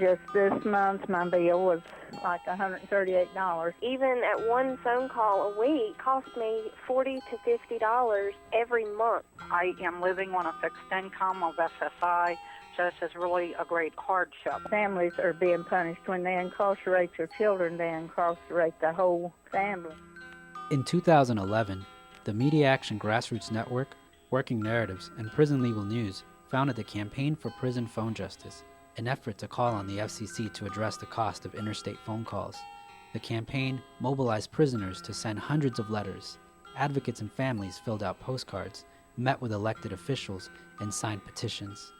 just this month, my bill was like $138. Even at one phone call a week cost me $40 to $50 every month. I am living on a fixed income of SSI, so this is really a great hardship. Families are being punished. When they incarcerate your children, they incarcerate the whole family. In 2011, the Media Action Grassroots Network, Working Narratives, and Prison Legal News founded the Campaign for Prison Phone Justice, an effort to call on the FCC to address the cost of interstate phone calls. The campaign mobilized prisoners to send hundreds of letters. Advocates and families filled out postcards, met with elected officials, and signed petitions.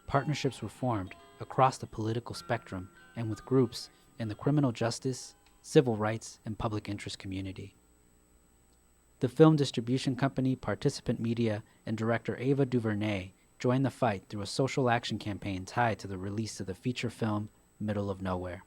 Partnerships were formed across the political spectrum and with groups in the criminal justice, civil rights, and public interest community. The film distribution company Participant Media and director Ava DuVernay joined the fight through a social action campaign tied to the release of the feature film Middle of Nowhere.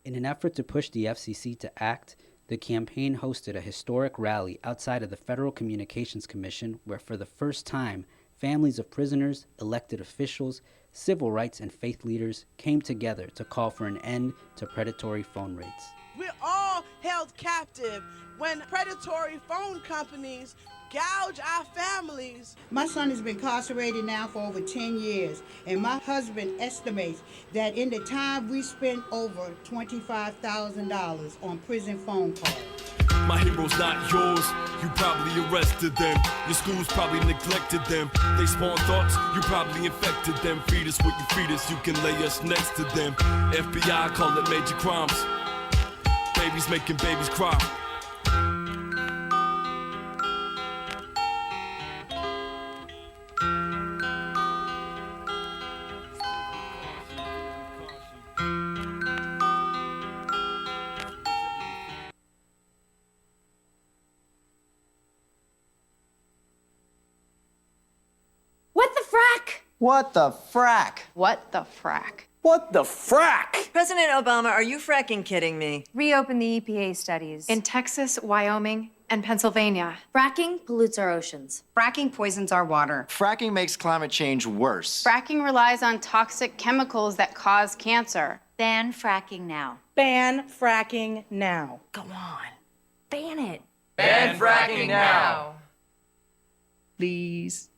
In an effort to push the FCC to act, the campaign hosted a historic rally outside of the Federal Communications Commission where for the first time, families of prisoners, elected officials, civil rights and faith leaders came together to call for an end to predatory phone rates. We're all held captive when predatory phone companies gouge our families. My son has been incarcerated now for over 10 years, and my husband estimates that in the time we spent over $25,000 on prison phone calls. My hero's not yours, you probably arrested them. Your schools probably neglected them. They spawn thoughts, you probably infected them. Feed us what you feed us, you can lay us next to them. FBI call it major crimes. Babies making babies cry. What the frack? What the frack? What the frack? President Obama, are you fracking kidding me? Reopen the EPA studies. In Texas, Wyoming, and Pennsylvania. Fracking pollutes our oceans. Fracking poisons our water. Fracking makes climate change worse. Fracking relies on toxic chemicals that cause cancer. Ban fracking now. Ban fracking now. Go on. Ban it. Ban fracking now. Please.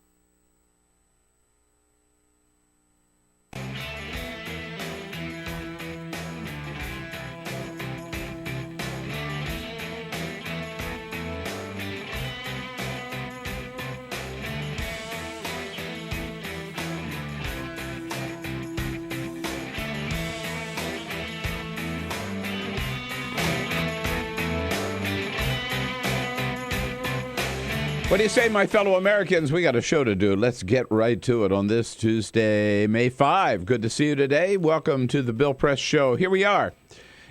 What do you say, my fellow Americans? We got a show to do. Let's get right to it on this Tuesday, May 5. Good to see you today. Welcome to the Bill Press Show. Here we are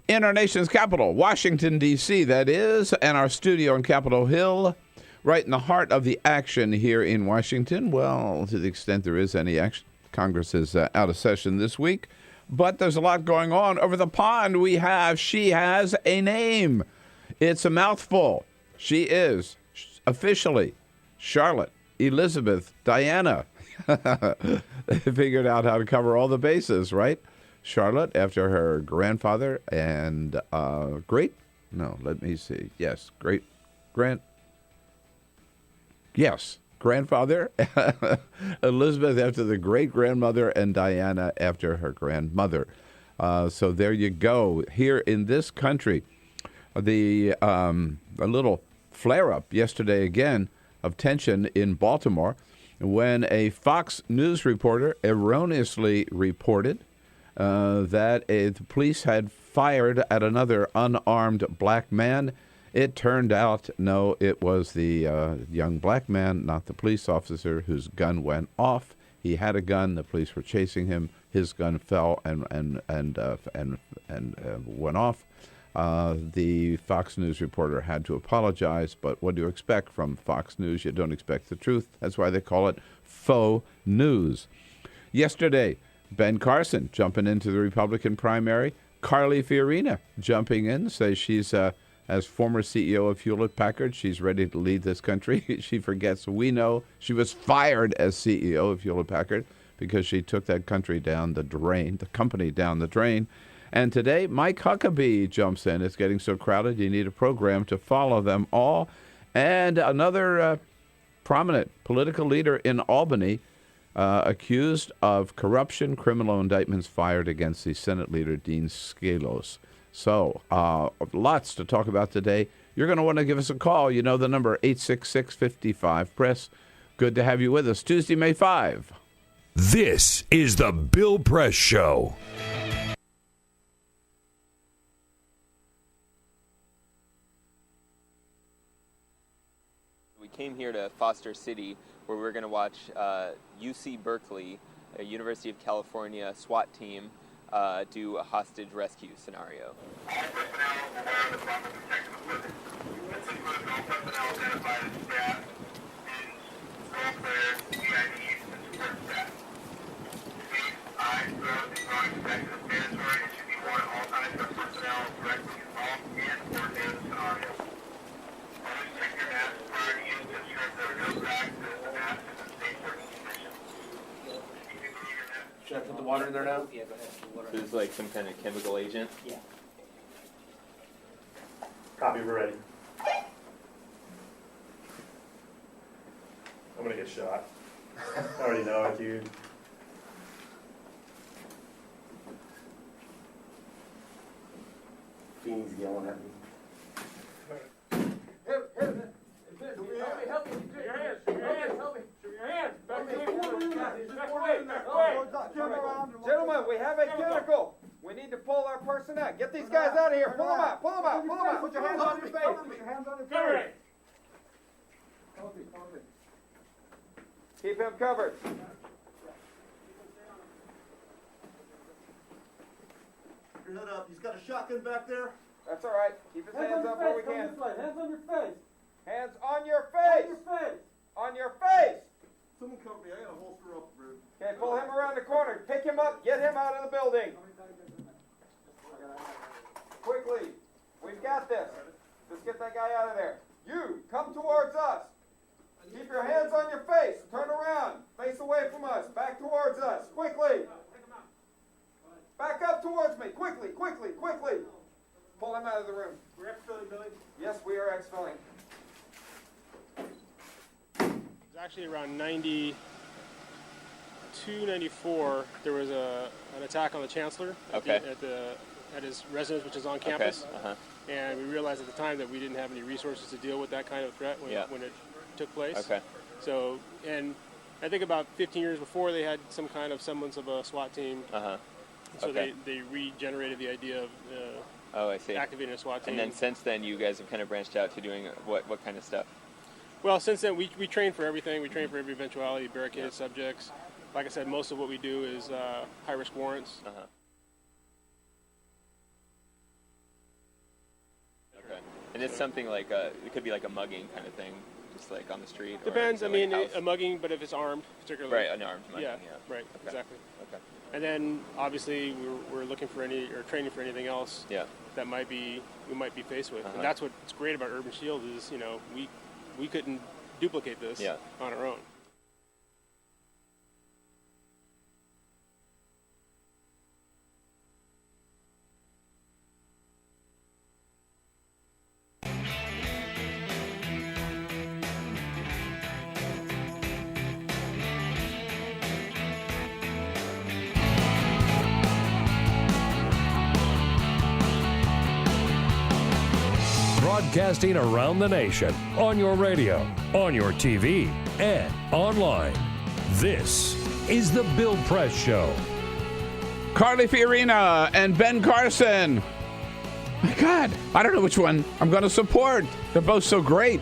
in our nation's capital, Washington, D.C., that is, and our studio on Capitol Hill, right in the heart of the action here in Washington. Well, to the extent there is any action, Congress is out of session this week, but there's a lot going on. Over the pond, she has a name. It's a mouthful. She is officially Charlotte Elizabeth Diana. They figured out how to cover all the bases, right? Charlotte, after her grandfather and grandfather. Elizabeth after the great-grandmother, and Diana after her grandmother. So there you go. Here in this country, a little flare-up yesterday again of tension in Baltimore when a Fox News reporter erroneously reported that the police had fired at another unarmed black man. It turned out, no, it was the young black man, not the police officer, whose gun went off. He had a gun. The police were chasing him. His gun fell and went off. The Fox News reporter had to apologize, but what do you expect from Fox News? You don't expect the truth. That's why they call it faux news. Yesterday, Ben Carson jumping into the Republican primary. Carly Fiorina jumping in, says she's, as former CEO of Hewlett-Packard, she's ready to lead this country. She forgets we know she was fired as CEO of Hewlett-Packard. because she took that country down the drain, the company down the drain. And today, Mike Huckabee jumps in. It's getting so crowded, you need a program to follow them all. And another prominent political leader in Albany accused of corruption, criminal indictments fired against the Senate leader, Dean Skelos. So, lots to talk about today. You're going to want to give us a call. You know the number, 866-55-PRESS. Good to have you with us. Tuesday, May 5. This is the Bill Press Show. We came here to Foster City, where we're going to watch UC Berkeley, a University of California SWAT team, do a hostage rescue scenario. Should I put the water in there now? Yeah, go ahead. This is like some kind of chemical agent? Yeah. Copy, we're ready. I'm gonna get shot. I already know it, dude. Dean's yelling at me. Help me. Your hands. Help me. Your hands. Back to the Gentlemen, we have a chemical. We need to pull our person out. Get these guys out of here. Pull them out. Put your hands on your face. Put your hands on your face. Keep him covered. Your head up. He's got a shotgun back there. That's all right. Keep his hands up where we can. Hands on your face. Hands on your face. On your face. Someone cover me. I got a holster up, bro. Okay, pull him around the corner. Pick him up. Get him out of the building. Quickly. We've got this. Let's get that guy out of there. You, come towards us. Keep your hands on your face. Turn around. Face away from us. Back towards us. Quickly. Back up towards me. Quickly. Pull him out of the room. We're exfilling, Billy. Yes, we are exfilling. It's actually around 92, 94. There was an attack on the chancellor at his residence, which is on campus. And we realized at the time that we didn't have any resources to deal with that kind of threat when it took place. So, and I think about 15 years before, they had some kind of semblance of a SWAT team. So they regenerated the idea of activating a SWAT team. And then since then, you guys have kind of branched out to doing what kind of stuff? Well, since then, we train for everything. We train for every eventuality, barricaded subjects. Like I said, most of what we do is high-risk warrants. And it's something like it could be like a mugging kind of thing, just like on the street. Depends. Or I mean, like a mugging, but if it's armed, particularly. Right, an armed mugging. Yeah. Right. Exactly. And then obviously we're looking for training for anything else that we might be faced with. And that's what's great about Urban Shield is we couldn't duplicate this on our own. Broadcasting around the nation, on your radio, on your TV, and online. This is the Bill Press Show. Carly Fiorina and Ben Carson. My God, I don't know which one I'm going to support. They're both so great.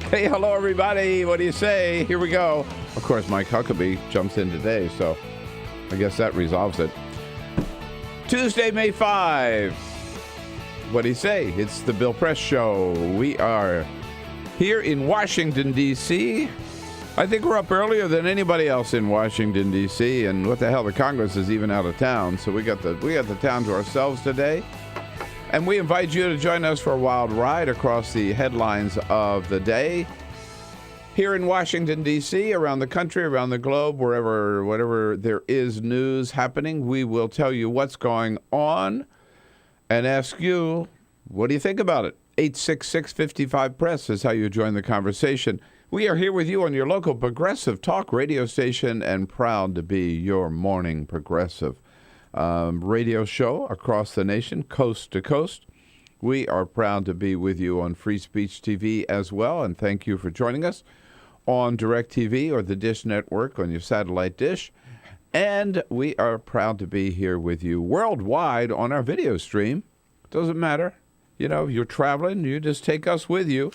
Hey, hello, everybody. What do you say? Here we go. Of course, Mike Huckabee jumps in today, so I guess that resolves it. Tuesday, May 5. What do you say? It's the Bill Press Show. We are here in Washington, D.C. I think we're up earlier than anybody else in Washington, D.C. And what the hell, the Congress is even out of town. So we got the town to ourselves today. And we invite you to join us for a wild ride across the headlines of the day. Here in Washington, D.C., around the country, around the globe, whatever there is news happening, we will tell you what's going on and ask you, what do you think about it? 866-55-PRESS is how you join the conversation. We are here with you on your local progressive talk radio station and proud to be your morning progressive radio show across the nation, coast to coast. We are proud to be with you on Free Speech TV as well, and thank you for joining us on DirecTV or the Dish Network on your satellite dish. And we are proud to be here with you worldwide on our video stream. Doesn't matter. You know, you're traveling, you just take us with you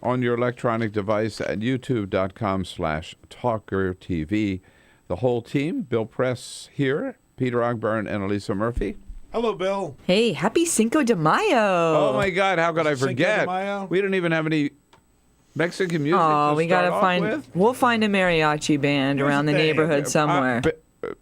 on your electronic device at youtube.com/TawkrTV. The whole team, Bill Press here, Peter Ogburn, and Elisa Murphy. Hello, Bill. Hey, happy Cinco de Mayo. Oh, my God, how could I forget? Cinco de Mayo? We don't even have any Mexican music Oh, we gotta find. with. We'll find a mariachi band around the neighborhood somewhere.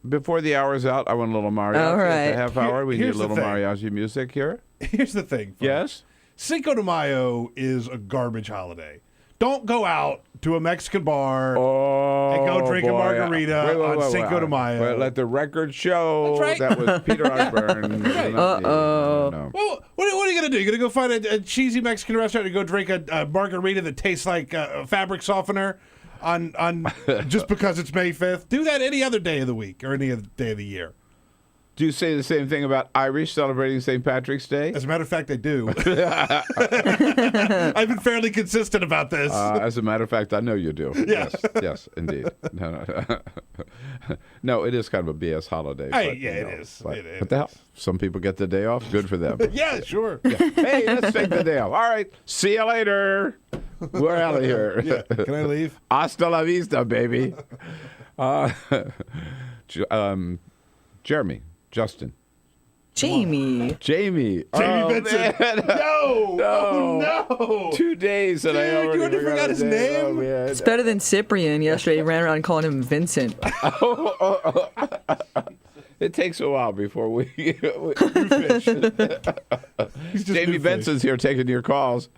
Before the hour's out, I want a little mariachi. All right. It's a half hour. We need a Here's the little thing. mariachi music here. Here's the thing. Folks. Yes? Cinco de Mayo is a garbage holiday. Don't go out to a Mexican bar and go drink a margarita on Cinco de Mayo. Wait, let the record show That's right. that was Peter Ogburn. Uh-oh. Well, what are you going to do? You're going to go find a cheesy Mexican restaurant and go drink a margarita that tastes like a fabric softener on just because it's May 5th? Do that any other day of the week or any other day of the year. Do you say the same thing about Irish celebrating St. Patrick's Day? As a matter of fact, I do. I've been fairly consistent about this. As a matter of fact, I know you do. Yeah. Yes, indeed. No, it is kind of a BS holiday. But, it is. What the hell? Some people get the day off. Good for them. Yeah, sure. Yeah. Hey, let's take the day off. All right. See you later. We're out of here. Yeah. Can I leave? Hasta la vista, baby. Jeremy. Justin. Jamie. Jamie Vincent. Man. No. No. No. 2 days and I already you already forgot his name? Oh, man. It's better than Cyprian. Yesterday, he ran around calling him Vincent. It takes a while before we finish. Jamie Benson's here taking your calls.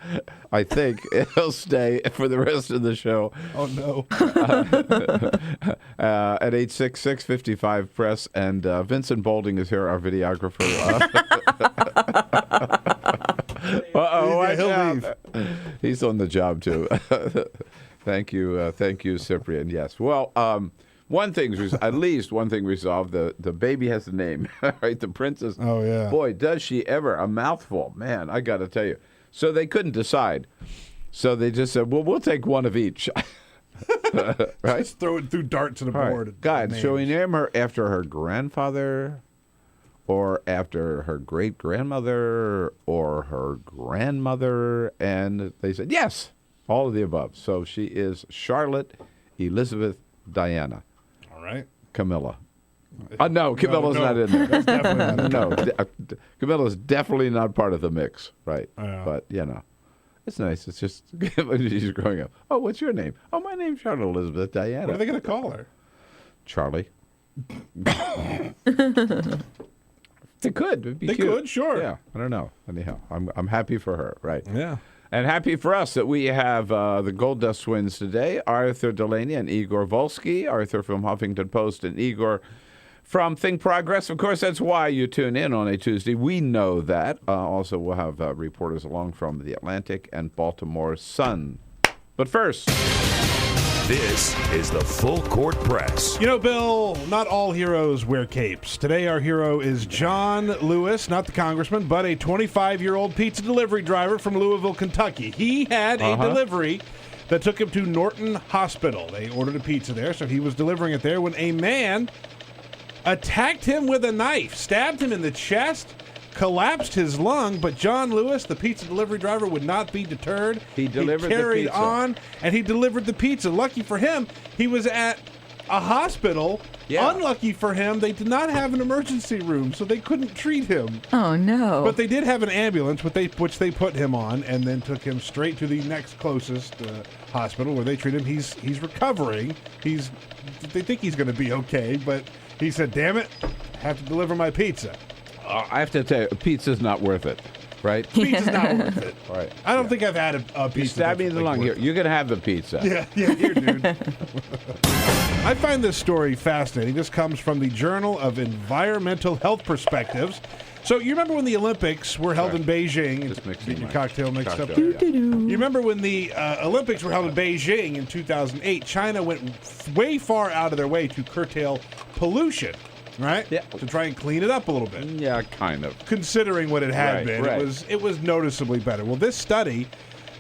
I think he'll stay for the rest of the show. Oh, no. At 866-55-PRESS. And Vincent Bolding is here, our videographer. He'll leave. He's on the job, too. Thank you, Cyprian. Yes. Well, at least one thing resolved. The baby has a name, right? The princess. Oh, yeah. Boy, does she ever. A mouthful. Man, I got to tell you. So they couldn't decide. So they just said, well, we'll take one of each. Right? Just throw it through darts at a board. Right. God, shall we name her after her grandfather or after her great-grandmother or her grandmother? And they said, yes, all of the above. So she is Charlotte Elizabeth Diana. All right. Camilla. No, Camilla's not in there. That's definitely not in there. No, Camilla's definitely not part of the mix, right? Yeah. But, it's nice. It's just, she's growing up. Oh, what's your name? Oh, my name's Charlotte Elizabeth Diana. What are they going to call her? Charlie. They could. It'd be They cute. could, sure. Yeah, I don't know. Anyhow, I'm happy for her, right? Yeah. And happy for us that we have the Gold Dust twins today, Arthur Delaney and Igor Volsky. Arthur from Huffington Post and Igor from Think Progress. Of course, that's why you tune in on a Tuesday. We know that. Also, we'll have reporters along from The Atlantic and Baltimore Sun. But first, this is the Full Court Press. You know, Bill, not all heroes wear capes. Today, our hero is John Lewis, not the congressman, but a 25-year-old pizza delivery driver from Louisville, Kentucky. He had a delivery that took him to Norton Hospital. They ordered a pizza there, so he was delivering it there when a man attacked him with a knife, stabbed him in the chest, collapsed his lung, but John Lewis, the pizza delivery driver, would not be deterred. He delivered the carried pizza. on, and he delivered the pizza. Lucky for him, he was at a hospital. Yeah. Unlucky for him, they did not have an emergency room, so they couldn't treat him. Oh, no. But they did have an ambulance, which they put him on, and then took him straight to the next closest hospital where they treat him. He's recovering. They think he's going to be okay, but he said, damn it, I have to deliver my pizza. I have to tell you, pizza's not worth it. right? Pizza's not worth it. Right. I don't think I've had a pizza. You stab me in the lung here. You can have the pizza. Yeah, here, dude. I find this story fascinating. This comes from the Journal of Environmental Health Perspectives. So you remember when the Olympics were held in Beijing? Just mixing Get your my cocktail mixed up. cocktail, yeah. You remember when the Olympics were held in Beijing in 2008? China went way far out of their way to curtail pollution, right? Yeah. To try and clean it up a little bit. Yeah, kind of. Considering what it had Right, been, right. it was noticeably better. Well, this study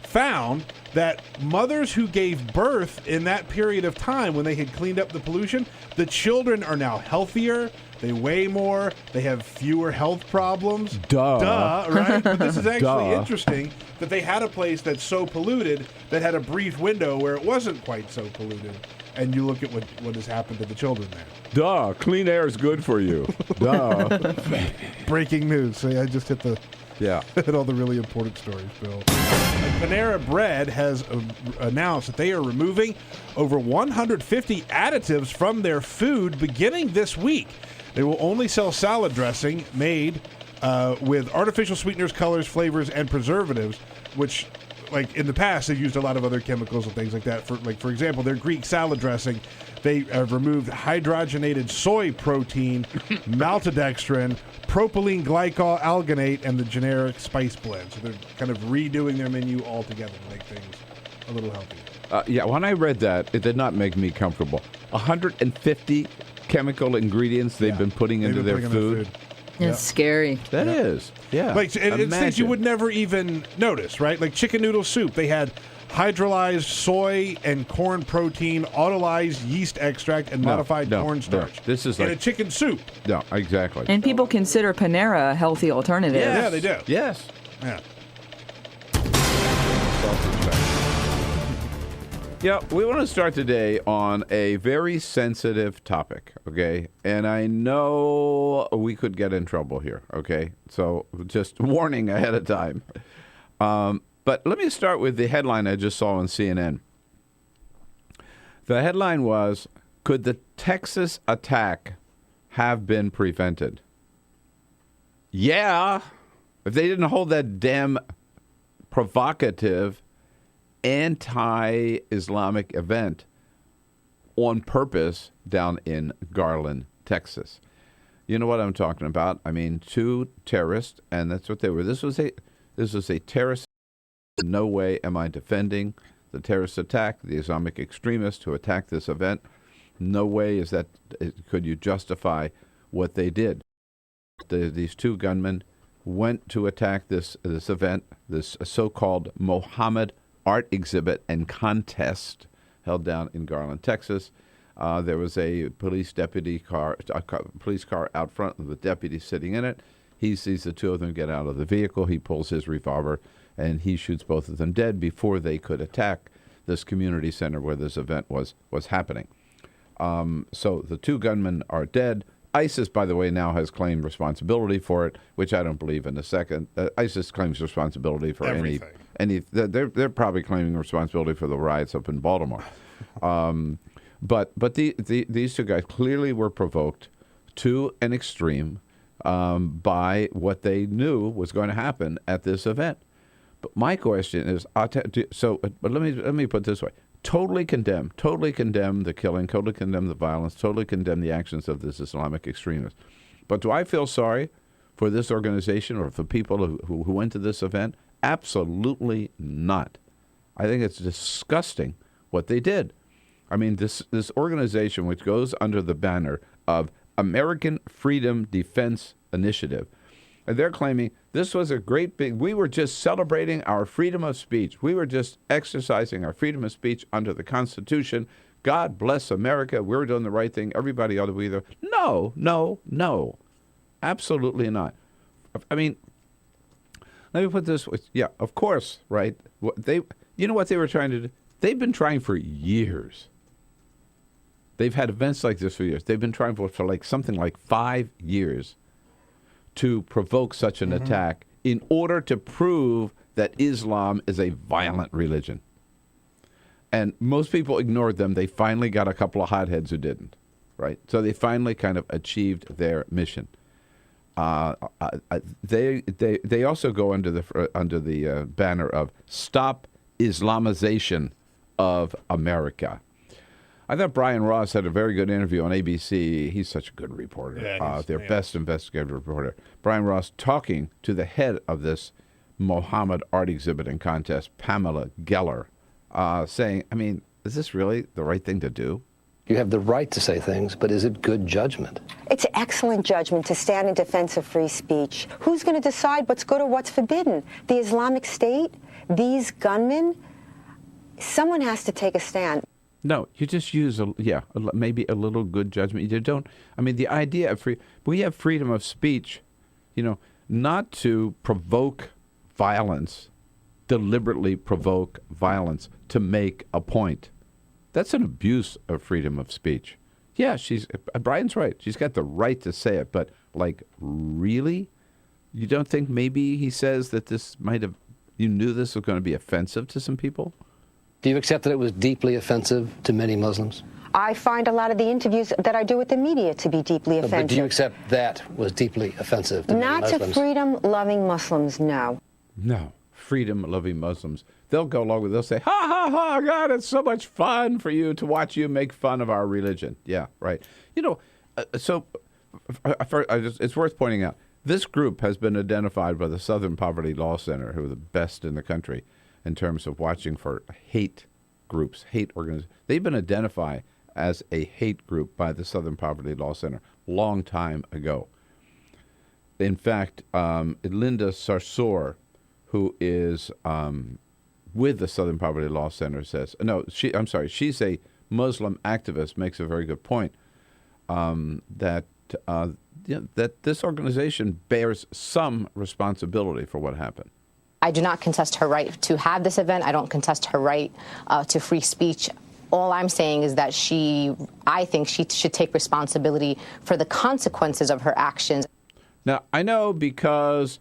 found that mothers who gave birth in that period of time when they had cleaned up the pollution, the children are now healthier, they weigh more, they have fewer health problems. Duh. Right? But this is actually Duh. interesting that they had a place that's so polluted that had a brief window where it wasn't quite so polluted. And you look at what has happened to the children there. Duh. Clean air is good for you. Duh. Breaking news. See, I just hit all the really important stories, Bill. And Panera Bread has announced that they are removing over 150 additives from their food beginning this week. They will only sell salad dressing made with artificial sweeteners, colors, flavors, and preservatives, which, like in the past, they've used a lot of other chemicals and things like that. For example, their Greek salad dressing, they have removed hydrogenated soy protein, maltodextrin, propylene glycol alginate, and the generic spice blend. So they're kind of redoing their menu altogether to make things a little healthier. Yeah, when I read that, it did not make me comfortable. 150 chemical ingredients they've been putting into their food. It's scary. That is. Yeah. Like it's things you would never even notice, right? Like chicken noodle soup. They had hydrolyzed soy and corn protein, autolyzed yeast extract, and modified cornstarch. No. This is in like a chicken soup. No, exactly. And people consider Panera a healthy alternative. Yeah, they do. Yes. Yeah. Yeah, we want to start today on a very sensitive topic, okay? And I know we could get in trouble here, okay? So just warning ahead of time. But let me start with the headline I just saw on CNN. The headline was, could the Texas attack have been prevented? Yeah, if they didn't hold that damn provocative anti-Islamic event on purpose down in Garland, Texas. You know what I'm talking about? I mean, two terrorists, and that's what they were. This was a terrorist. In no way am I defending the terrorist attack, the Islamic extremists who attacked this event. No way could you justify what they did. These two gunmen went to attack this event, this so-called Mohammed art exhibit and contest held down in Garland, Texas. There was a police car out front with the deputy sitting in it. He sees the two of them get out of the vehicle. He pulls his revolver, and he shoots both of them dead before they could attack this community center where this event was happening. So the two gunmen are dead. ISIS, by the way, now has claimed responsibility for it, which I don't believe in a second. ISIS claims responsibility for everything. They're probably claiming responsibility for the riots up in Baltimore. But these two guys clearly were provoked to an extreme by what they knew was going to happen at this event. But my question is, but let me put it this way. Totally condemn the killing, totally condemn the violence, totally condemn the actions of this Islamic extremist. But do I feel sorry for this organization or for people who went to this event? Absolutely not. I think it's disgusting what they did. I mean, this organization, which goes under the banner of American Freedom Defense Initiative, and they're claiming this was a great big, we were just celebrating our freedom of speech. We were just exercising our freedom of speech under the Constitution. God bless America. We're doing the right thing. Everybody ought to be there. No. Absolutely not. I mean, let me put this way. Yeah, of course, right? You know what they were trying to do? They've been trying for years. They've had events like this for years. They've been trying for like something like 5 years to provoke such an attack in order to prove that Islam is a violent religion. And most people ignored them. They finally got a couple of hotheads who didn't, right? So they finally kind of achieved their mission. They also go under the banner of Stop Islamization of America. I thought Brian Ross had a very good interview on ABC. He's such a good reporter. Yeah, their best investigative reporter. Brian Ross talking to the head of this Mohammed art exhibit and contest, Pamela Geller, saying, I mean, is this really the right thing to do? You have the right to say things, but is it good judgment? It's excellent judgment to stand in defense of free speech. Who's going to decide what's good or what's forbidden? The Islamic State? These gunmen? Someone has to take a stand. No, you just use, maybe a little good judgment. You don't, I mean, the idea of we have freedom of speech, not to provoke violence, deliberately provoke violence to make a point. That's an abuse of freedom of speech. Yeah, Brian's right. She's got the right to say it, but really? You don't think maybe he says that you knew this was going to be offensive to some people? Do you accept that it was deeply offensive to many Muslims? I find a lot of the interviews that I do with the media to be deeply offensive. But do you accept that was deeply offensive to many Muslims? Not to freedom-loving Muslims, no. No, freedom-loving Muslims. They'll go along with it. They'll say, ha, ha, ha, God, it's so much fun for you to watch you make fun of our religion. Yeah, right. It's worth pointing out, this group has been identified by the Southern Poverty Law Center, who are the best in the country in terms of watching for hate groups, hate organizations. They've been identified as a hate group by the Southern Poverty Law Center long time ago. In fact, Linda Sarsour, who is with the Southern Poverty Law Center, says, she's a Muslim activist, makes a very good point, that this organization bears some responsibility for what happened. I do not contest her right to have this event. I don't contest her right to free speech. All I'm saying is that I think she should take responsibility for the consequences of her actions. Now, I know because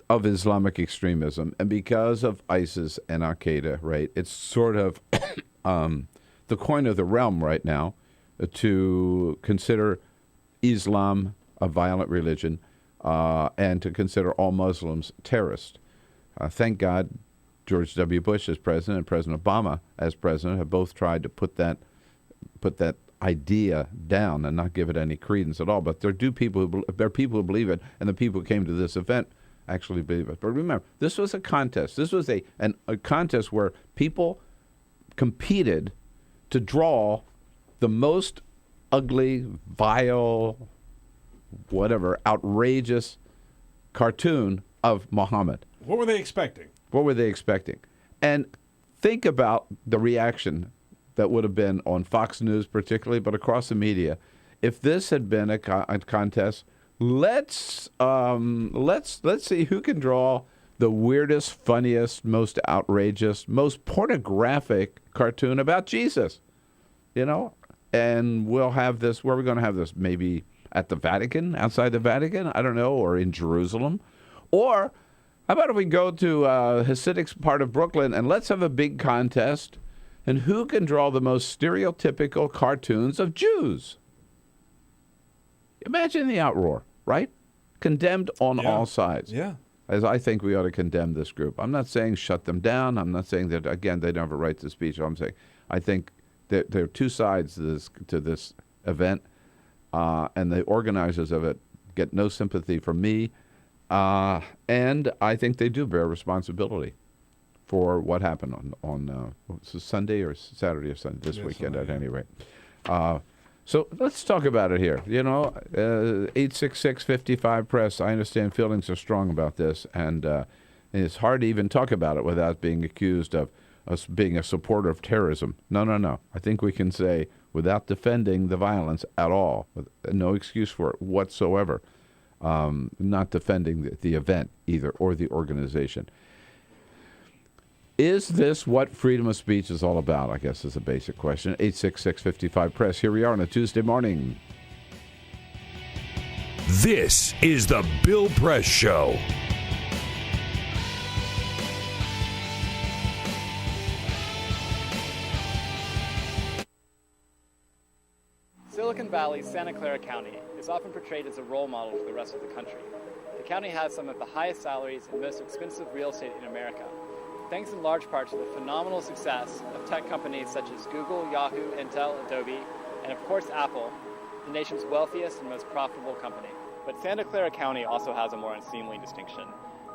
of Islamic extremism and because of ISIS and Al-Qaeda, right, it's sort of the coin of the realm right now to consider Islam a violent religion and to consider all Muslims terrorists. Thank God George W. Bush as president and President Obama as president have both tried to put that idea down and not give it any credence at all. But there are people who believe it, and the people who came to this event actually believe it. But remember, this was a contest. This was a contest where people competed to draw the most ugly, vile, whatever, outrageous cartoon of Muhammad. What were they expecting? And think about the reaction that would have been on Fox News particularly, but across the media. If this had been a contest, let's see who can draw the weirdest, funniest, most outrageous, most pornographic cartoon about Jesus. And we'll have this, where are we going to have this? Maybe at the Vatican, outside the Vatican? I don't know, or in Jerusalem. Or how about if we go to Hasidic part of Brooklyn and let's have a big contest, and who can draw the most stereotypical cartoons of Jews? Imagine the outroar, right? Condemned on all sides. Yeah. As I think we ought to condemn this group. I'm not saying shut them down. I'm not saying that, again, they don't have a right to speech. I'm saying I think there are two sides to this event, and the organizers of it get no sympathy from me. And I think they do bear responsibility for what happened on Sunday or Saturday or Sunday, this weekend at any rate. So let's talk about it here. 866-55-PRESS. I understand feelings are strong about this, and it's hard to even talk about it without being accused of us being a supporter of terrorism. No. I think we can say, without defending the violence at all, with no excuse for it whatsoever, not defending the event either or the organization. Is this what freedom of speech is all about? I guess is a basic question. 866-55-PRESS. Here we are on a Tuesday morning. This is the Bill Press Show. Silicon Valley's Santa Clara County is often portrayed as a role model for the rest of the country. The county has some of the highest salaries and most expensive real estate in America, thanks in large part to the phenomenal success of tech companies such as Google, Yahoo, Intel, Adobe, and of course Apple, the nation's wealthiest and most profitable company. But Santa Clara County also has a more unseemly distinction.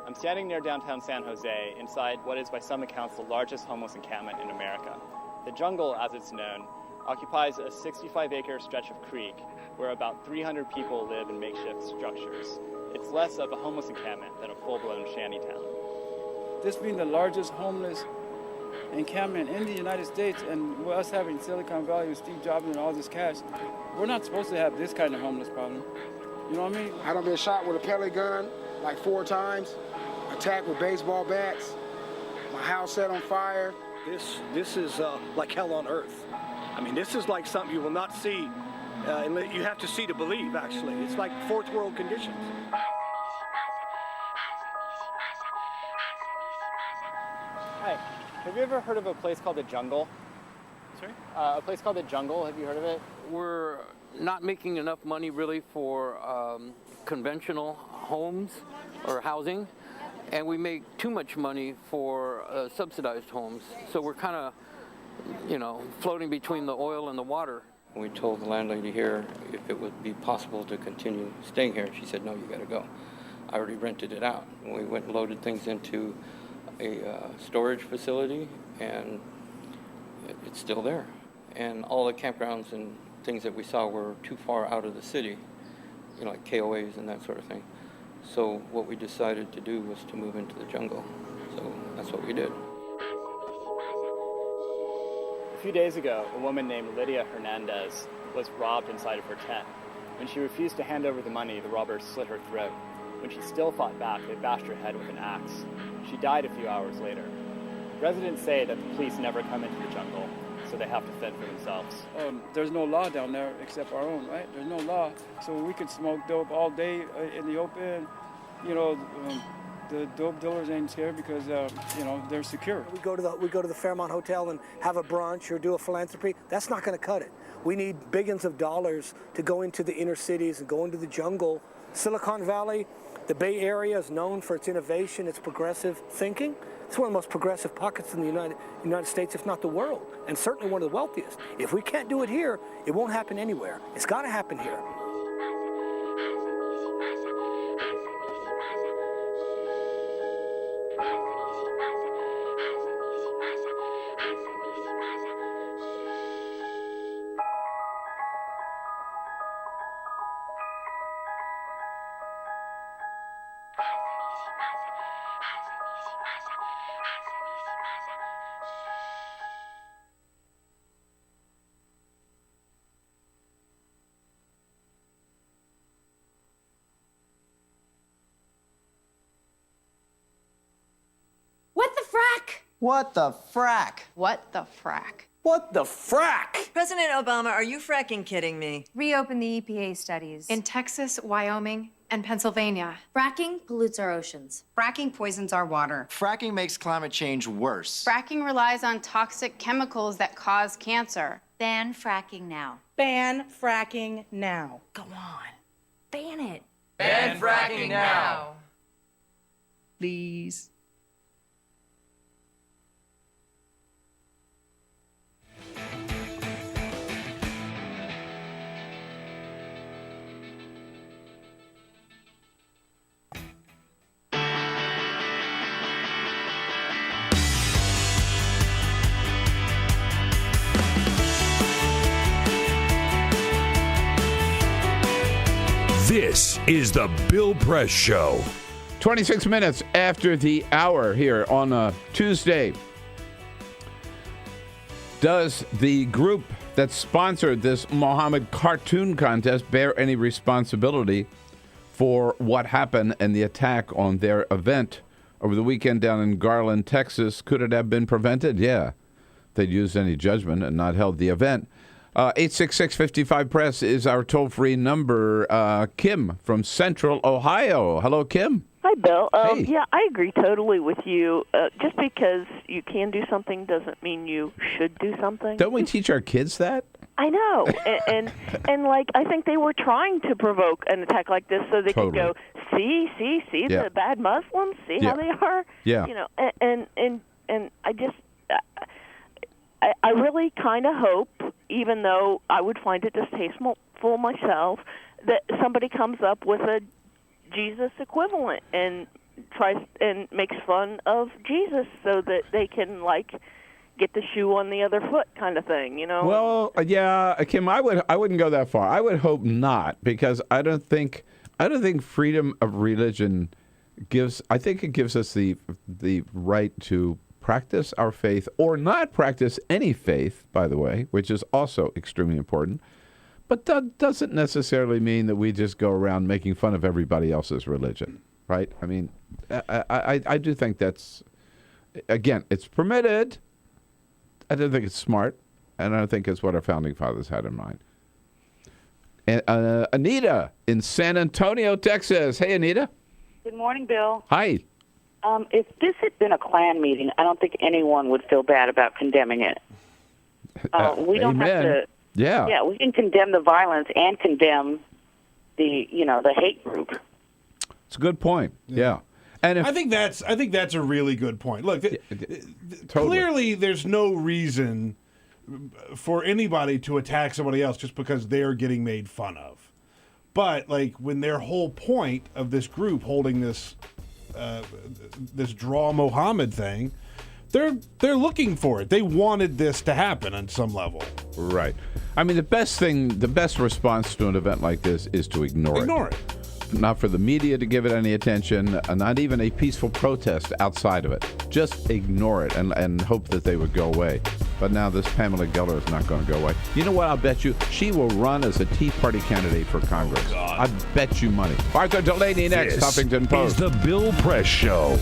I'm standing near downtown San Jose, inside what is by some accounts the largest homeless encampment in America. The jungle, as it's known, occupies a 65-acre stretch of creek where about 300 people live in makeshift structures. It's less of a homeless encampment than a full-blown shantytown. This being the largest homeless encampment in the United States, and with us having Silicon Valley with Steve Jobs and all this cash, we're not supposed to have this kind of homeless problem. You know what I mean? I done been shot with a pellet gun like 4 times, attacked with baseball bats, my house set on fire. This is like hell on earth. I mean, this is like something you will not see. You have to see to believe, actually. It's like fourth world conditions. Hi, have you ever heard of a place called The Jungle? Sorry? A place called The Jungle, have you heard of it? We're not making enough money really for conventional homes or housing, and we make too much money for subsidized homes. So we're kind of, floating between the oil and the water. We told the landlady here if it would be possible to continue staying here. She said, no, you got to go. I already rented it out. And we went and loaded things into a storage facility, and it's still there. And all the campgrounds and things that we saw were too far out of the city, like KOAs and that sort of thing. So what we decided to do was to move into the jungle. So that's what we did. A few days ago, a woman named Lydia Hernandez was robbed inside of her tent. When she refused to hand over the money, the robbers slit her throat. When she still fought back, they bashed her head with an axe. She died a few hours later. Residents say that the police never come into the jungle, so they have to fend for themselves. There's no law down there except our own, right? There's no law, so we could smoke dope all day in the open. The dope dealers ain't scared because they're secure. We go to the Fairmont Hotel and have a brunch or do a philanthropy. That's not going to cut it. We need billions of dollars to go into the inner cities and go into the jungle. Silicon Valley, the Bay Area is known for its innovation, its progressive thinking. It's one of the most progressive pockets in the United States, if not the world, and certainly one of the wealthiest. If we can't do it here, it won't happen anywhere. It's got to happen here. What the frack? What the frack? What the frack? What the frack? President Obama, are you fracking kidding me? Reopen the EPA studies in Texas, Wyoming, and Pennsylvania. Fracking pollutes our oceans. Fracking poisons our water. Fracking makes climate change worse. Fracking relies on toxic chemicals that cause cancer. Ban fracking now. Ban fracking now. Go on. Ban it. Ban fracking now. Please. This is the Bill Press Show. 26 minutes after the hour here on a Tuesday. Does the group that sponsored this Mohammed cartoon contest bear any responsibility for what happened and the attack on their event over the weekend down in Garland, Texas? Could it have been prevented? Yeah. They'd used any judgment and not held the event. 866-55-PRESS is our toll-free number. Kim from Central Ohio. Hello, Kim. Hi, Bill. Hey. Yeah, I agree totally with you. Just because you can do something doesn't mean you should do something. Don't we teach our kids that? I know, and like I think they were trying to provoke an attack like this so they could go, see the bad Muslims, see how they are, you know, and I just I really kind of hope, even though I would find it distasteful myself, that somebody comes up with a Jesus equivalent and tries and makes fun of Jesus so that they can like get the shoe on the other foot kind of thing, you know? Well, yeah, Kim, I wouldn't go that far. I would hope not, because I don't think freedom of religion gives us the right to practice our faith or not practice any faith, by the way, which is also extremely important. But that doesn't necessarily mean that we just go around making fun of everybody else's religion, right? I mean, I do think that's, again, it's permitted. I don't think it's smart, and I don't think it's what our founding fathers had in mind. And, Anita in San Antonio, Texas. Hey, Anita. Good morning, Bill. Hi. If this had been a Klan meeting, I don't think anyone would feel bad about condemning it. We don't have to. Yeah, we can condemn the violence and condemn the hate group. It's a good point. Yeah. And I think that's a really good point. Look, clearly there's no reason for anybody to attack somebody else just because they're getting made fun of. But like when their whole point of this group holding this Draw Mohammed thing, they're looking for it. They wanted this to happen on some level. Right. I mean, the best response to an event like this is to ignore it. Not for the media to give it any attention, not even a peaceful protest outside of it. Just ignore it and hope that they would go away. But now this Pamela Geller is not going to go away. You know what? I'll bet you she will run as a Tea Party candidate for Congress. Oh, I bet you money. Arthur Delaney next, Huffington Post. This is the Bill Press Show.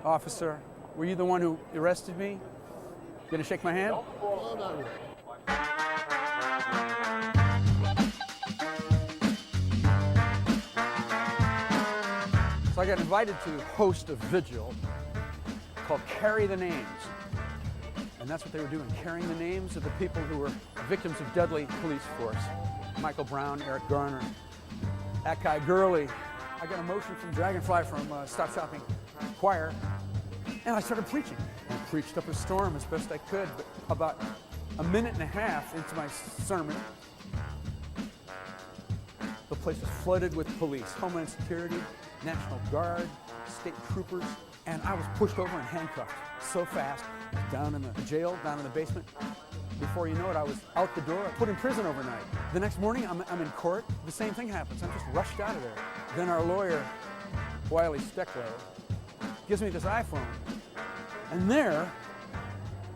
Officer, were you the one who arrested me? You gonna shake my hand? So I got invited to host a vigil called Carry the Names. And that's what they were doing, carrying the names of the people who were victims of deadly police force. Michael Brown, Eric Garner, that guy Gurley. I got a motion from Dragonfly from Stop Shopping Choir, and I started preaching. I preached up a storm as best I could, but about a minute and a half into my sermon, the place was flooded with police, Homeland Security, National Guard, state troopers, and I was pushed over and handcuffed so fast, down in the jail, down in the basement. Before you know it, I was out the door, put in prison overnight. The next morning, I'm in court. The same thing happens. I'm just rushed out of there. Then our lawyer, Wiley Steckler, gives me this iPhone. And there,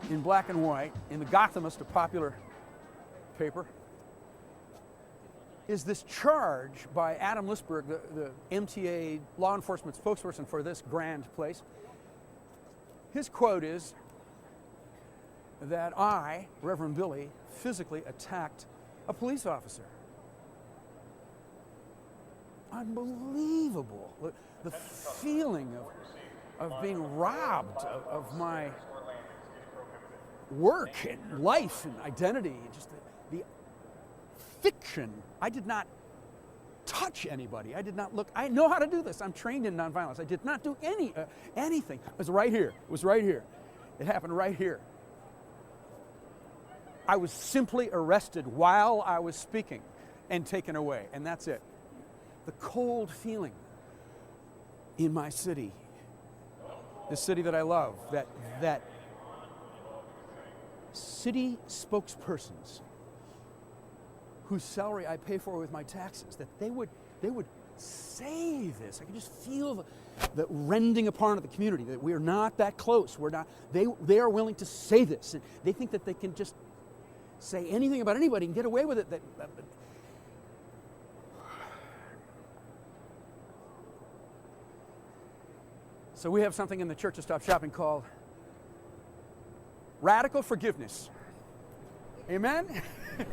in black and white, in the Gothamist, a popular paper, is this charge by Adam Lisberg, the MTA law enforcement spokesperson for this grand place. His quote is that I, Reverend Billy, physically attacked a police officer. Unbelievable. The feeling of being robbed of my work and life and identity, just the fiction. I did not touch anybody. I did not look. I know how to do this. I'm trained in nonviolence. I did not do anything. It was right here. It was right here. It happened right here. I was simply arrested while I was speaking and taken away, and that's it. The cold feeling in my city, the city that I love, that city spokespersons whose salary I pay for with my taxes, that they would say this. I can just feel the rending apart of the community, that we are not that close. We're not. They are willing to say this, and they think that they can just say anything about anybody and get away with it. So we have something in the Church of Stop Shopping called radical forgiveness. Amen?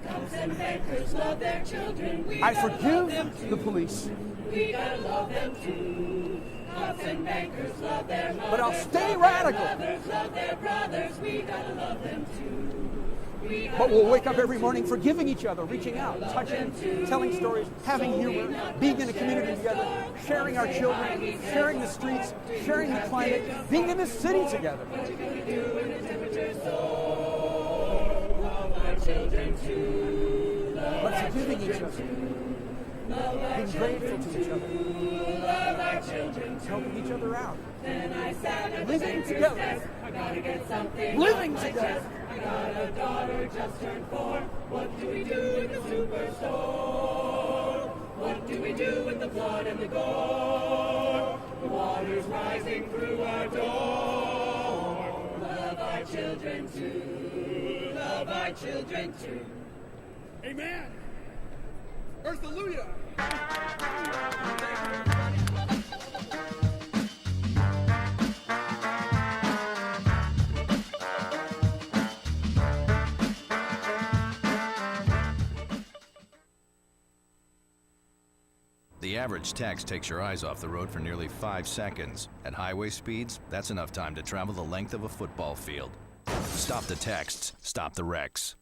Cops and bankers love their children. I forgive the police. We gotta love them too. Cops and bankers love their but I'll stay radical. Love their brothers, we gotta love them too. But we'll wake up every morning forgiving each other, reaching out, touching, telling stories, having humor, being in a community together, sharing our children, sharing the streets, sharing the climate, being in the city together. But forgiving each other, being grateful to each other, helping each other out, living together, living together. I got a daughter just turned 4. What do we do in the superstore? What do we do with the blood and the gore? The water's rising through our door. Love our children too. Love our children too. Amen. Earth-alleluia. The average text takes your eyes off the road for nearly 5 seconds. At highway speeds, that's enough time to travel the length of a football field. Stop the texts, stop the wrecks.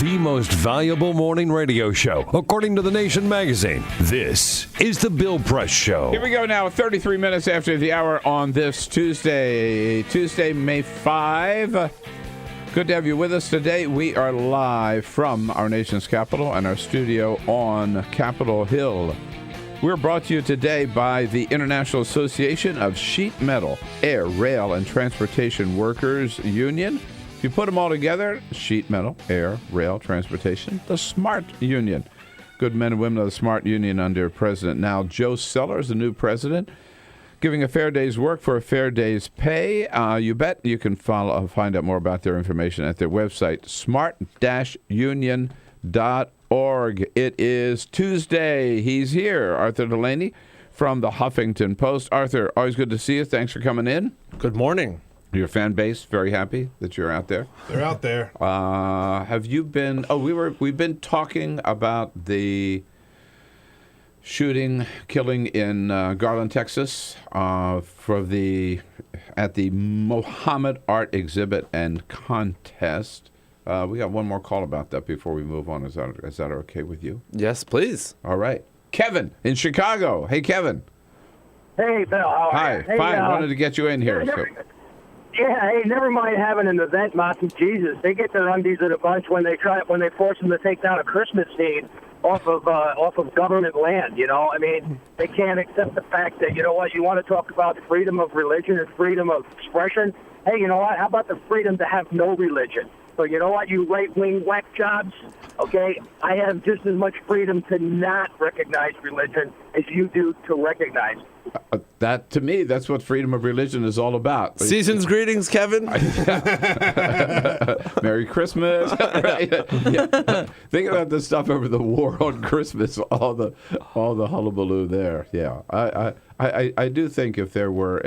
The most valuable morning radio show, according to The Nation magazine. This is The Bill Press Show. Here we go now, 33 minutes after the hour on this Tuesday, May 5. Good to have you with us today. We are live from our nation's capital and our studio on Capitol Hill. We're brought to you today by the International Association of Sheet Metal, Air, Rail, and Transportation Workers Union. If you put them all together, sheet metal, air, rail, transportation, the SMART Union. Good men and women of the SMART Union under President now Joe Sellers, the new president, giving a fair day's work for a fair day's pay. You bet you can find out more about their information at their website, smart-union.org. It is Tuesday. He's here, Arthur Delaney from the Huffington Post. Arthur, always good to see you. Thanks for coming in. Good morning. Your fan base very happy that you're out there. They're out there. Have you been? Oh, we've been talking about the killing in Garland, Texas, at the Mohammed Art Exhibit and Contest. We got one more call about that before we move on. Is that okay with you? Yes, please. All right, Kevin in Chicago. Hey, Kevin. Hey, Bill. How are you? Hi. Fine. Wanted to get you in here. Yeah, hey, never mind having an event mocking Jesus. They get their undies in a bunch when they force them to take down a Christmas scene off of government land. You know, I mean, they can't accept the fact that, you know what, you want to talk about freedom of religion and freedom of expression. Hey, you know what? How about the freedom to have no religion? So you know what, you right-wing whack jobs, okay, I have just as much freedom to not recognize religion as you do to recognize. That, to me, that's what freedom of religion is all about. Season's greetings, Kevin. Merry Christmas. Right? Yeah. Think about the stuff over the war on Christmas, all the hullabaloo there. Yeah, I do think if there were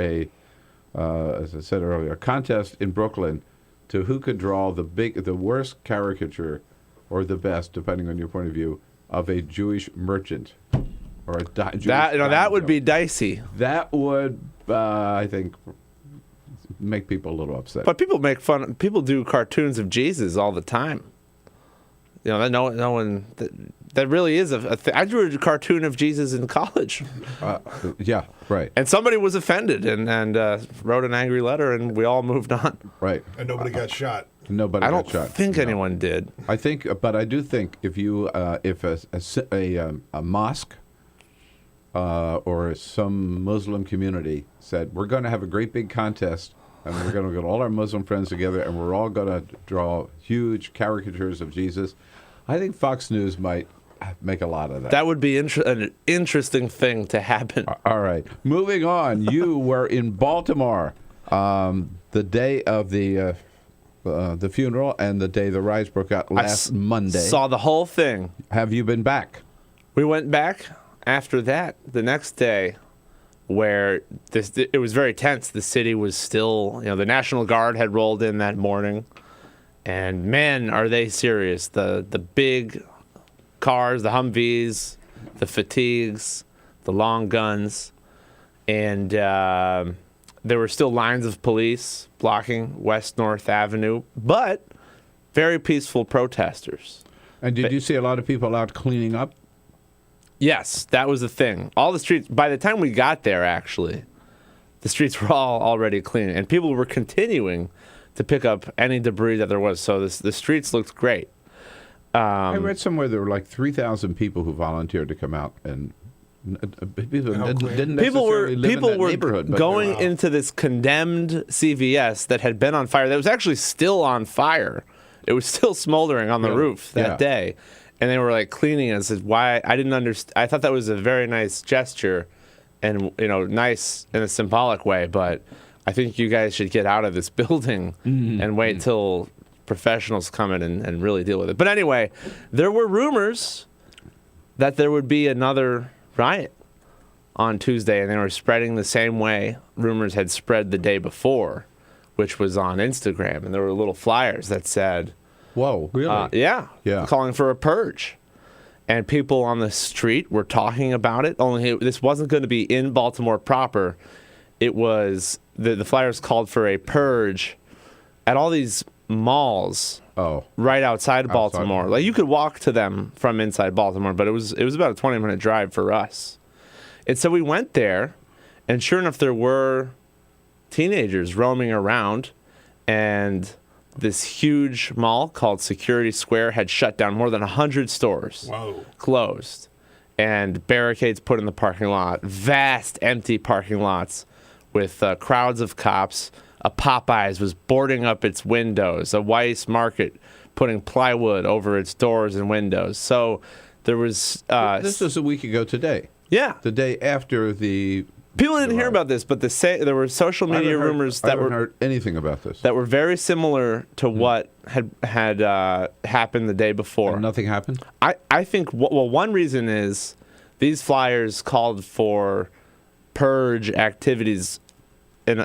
as I said earlier, a contest in Brooklyn to who could draw the worst caricature or the best, depending on your point of view, of a Jewish merchant or a Jewish that would be dicey. That would, I think, make people a little upset. But people do cartoons of Jesus all the time. You know, no one that really is a thing. I drew a cartoon of Jesus in college. Yeah, right. And somebody was offended and wrote an angry letter, and we all moved on. Right. And nobody got shot. Nobody got shot. I don't think anyone did. I do think if you if a mosque or some Muslim community said, we're going to have a great big contest, and we're going to get all our Muslim friends together, and we're all going to draw huge caricatures of Jesus, I think Fox News might make a lot of that. That would be an interesting thing to happen. All right. Moving on. You were in Baltimore the day of the funeral and the day the riots broke out last Monday. Saw the whole thing. Have you been back? We went back after that the next day, where it was very tense. The city was still, the National Guard had rolled in that morning, And man, are they serious. The big cars, the Humvees, the fatigues, the long guns. And there were still lines of police blocking West North Avenue, but very peaceful protesters. And did you see a lot of people out cleaning up? Yes, that was the thing. All the streets, by the time we got there, actually, the streets were all already clean. And people were continuing to pick up any debris that there was. So the streets looked great. I read somewhere there were like 3,000 people who volunteered to come out, and people didn't necessarily live in that neighborhood. People were going into this condemned CVS that had been on fire. That was actually still on fire. It was still smoldering on the roof that day. And they were like cleaning it. I said, why? I didn't understand. I thought that was a very nice gesture and, nice in a symbolic way. But I think you guys should get out of this building and wait till professionals come in and really deal with it. But anyway, there were rumors that there would be another riot on Tuesday, and they were spreading the same way rumors had spread the day before, which was on Instagram. And there were little flyers that said, "Whoa, really?" Yeah, calling for a purge. And people on the street were talking about it, only this wasn't going to be in Baltimore proper. It was, the flyers called for a purge at all these malls right outside of Baltimore. Like, you could walk to them from inside Baltimore, but it was about a 20-minute drive for us. And so we went there, and sure enough, there were teenagers roaming around, and this huge mall called Security Square had shut down. More than 100 stores closed, and barricades put in the parking lot, vast empty parking lots with crowds of cops. A Popeyes was boarding up its windows, a Weiss Market putting plywood over its doors and windows. So there was... this was a week ago today. Yeah. The day after the... People didn't hear about this, but there were social media rumors that I haven't heard anything about this. That were very similar to what had happened the day before. And nothing happened? I think, one reason is these flyers called for purge activities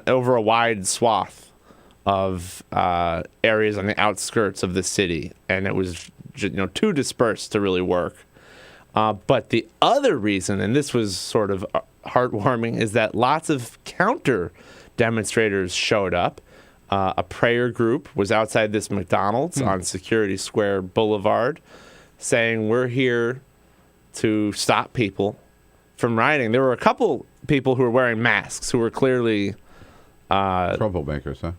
over a wide swath of areas on the outskirts of the city, and it was too dispersed to really work. But the other reason, and this was sort of heartwarming, is that lots of counter demonstrators showed up. A prayer group was outside this McDonald's on Security Square Boulevard saying, we're here to stop people from rioting. There were a couple people who were wearing masks who were clearly... troublemakers, huh?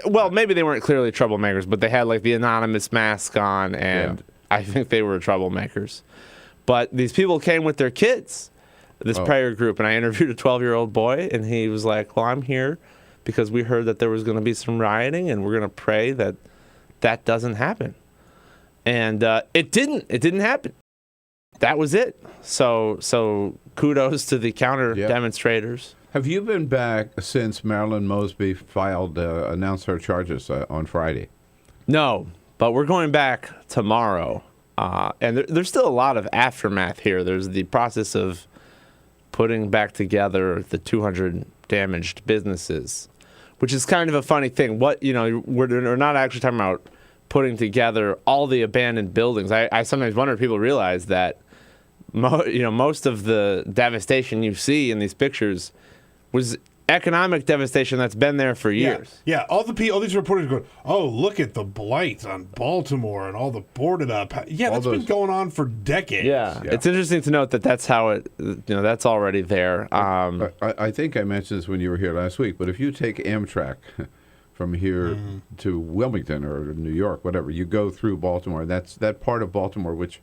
Well, maybe they weren't clearly troublemakers, but they had like the anonymous mask on, and I think they were troublemakers. But these people came with their kids, this prayer group, and I interviewed a 12-year-old boy, and he was like, well, I'm here because we heard that there was going to be some rioting, and we're going to pray that that doesn't happen. And it didn't happen. That was it. So kudos to the counter demonstrators. Have you been back since Marilyn Mosby announced her charges on Friday? No, but we're going back tomorrow. And there's still a lot of aftermath here. There's the process of putting back together the 200 damaged businesses, which is kind of a funny thing. We're not actually talking about putting together all the abandoned buildings. I sometimes wonder if people realize that most of the devastation you see in these pictures was economic devastation that's been there for years. Yeah. All these reporters go, oh, look at the blight on Baltimore and all the boarded up. Yeah, that's been going on for decades. Yeah. It's interesting to note that that's how it, that's already there. I think I mentioned this when you were here last week, but if you take Amtrak from here to Wilmington or New York, whatever, you go through Baltimore. That's that part of Baltimore, which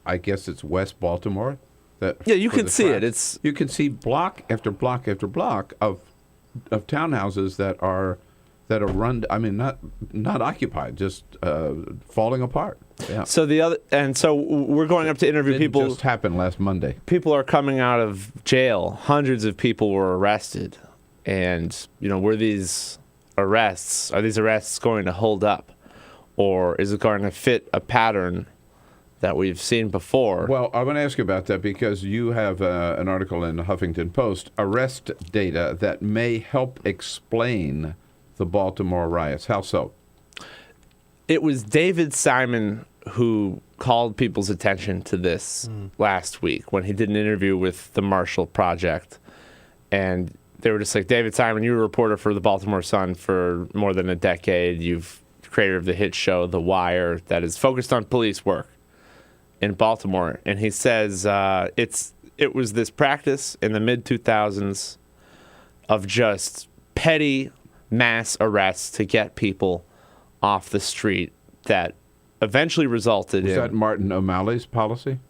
I guess it's West Baltimore. You can see it. You can see block after block after block of townhouses that are run. I mean, not occupied, just falling apart. Yeah. So we're going up to interview people. It just happened last Monday. People are coming out of jail. Hundreds of people were arrested, and are these arrests going to hold up, or is it going to fit a pattern that we've seen before? Well, I want to ask you about that because you have an article in the Huffington Post, arrest data that may help explain the Baltimore riots. How so? It was David Simon who called people's attention to this last week when he did an interview with the Marshall Project. And they were just like, David Simon, you're a reporter for the Baltimore Sun for more than a decade. You've creator of the hit show The Wire that is focused on police work in Baltimore. And he says it was this practice in the mid-2000s of just petty mass arrests to get people off the street that eventually resulted in... Was that Martin O'Malley's policy?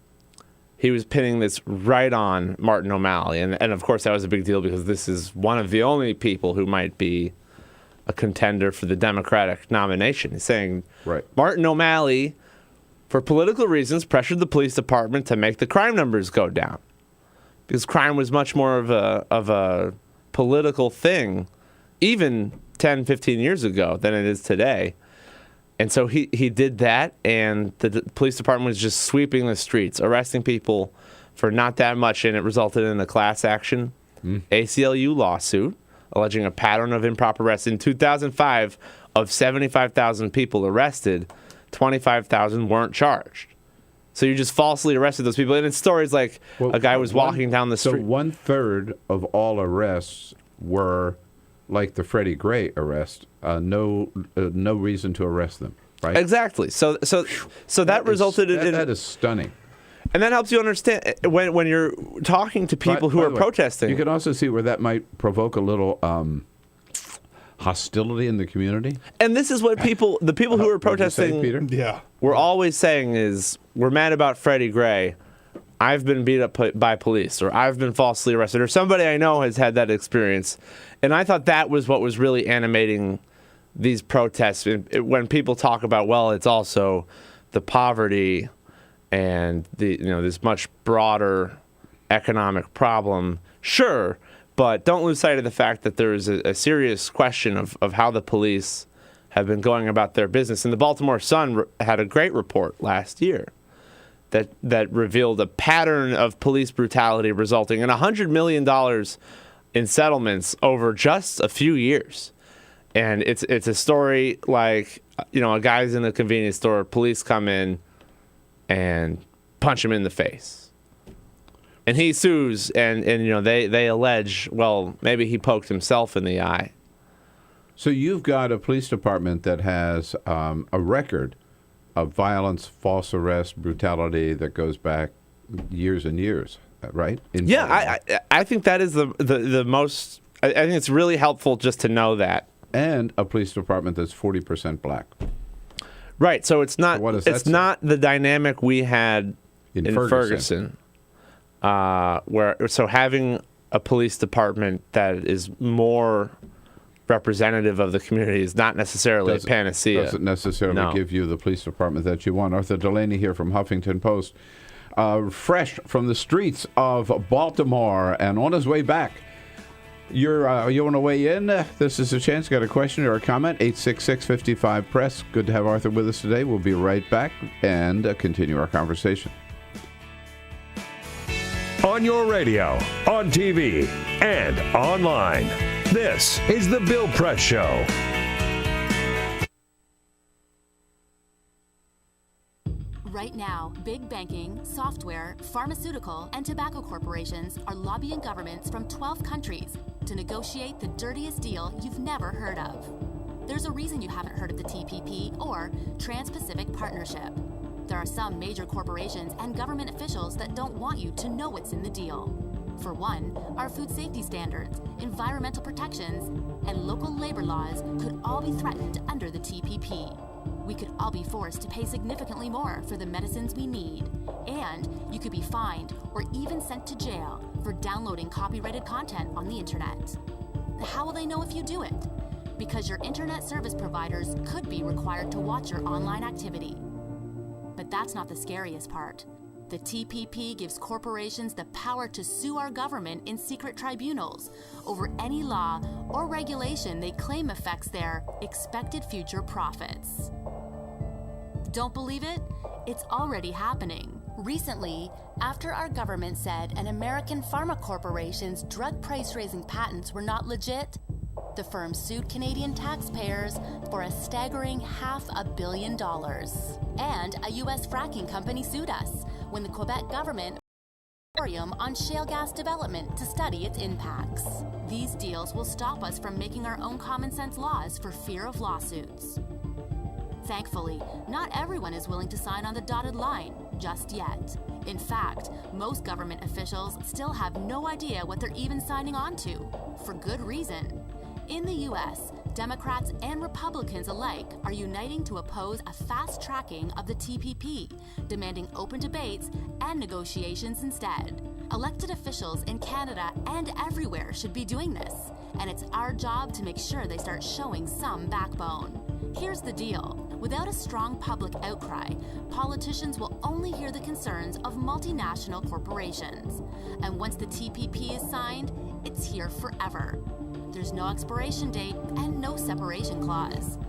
He was pinning this right on Martin O'Malley. And of course, that was a big deal because this is one of the only people who might be a contender for the Democratic nomination. He's saying Martin O'Malley, for political reasons, pressured the police department to make the crime numbers go down because crime was much more of a political thing even 10, 15 years ago than it is today. And so he did that, and the police department was just sweeping the streets, arresting people for not that much, and it resulted in a class action ACLU lawsuit alleging a pattern of improper arrests. In 2005, of 75,000 people arrested, 25,000 weren't charged. So you just falsely arrested those people. And it's stories like a guy was walking down the street. So 1/3 of all arrests were like the Freddie Gray arrest, no reason to arrest them, right? Exactly. So that resulted in... That is stunning. And that helps you understand when you're talking to people who are protesting. You can also see where that might provoke a little hostility in the community. And this is what the people who are protesting, Peter? Yeah, we're always saying is, we're mad about Freddie Gray. I've been beat up by police, or I've been falsely arrested, or somebody I know has had that experience. And I thought that was what was really animating these protests. When people talk about, well, it's also the poverty and this much broader economic problem. Sure, but don't lose sight of the fact that there is a serious question of how the police have been going about their business. And the Baltimore Sun had a great report last year that revealed a pattern of police brutality resulting in $100 million in settlements over just a few years. And it's a story like, a guy's in a convenience store, police come in and punch him in the face. And he sues, and they allege, well, maybe he poked himself in the eye. So you've got a police department that has a record of violence, false arrest, brutality that goes back years and years, right? I think that is the most... I think it's really helpful just to know that. And a police department that's 40% black. Right, so it's not not the dynamic we had in Ferguson. So having a police department that is more representative of the community is not necessarily a panacea. Doesn't necessarily give you the police department that you want. Arthur Delaney here from Huffington Post, fresh from the streets of Baltimore and on his way back. You want to weigh in? This is a chance. Got a question or a comment? 866-55-PRESS. Good to have Arthur with us today. We'll be right back and continue our conversation. On your radio, on TV, and online. This is The Bill Press Show. Right now, big banking, software, pharmaceutical, and tobacco corporations are lobbying governments from 12 countries to negotiate the dirtiest deal you've never heard of. There's a reason you haven't heard of the TPP or Trans-Pacific Partnership. There are some major corporations and government officials that don't want you to know what's in the deal. For one, our food safety standards, environmental protections, and local labor laws could all be threatened under the TPP. We could all be forced to pay significantly more for the medicines we need, and you could be fined or even sent to jail for downloading copyrighted content on the internet. How will they know if you do it? Because your internet service providers could be required to watch your online activity. But that's not the scariest part. The TPP gives corporations the power to sue our government in secret tribunals over any law or regulation they claim affects their expected future profits. Don't believe it? It's already happening. Recently, after our government said an American pharma corporation's drug price-raising patents were not legit, The firm sued Canadian taxpayers for a staggering $500 million. And a U.S. fracking company sued us when the Quebec government on shale gas development to study its impacts. These deals will stop us from making our own common sense laws for fear of lawsuits. Thankfully, not everyone is willing to sign on the dotted line just yet. In fact, most government officials still have no idea what they're even signing on to, for good reason. In the U.S., Democrats and Republicans alike are uniting to oppose a fast tracking of the TPP, demanding open debates and negotiations instead. Elected officials in Canada and everywhere should be doing this, and it's our job to make sure they start showing some backbone. Here's the deal. Without a strong public outcry, politicians will only hear the concerns of multinational corporations. And once the TPP is signed, it's here forever. There's no expiration date and no separation clause.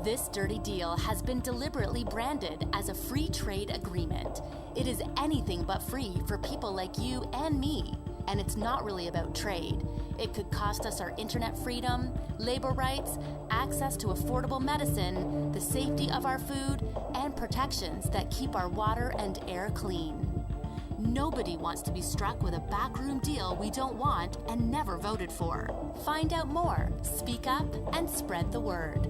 This dirty deal has been deliberately branded as a free trade agreement. It is anything but free for people like you and me. And it's not really about trade. It could cost us our internet freedom, labor rights, access to affordable medicine, the safety of our food, and protections that keep our water and air clean. Nobody wants to be struck with a backroom deal we don't want and never voted for. Find out more, speak up, and spread the word.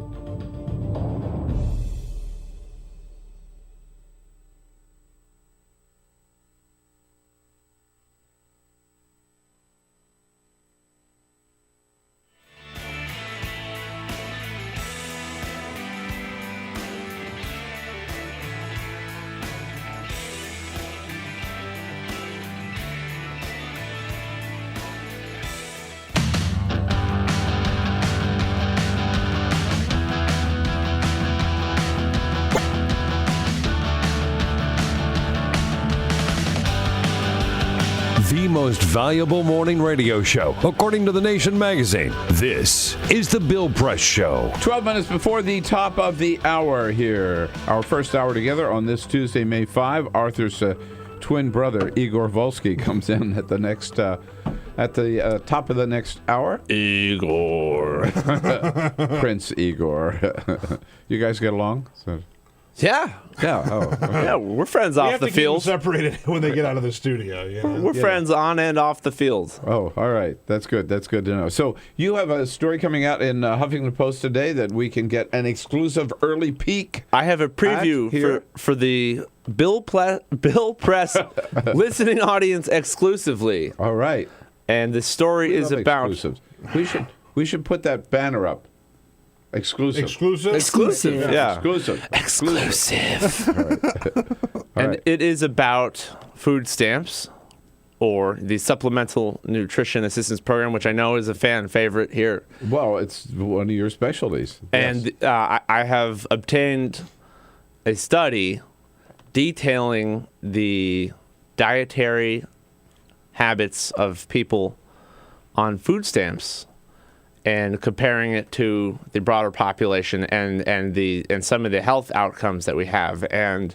The most valuable morning radio show, according to The Nation magazine. This is The Bill Press Show. 12 minutes before the top of the hour here. Our first hour together on this Tuesday, May 5. Arthur's twin brother, Igor Volsky, comes in at the next at the top of the next hour. Igor. Prince Igor. You guys get along? Yeah. Yeah. Oh, okay. Yeah, we're friends off the field. Keep them separated when they get out of the studio. You know? We're friends on and off the field. Oh, all right. That's good. That's good to know. So you have a story coming out in Huffington Post today that we can get an exclusive early peek. I have a preview for the Bill Press listening audience exclusively. All right. And the story is about exclusives. We should put that banner up. Exclusive. Yeah. Exclusive. All right. And it is about food stamps, or the Supplemental Nutrition Assistance Program, which I know is a fan favorite here. Well, it's one of your specialties. And I have obtained a study detailing the dietary habits of people on food stamps, and comparing it to the broader population and some of the health outcomes that we have. And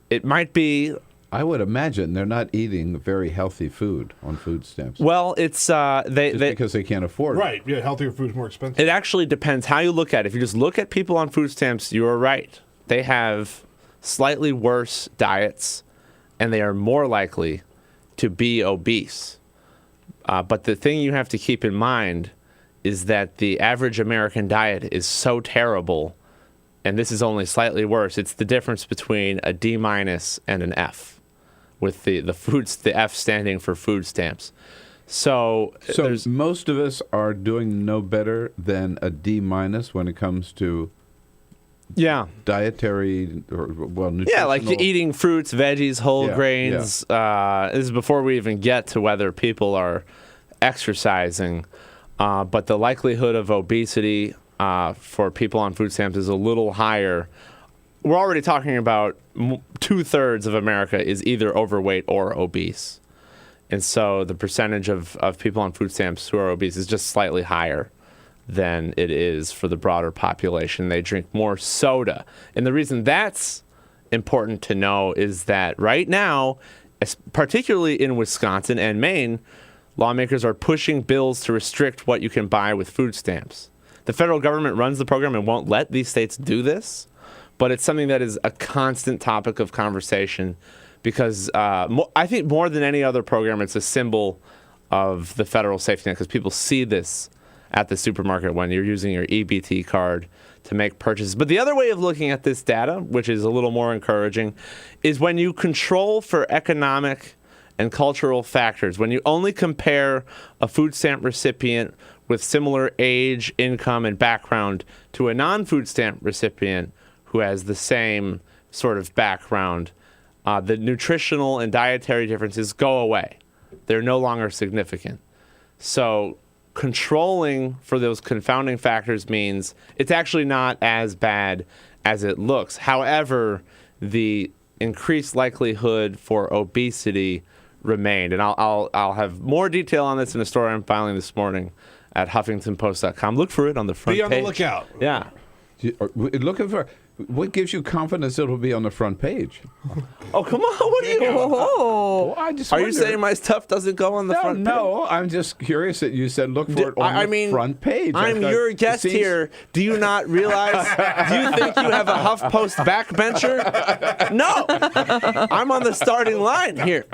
it might be... I would imagine they're not eating very healthy food on food stamps. Well, it's... because they can't afford it. Right, yeah, healthier food's more expensive. It actually depends how you look at it. If you just look at people on food stamps, you are right. They have slightly worse diets, and they are more likely to be obese. But the thing you have to keep in mind is that the average American diet is so terrible, and this is only slightly worse. It's the difference between a D- and an F, with the F standing for food stamps. So most of us are doing no better than a D- when it comes to dietary or nutritional. Yeah, like eating fruits, veggies, whole grains. Yeah. This is before we even get to whether people are exercising. But the likelihood of obesity for people on food stamps is a little higher. We're already talking about 2/3 of America is either overweight or obese. And so the percentage of people on food stamps who are obese is just slightly higher than it is for the broader population. They drink more soda. And the reason that's important to know is that right now, particularly in Wisconsin and Maine, lawmakers are pushing bills to restrict what you can buy with food stamps. The federal government runs the program and won't let these states do this, but it's something that is a constant topic of conversation because I think more than any other program, it's a symbol of the federal safety net because people see this at the supermarket when you're using your EBT card to make purchases. But the other way of looking at this data, which is a little more encouraging, is when you control for economic and cultural factors, when you only compare a food stamp recipient with similar age, income, and background to a non-food stamp recipient who has the same sort of background, the nutritional and dietary differences go away. They're no longer significant. So controlling for those confounding factors means it's actually not as bad as it looks. However, the increased likelihood for obesity remained. And I'll have more detail on this in a story I'm filing this morning at HuffingtonPost.com. Look for it on the front page. Be on the lookout. Yeah. Looking for what gives you confidence it'll be on the front page? Oh, come on. What are you? Well, Are you saying my stuff doesn't go on the front page? No, I'm just curious that you said look for it on the front page. I'm your guest here. Do you not realize? Do you think you have a HuffPost backbencher? No. I'm on the starting line here.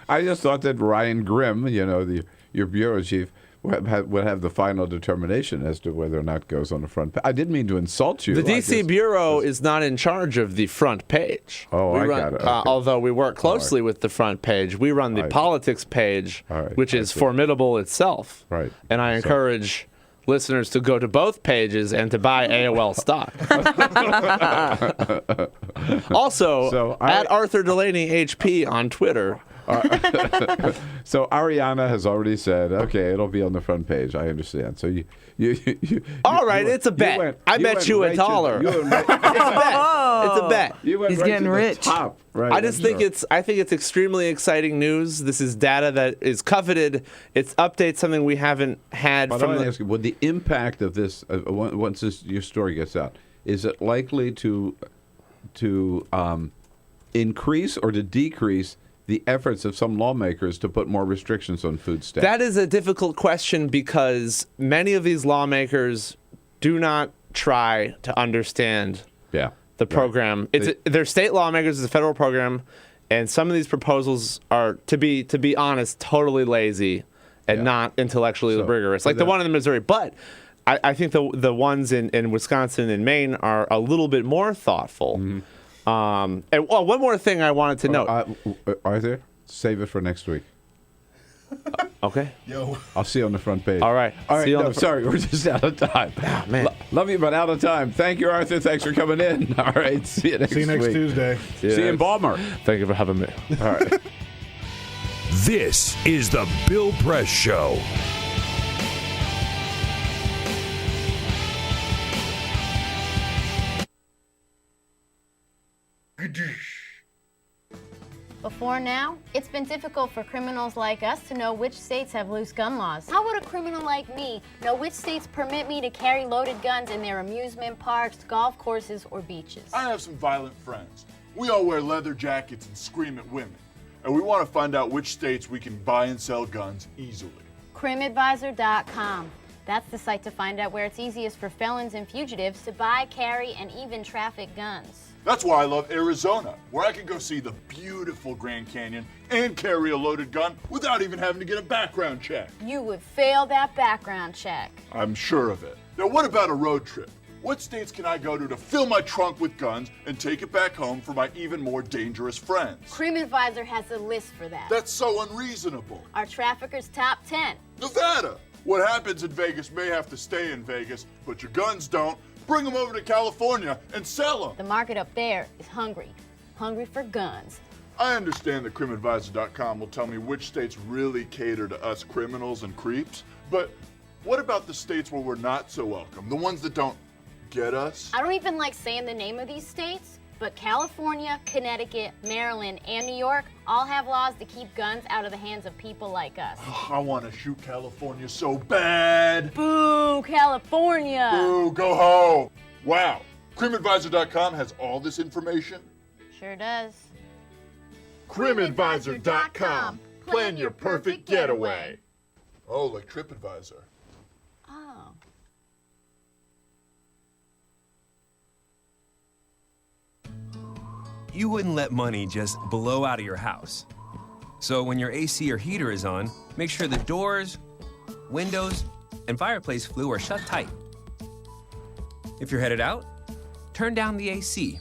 I just thought that Ryan Grimm, your bureau chief, would have the final determination as to whether or not it goes on the front page. I didn't mean to insult you. The D.C. Bureau is not in charge of the front page. Oh, I got it. Okay. Although we work closely with the front page, we run the politics page, which is formidable itself. Right. And I encourage listeners to go to both pages and to buy AOL stock. Also, at Arthur Delaney HP on Twitter. So Ariana has already said, okay, it'll be on the front page. I understand. So you all right, it's a bet. I bet you $1. It's a bet. He's getting rich. Top, right? I think it's extremely exciting news. This is data that is coveted. It's updates something we haven't had but from. I want to ask you, would the impact of this once your story gets out, is it likely to increase or to decrease the efforts of some lawmakers to put more restrictions on food stamps? That is a difficult question because many of these lawmakers do not try to understand the program. They're state lawmakers. It's a federal program, and some of these proposals are, to be honest, totally lazy and not intellectually rigorous, like the one in Missouri. But I think the ones in Wisconsin and Maine are a little bit more thoughtful. Mm-hmm. And one more thing I wanted to note. Arthur, save it for next week. Okay. I'll see you on the front page. All right. Sorry, we're just out of time. Oh, man. Love you, but out of time. Thank you, Arthur. Thanks for coming in. All right. See you next Tuesday. See you in Baltimore. Thank you for having me. All right. This is the Bill Press Show. Before now, it's been difficult for criminals like us to know which states have loose gun laws. How would a criminal like me know which states permit me to carry loaded guns in their amusement parks, golf courses, or beaches? I have some violent friends. We all wear leather jackets and scream at women. And we want to find out which states we can buy and sell guns easily. CrimAdvisor.com. That's the site to find out where it's easiest for felons and fugitives to buy, carry, and even traffic guns. That's why I love Arizona, where I can go see the beautiful Grand Canyon and carry a loaded gun without even having to get a background check. You would fail that background check. I'm sure of it. Now, what about a road trip? What states can I go to fill my trunk with guns and take it back home for my even more dangerous friends? CrimAdvisor has a list for that. That's so unreasonable. Our traffickers' top 10. Nevada. What happens in Vegas may have to stay in Vegas, but your guns don't. Bring them over to California and sell them. The market up there is hungry for guns. I understand that CrimAdvisor.com will tell me which states really cater to us criminals and creeps, but what about the states where we're not so welcome? The ones that don't get us? I don't even like saying the name of these states, but California, Connecticut, Maryland, and New York all have laws to keep guns out of the hands of people like us. I want to shoot California so bad. Boo, California. Boo, go home. Wow. CrimAdvisor.com has all this information? Sure does. CrimAdvisor.com. Plan your perfect getaway. Oh, like TripAdvisor. Oh. You wouldn't let money just blow out of your house. So when your AC or heater is on, make sure the doors, windows, and fireplace flue are shut tight. If you're headed out, turn down the AC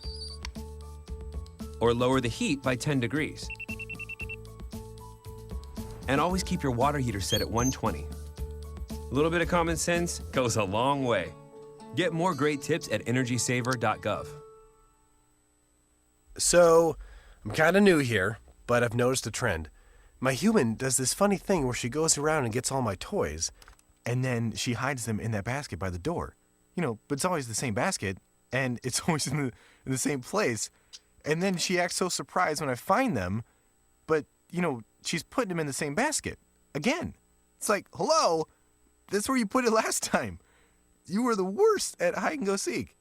or lower the heat by 10 degrees. And always keep your water heater set at 120. A little bit of common sense goes a long way. Get more great tips at energysaver.gov. So, I'm kind of new here, but I've noticed a trend. My human does this funny thing where she goes around and gets all my toys, and then she hides them in that basket by the door. You know, but it's always the same basket, and it's always in the same place. And then she acts so surprised when I find them, but, you know, she's putting them in the same basket. Again. It's like, hello? That's where you put it last time. You were the worst at hide and go seek.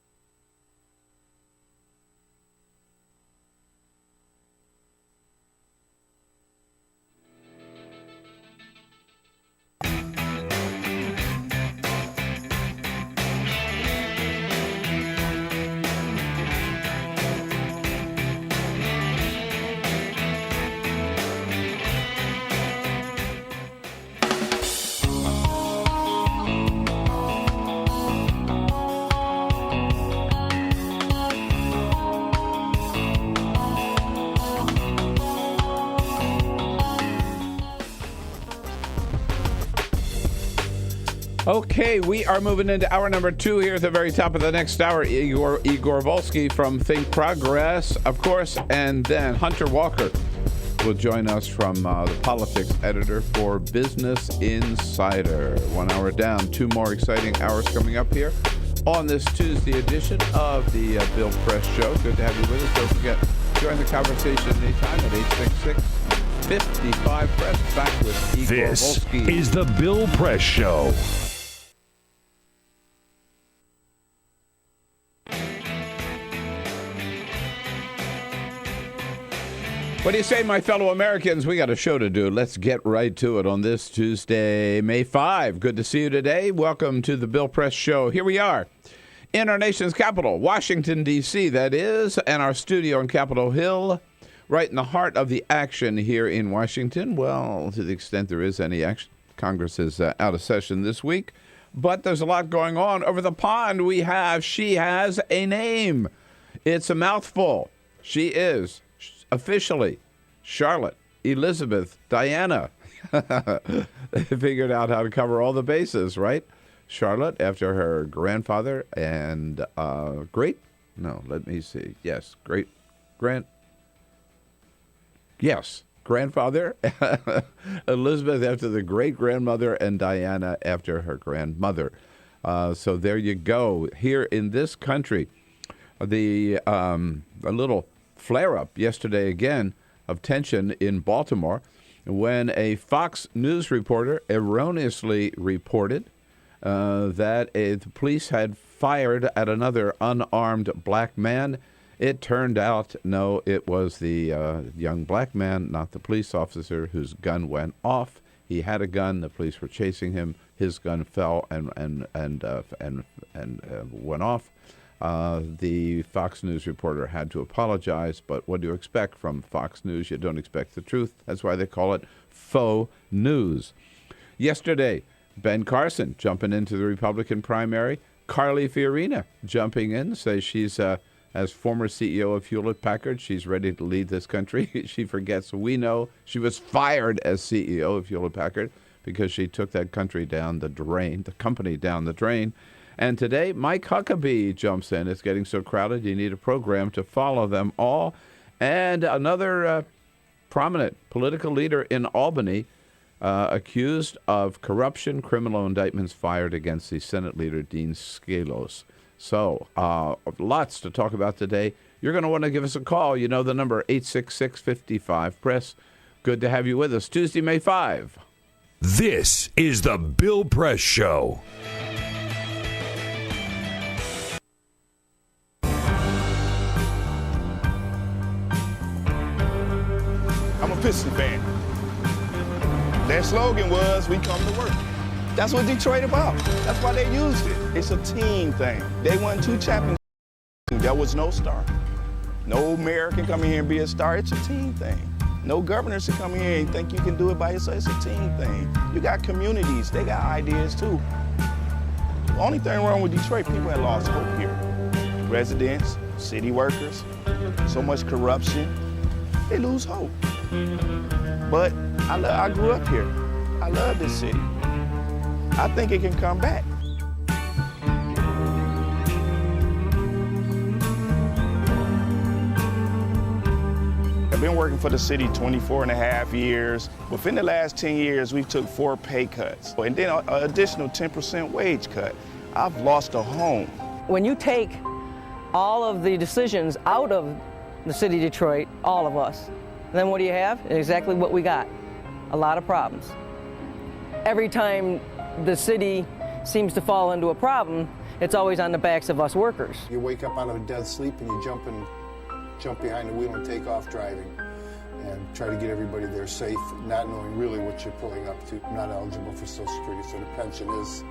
Okay, we are moving into hour number 2 here at the very top of the next hour. Igor Volsky from Think Progress, of course, and then Hunter Walker will join us from the politics editor for Business Insider. 1 hour down, 2 more exciting hours coming up here on this Tuesday edition of the Bill Press Show. Good to have you with us. Don't forget, join the conversation anytime at 866-55-PRESS. Back with Igor Volsky. This is the Bill Press Show. What do you say, my fellow Americans? We got a show to do. Let's get right to it on this Tuesday, May 5. Good to see you today. Welcome to the Bill Press Show. Here we are in our nation's capital, Washington, D.C., that is, and our studio on Capitol Hill, right in the heart of the action here in Washington. Well, to the extent there is any action, Congress is out of session this week, but there's a lot going on. Over the pond, she has a name. It's a mouthful. She is officially Charlotte Elizabeth Diana. They figured out how to cover all the bases, right? Charlotte, after her grandfather and grandfather. Elizabeth after the great-grandmother, and Diana after her grandmother. So there you go. Here in this country, a little flare-up yesterday again of tension in Baltimore when a Fox News reporter erroneously reported that the police had fired at another unarmed black man. It turned out, no, it was the young black man, not the police officer, whose gun went off. He had a gun. The police were chasing him. His gun fell and went off. The Fox News reporter had to apologize, but what do you expect from Fox News? You don't expect the truth. That's why they call it faux news. Yesterday, Ben Carson jumping into the Republican primary. Carly Fiorina jumping in, says she's, as former CEO of Hewlett-Packard, she's ready to lead this country. She forgets we know she was fired as CEO of Hewlett-Packard because she took that country down the drain, the company down the drain. And today, Mike Huckabee jumps in. It's getting so crowded, you need a program to follow them all. And another prominent political loser in Albany, accused of corruption, criminal indictments fired against the Senate leader, Dean Skelos. So, lots to talk about today. You're going to want to give us a call. You know the number, 866-55-PRESS. Good to have you with us. Tuesday, May 5. This is the Bill Press Show. I'm a Piston fan. Their slogan was, we come to work. That's what Detroit about. That's why they used it. It's a team thing. They won 2 championships. There was no star. No mayor can come in here and be a star. It's a team thing. No governor should come in here and think you can do it by yourself. It's a team thing. You got communities. They got ideas too. The only thing wrong with Detroit, people have lost hope here. Residents, city workers, so much corruption, they lose hope. But I grew up here. I love this city. I think it can come back. I've been working for the city 24 and a half years. Within the last 10 years, we've took 4 pay cuts, and then an additional 10% wage cut. I've lost a home. When you take all of the decisions out of the city of Detroit, all of us, then what do you have? Exactly what we got, a lot of problems. Every time the city seems to fall into a problem, it's always on the backs of us workers. You wake up out of a dead sleep and you jump behind the wheel and take off driving and try to get everybody there safe, not knowing really what you're pulling up to. I'm not eligible for Social Security, so the pension is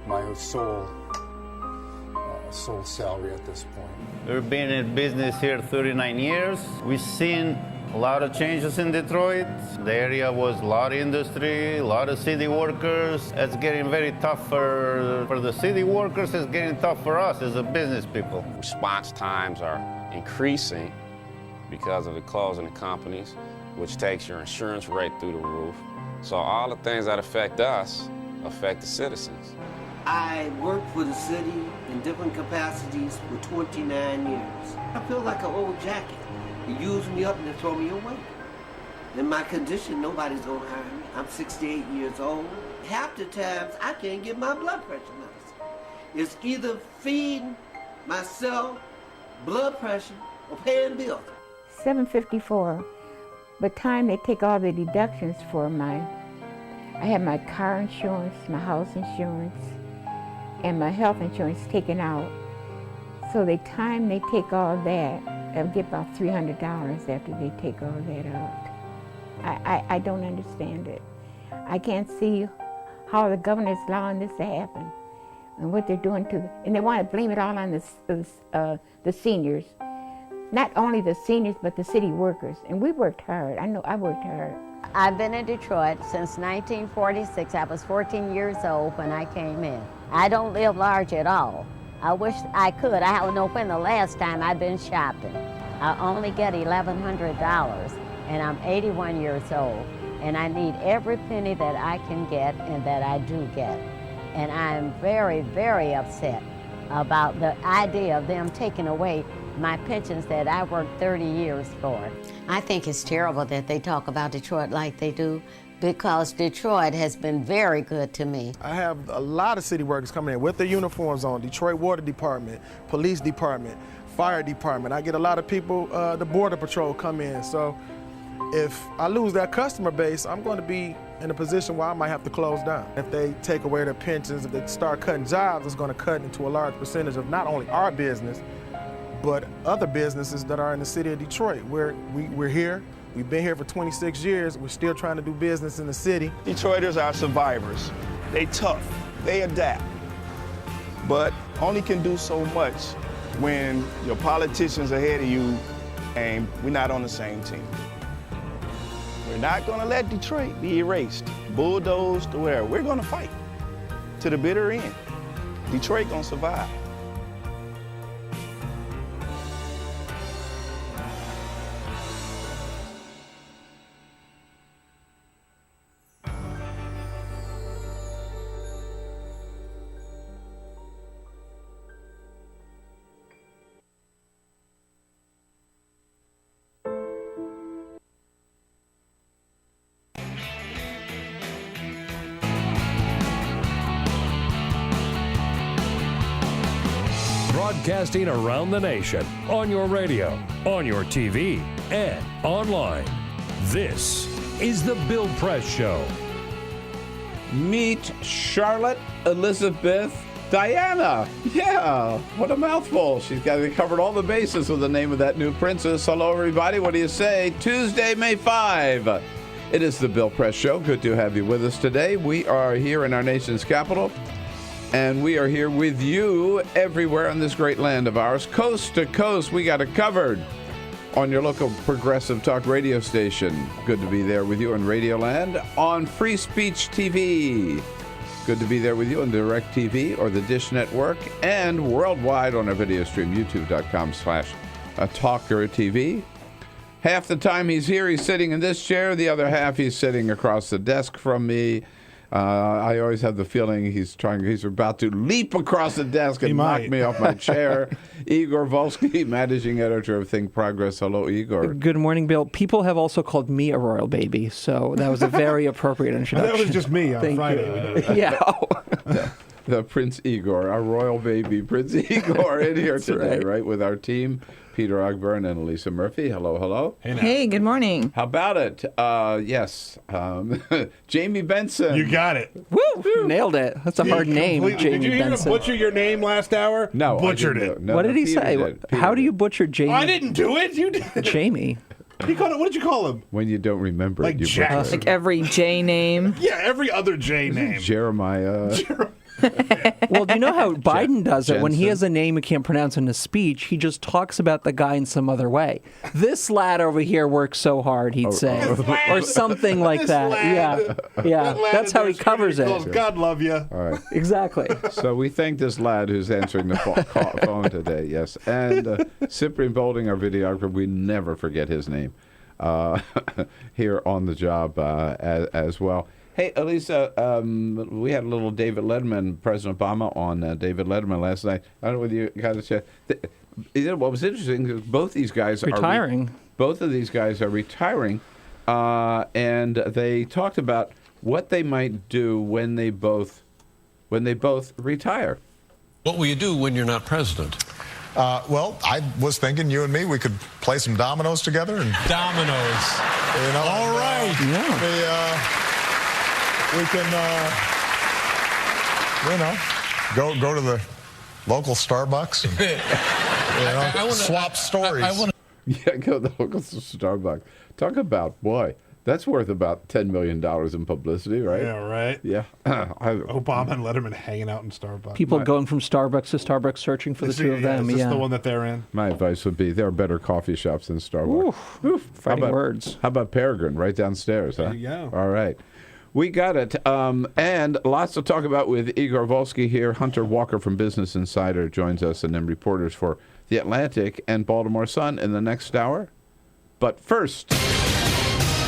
my sole salary at this point. We've been in business here 39 years. We've seen a lot of changes in Detroit. The area was a lot of industry, a lot of city workers. It's getting very tough for the city workers. It's getting tough for us as a business people. Response times are increasing because of the closing of companies, which takes your insurance rate through the roof. So all the things that affect us affect the citizens. I worked for the city in different capacities for 29 years. I feel like an old jacket. They use me up and they throw me away. In my condition, nobody's gonna hire me. I'm 68 years old. Half the times, I can't get my blood pressure medicine. It's either feeding myself blood pressure or paying bills. $754. By the time they take all the deductions for I have my car insurance, my house insurance, and my health insurance taken out. So the time they take all that, I'll get about $300 after they take all that out. I don't understand it. I can't see how the governor's allowing this to happen and what they're doing and they want to blame it all on the seniors. Not only the seniors, but the city workers. And we worked hard. I know I worked hard. I've been in Detroit since 1946. I was 14 years old when I came in. I don't live large at all. I wish I could. I don't know when the last time I've been shopping. I only get $1,100, and I'm 81 years old, and I need every penny that I can get and that I do get. And I'm very, very upset about the idea of them taking away my pensions that I worked 30 years for. I think it's terrible that they talk about Detroit like they do, because Detroit has been very good to me. I have a lot of city workers coming in with their uniforms on, Detroit Water Department, Police Department, Fire Department. I get a lot of people, the Border Patrol come in. So if I lose that customer base, I'm going to be in a position where I might have to close down. If they take away their pensions, if they start cutting jobs, it's going to cut into a large percentage of not only our business, but other businesses that are in the city of Detroit. We're here. We've been here for 26 years. We're still trying to do business in the city. Detroiters are survivors. They tough. They adapt. But only can do so much when your politicians ahead of you and we're not on the same team. We're not going to let Detroit be erased, bulldozed to where we're going to fight to the bitter end. Detroit going to survive. Broadcasting around the nation, on your radio, on your TV, and online. This is The Bill Press Show. Meet Charlotte Elizabeth Diana. Yeah, what a mouthful. She's covered all the bases with the name of that new princess. Hello, everybody. What do you say? Tuesday, May 5. It is the Bill Press Show. Good to have you with us today. We are here in our nation's capital, and we are here with you everywhere on this great land of ours. Coast to coast, we got it covered on your local progressive talk radio station. Good to be there with you on Radioland, on Free Speech TV. Good to be there with you on DirecTV or the Dish Network, and worldwide on our video stream, youtube.com/TawkrTV. Half the time he's here, he's sitting in this chair. The other half, he's sitting across the desk from me. I always have the feeling he's about to leap across the desk and knock me off my chair. Igor Volsky, managing editor of Think Progress. Hello, Igor. Good morning, Bill. People have also called me a royal baby, so that was a very appropriate introduction. That was just me on Friday. Yeah. The Prince Igor, our royal baby, Prince Igor, in here today, right, with our team. Peter Ogburn and Elisa Murphy. Hello, hello. Hey, good morning. How about it? Yes. Jamie Benson. You got it. Woo! Nailed it. That's a hard name, Jamie Did you hear him Benson. butcher your name last hour? No, Butchered it. No, what did he Peter say? did. How do you butcher Jamie? I didn't do it. You did. Jamie. He called it, what did you call him? When you don't remember Like it, you Jackson. butcher it. Like every J name. Yeah, every other J name. Jeremiah. Well, do you know how Biden does it? When he Jensen. has a name he can't pronounce in a speech, he just talks about the guy in some other way. This lad over here works so hard, he'd say. Or something like that. Yeah. That's how he covers it. God love you. All right. Exactly. So we thank this lad who's answering the phone today, yes. And Cyprian Bolding, our videographer, we never forget his name, here on the job as well. Hey, Elisa, we had a little David Letterman, President Obama, on David Letterman last night. I don't know whether you got a chance. What was interesting is both these guys Retiring. Both of these guys are retiring, and they talked about what they might do when they both retire. What will you do when you're not president? Well, I was thinking you and me, we could play some dominoes together. And Dominoes. You know, All right. We can, go to the local Starbucks and swap stories. Yeah, go to the local Starbucks. Talk about, boy, that's worth about $10 million in publicity, right? Yeah, right. Yeah. Obama and Letterman hanging out in Starbucks. People going from Starbucks to Starbucks searching for the two of them. Is this the one that they're in? My advice would be there are better coffee shops than Starbucks. Fighting words. How about Peregrine right downstairs, huh? There you go. All right. We got it. And lots to talk about with Igor Volsky here. Hunter Walker from Business Insider joins us, and then reporters for The Atlantic and Baltimore Sun in the next hour. But first,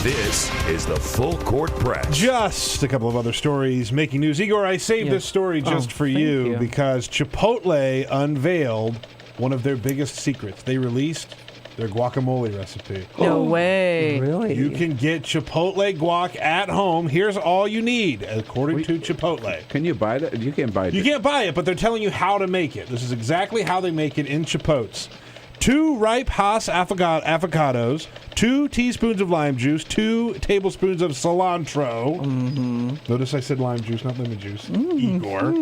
this is the Full Court Press. Just a couple of other stories making news. Igor, I saved this story just for you because Chipotle unveiled one of their biggest secrets. They released their guacamole recipe. No way. Really? You can get Chipotle guac at home. Here's all you need, according to Chipotle. Can you buy it? You can't buy it. You can't buy it, but they're telling you how to make it. This is exactly how they make it in Chipotles. 2 ripe Hass avocados, 2 teaspoons of lime juice, 2 tablespoons of cilantro. Notice I said lime juice, not lemon juice. Igor.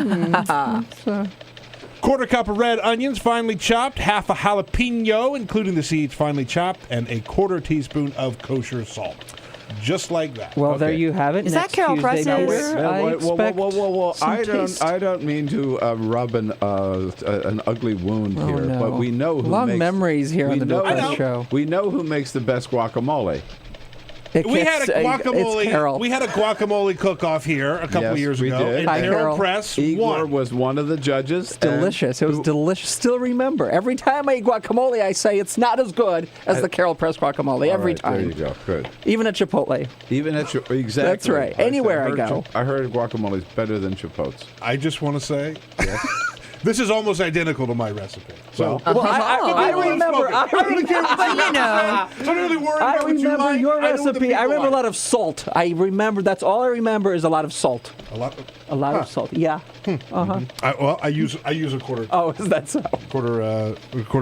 Quarter cup of red onions, finely chopped, half a jalapeno, including the seeds, finely chopped, and a quarter teaspoon of kosher salt. Just like that. Well, there you have it. Is that Next Carol Tuesday night, Press's? I expect some taste. I don't mean to rub an ugly wound here, no. but we know who A lot makes of memories here on the Bill Press Show. We know who makes the best guacamole. We had a guacamole. It's Carol. We had a guacamole cook-off here a couple years ago. Did. And Hi, Carol. Press Igor won. was one of the judges. It's delicious. It was delicious. Still remember, every time I eat guacamole, I say it's not as good as the Carol Press guacamole. Every time. There you go. Good. Even at Chipotle. Even at Chipotle. Exactly. That's right. Anywhere I go. I heard guacamole is better than Chipotle's. I just want to say, this is almost identical to my recipe. So, I remember. I don't really care what you know. I don't really worry I about what you remember like. your I know what the recipe. I people remember a like. lot of salt. I remember. That's all I remember is a lot of salt. A lot of salt. Yeah. I use a quarter. Oh, is that so? Quarter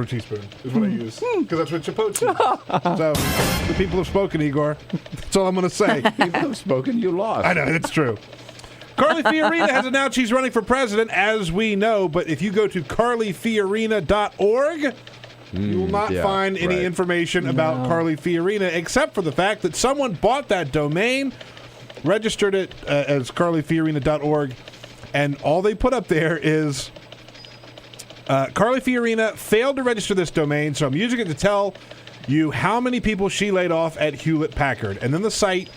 teaspoon is what I use because that's what Chipotle. So the people have spoken, Igor. That's all I'm going to say. People have spoken. You lost. I know it's true. Carly Fiorina has announced she's running for president, as we know. But if you go to carlyfiorina.org, You will not find any right. information about Carly Fiorina except for the fact that someone bought that domain, registered it as carlyfiorina.org, and all they put up there is Carly Fiorina failed to register this domain, so I'm using it to tell you how many people she laid off at Hewlett-Packard. And then the site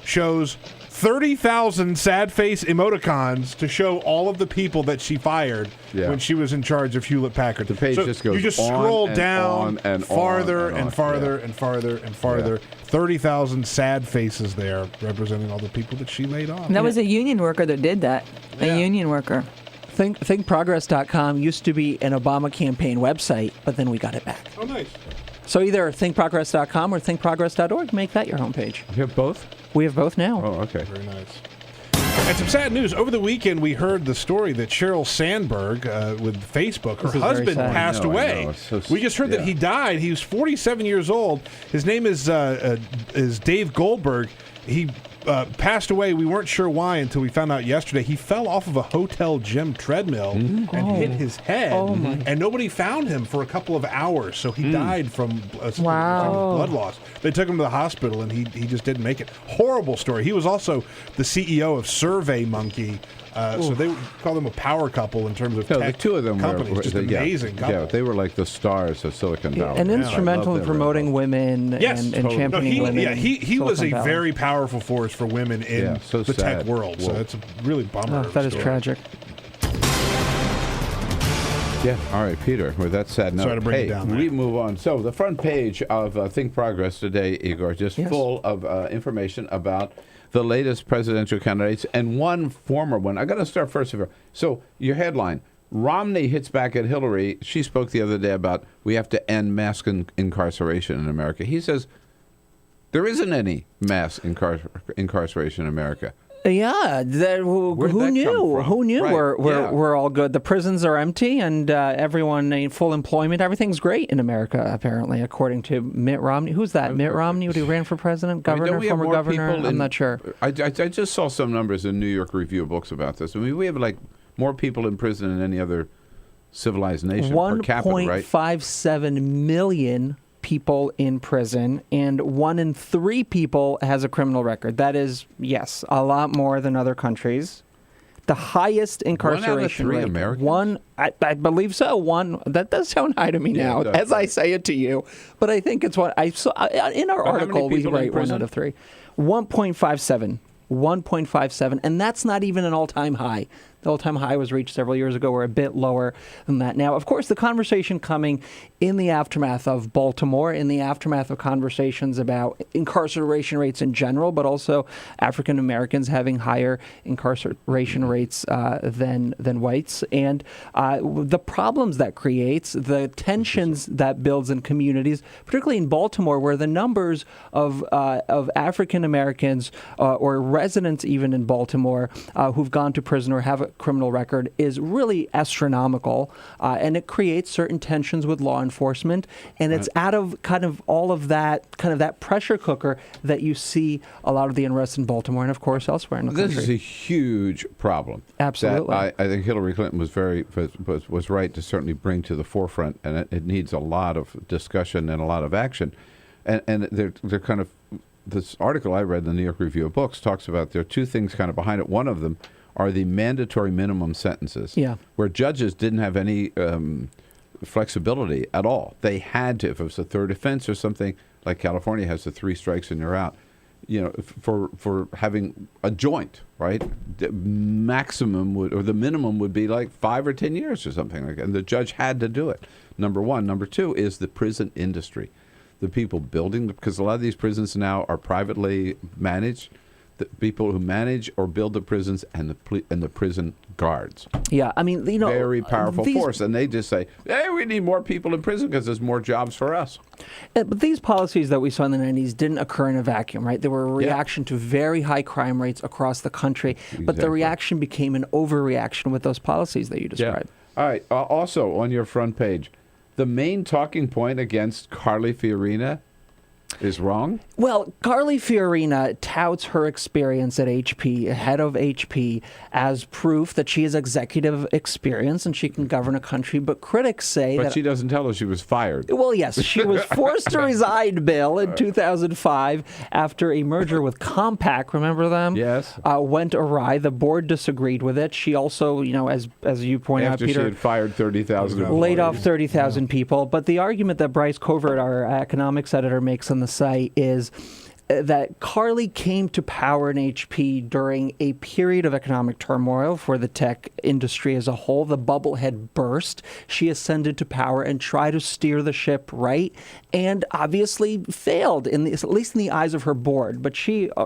shows 30,000 sad face emoticons to show all of the people that she fired when she was in charge of Hewlett-Packard. The page just goes you just on scroll and down on and farther on and farther and farther and farther. 30,000 sad faces there representing all the people that she laid off. And that was a union worker that did that. A union worker. ThinkProgress.com used to be an Obama campaign website, but then we got it back. Oh, nice. So either ThinkProgress.com or ThinkProgress.org. Make that your homepage. You have both? We have both now. Oh, okay. Very nice. And some sad news. Over the weekend, we heard the story that Sheryl Sandberg with Facebook, her husband passed away. We just heard that he died. He was 47 years old. His name is Dave Goldberg. He passed away. We weren't sure why until we found out yesterday. He fell off of a hotel gym treadmill and hit his head, and nobody found him for a couple of hours. So he died from blood loss. They took him to the hospital, and he just didn't make it. Horrible story. He was also the CEO of SurveyMonkey. So they call them a power couple in terms of tech the two of them companies. Just amazing couple. Yeah, they were like the stars of Silicon Valley. And instrumental in promoting women and championing women. He was a very powerful force for women in the tech world. So it's a really bummer. That is tragic. Yeah. All right, Peter. With that sad note, Sorry to bring it down. We move on. So the front page of Think Progress today, Igor, just full of information about the latest presidential candidates and one former one. I got to start first of all. So your headline: Romney hits back at Hillary. She spoke the other day about we have to end mass incarceration in America. He says there isn't any mass incarceration in America. Yeah, who knew? Who knew we're all good? The prisons are empty and everyone in full employment. Everything's great in America, apparently, according to Mitt Romney. Who's that? Mitt Romney? Who ran for president? Governor? Former governor? I'm not sure. I just saw some numbers in New York Review books about this. I mean, we have like more people in prison than any other civilized nation per capita, right? 1.57 million people in prison, and 1 in 3 people has a criminal record. That is, yes, a lot more than other countries. The highest incarceration 1 out of 3 rate. Americans? I believe so. That does sound high to me now, as I say it to you. But I think it's what I saw in our article. We write 1 out of 3. 1.57. 1.57, and that's not even an all-time high. The all-time high was reached several years ago. We're a bit lower than that now. Of course, the conversation coming in the aftermath of Baltimore, in the aftermath of conversations about incarceration rates in general, but also African Americans having higher incarceration rates than whites, and the problems that creates, the tensions that builds in communities, particularly in Baltimore, where the numbers of African Americans or residents even in Baltimore who've gone to prison or have a criminal record is really astronomical, and it creates certain tensions with law enforcement, and it's out of kind of all of that, kind of that pressure cooker that you see a lot of the unrest in Baltimore and, of course, elsewhere in the country. This is a huge problem. Absolutely. I think Hillary Clinton was right to certainly bring to the forefront, and it needs a lot of discussion and a lot of action. And they're kind of, this article I read in the New York Review of Books talks about there are two things kind of behind it. One of them are the mandatory minimum sentences, where judges didn't have any flexibility at all. They had to, if it was a third offense or something, like California has the 3 strikes and you're out, for having a joint, right? The maximum would, or the minimum would be like 5 or 10 years or something like that. And the judge had to do it. Number one. Number two is the prison industry. The people building, because a lot of these prisons now are privately managed. The people who manage or build the prisons and the prison guards. Yeah, I mean, very powerful force, and they just say, "Hey, we need more people in prison because there's more jobs for us." But these policies that we saw in the 90s didn't occur in a vacuum, right? They were a reaction to very high crime rates across the country, but the reaction became an overreaction with those policies that you described. All right. Also, on your front page, the main talking point against Carly Fiorina is wrong? Well, Carly Fiorina touts her experience at HP, head of HP, as proof that she has executive experience and she can govern a country. But critics say But that... she doesn't tell us she was fired. Well, yes, she was forced to resign, Bill, in 2005 after a merger with Compaq, remember them? Yes. Went awry. The board disagreed with it. She also, as you point out, After Peter... she had fired 30,000 employees. Laid off 30,000 people. But the argument that Bryce Covert, our economics editor, makes on the site is that Carly came to power in HP during a period of economic turmoil for the tech industry as a whole. The bubble had burst. She ascended to power and tried to steer the ship right, and obviously failed, at least in the eyes of her board. But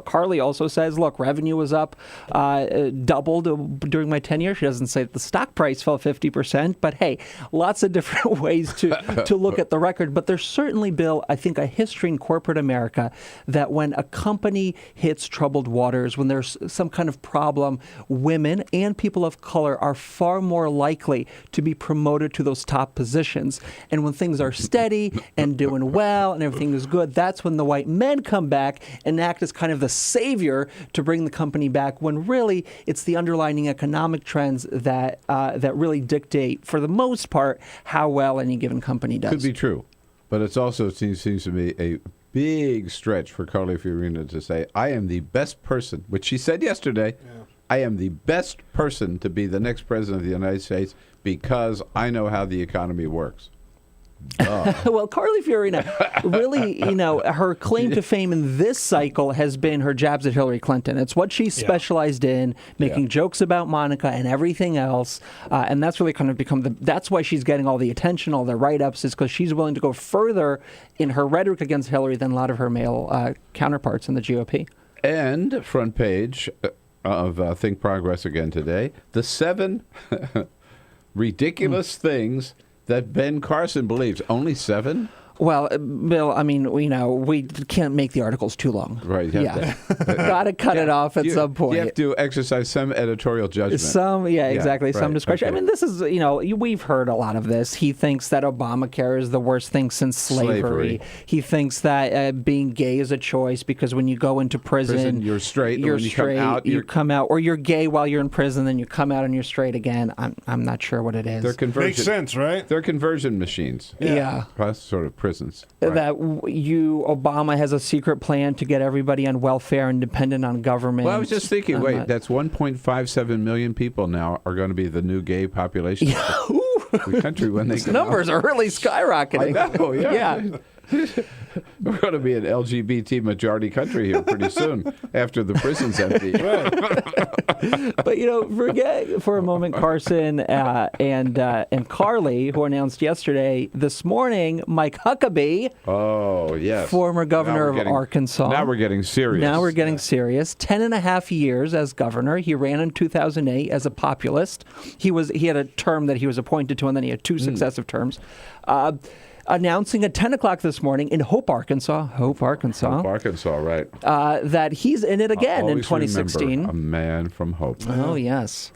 Carly also says, look, revenue was up, doubled during my tenure. She doesn't say that the stock price fell 50%, but hey, lots of different ways to look at the record. But there's certainly, Bill, I think, a history in corporate America that when a company hits troubled waters, when there's some kind of problem, women and people of color are far more likely to be promoted to those top positions. And when things are steady and doing well and everything is good, that's when the white men come back and act as kind of the savior to bring the company back, when really it's the underlying economic trends that really dictate, for the most part, how well any given company does. Could be true. But it's also, it seems to me, a big stretch for Carly Fiorina to say, I am the best person, which she said yesterday, I am the best person to be the next president of the United States because I know how the economy works. Well, Carly Fiorina, really, her claim to fame in this cycle has been her jabs at Hillary Clinton. It's what she specialized in, making jokes about Monica and everything else. And that's really kind of that's why she's getting all the attention, all the write-ups, is because she's willing to go further in her rhetoric against Hillary than a lot of her male counterparts in the GOP. And front page of Think Progress again today, the 7 ridiculous things that Ben Carson believes. Only 7? Well, Bill, I mean, we can't make the articles too long. Right. Got to cut it off at some point. You have to exercise some editorial judgment. Exactly. Some discretion. Okay. I mean, this is, we've heard a lot of this. He thinks that Obamacare is the worst thing since slavery. He thinks that being gay is a choice because when you go into prison you're straight. You're when straight. You come out, or you're gay while you're in prison, then you come out and you're straight again. I'm not sure what it is. They're conversion. Makes sense, right? They're conversion machines. Yeah. Sort of prisons. Right. That Obama has a secret plan to get everybody on welfare and dependent on government. Well, I was just thinking, that's 1.57 million people now are going to be the new gay population of the country when they numbers are really skyrocketing. I know, yeah. We're going to be an LGBT majority country here pretty soon after the prison's empty. But, forget for a moment Carson and Carly, who announced yesterday. This morning, Mike Huckabee. Oh, yes. Former governor of Arkansas. Now we're getting serious. 10.5 years as governor. He ran in 2008 as a populist. He had a term that he was appointed to, and then he had 2 successive terms. Announcing at 10 o'clock this morning in Hope, Arkansas, right. That he's in it again in 2016. A man from Hope. Oh, yes.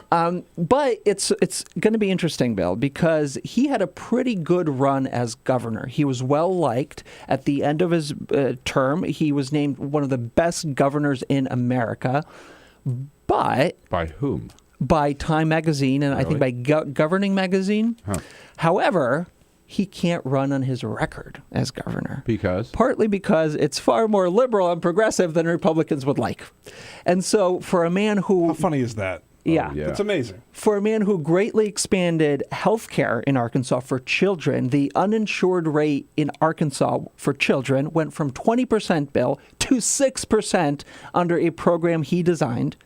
But it's going to be interesting, Bill, because he had a pretty good run as governor. He was well-liked. At the end of his term, he was named one of the best governors in America. But... By whom? By Time Magazine, and I think by Governing Magazine. Huh. However... he can't run on his record as governor. Because? Partly because it's far more liberal and progressive than Republicans would like. And so for a man who... How funny is that? Yeah. It's amazing. For a man who greatly expanded health care in Arkansas for children, the uninsured rate in Arkansas for children went from 20%, Bill, to 6% under a program he designed.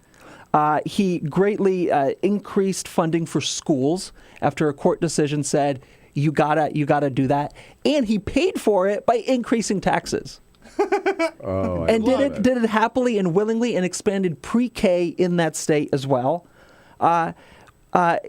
He greatly increased funding for schools after a court decision said, you gotta do that, and he paid for it by increasing taxes. And did it happily and willingly, and expanded pre-K in that state as well.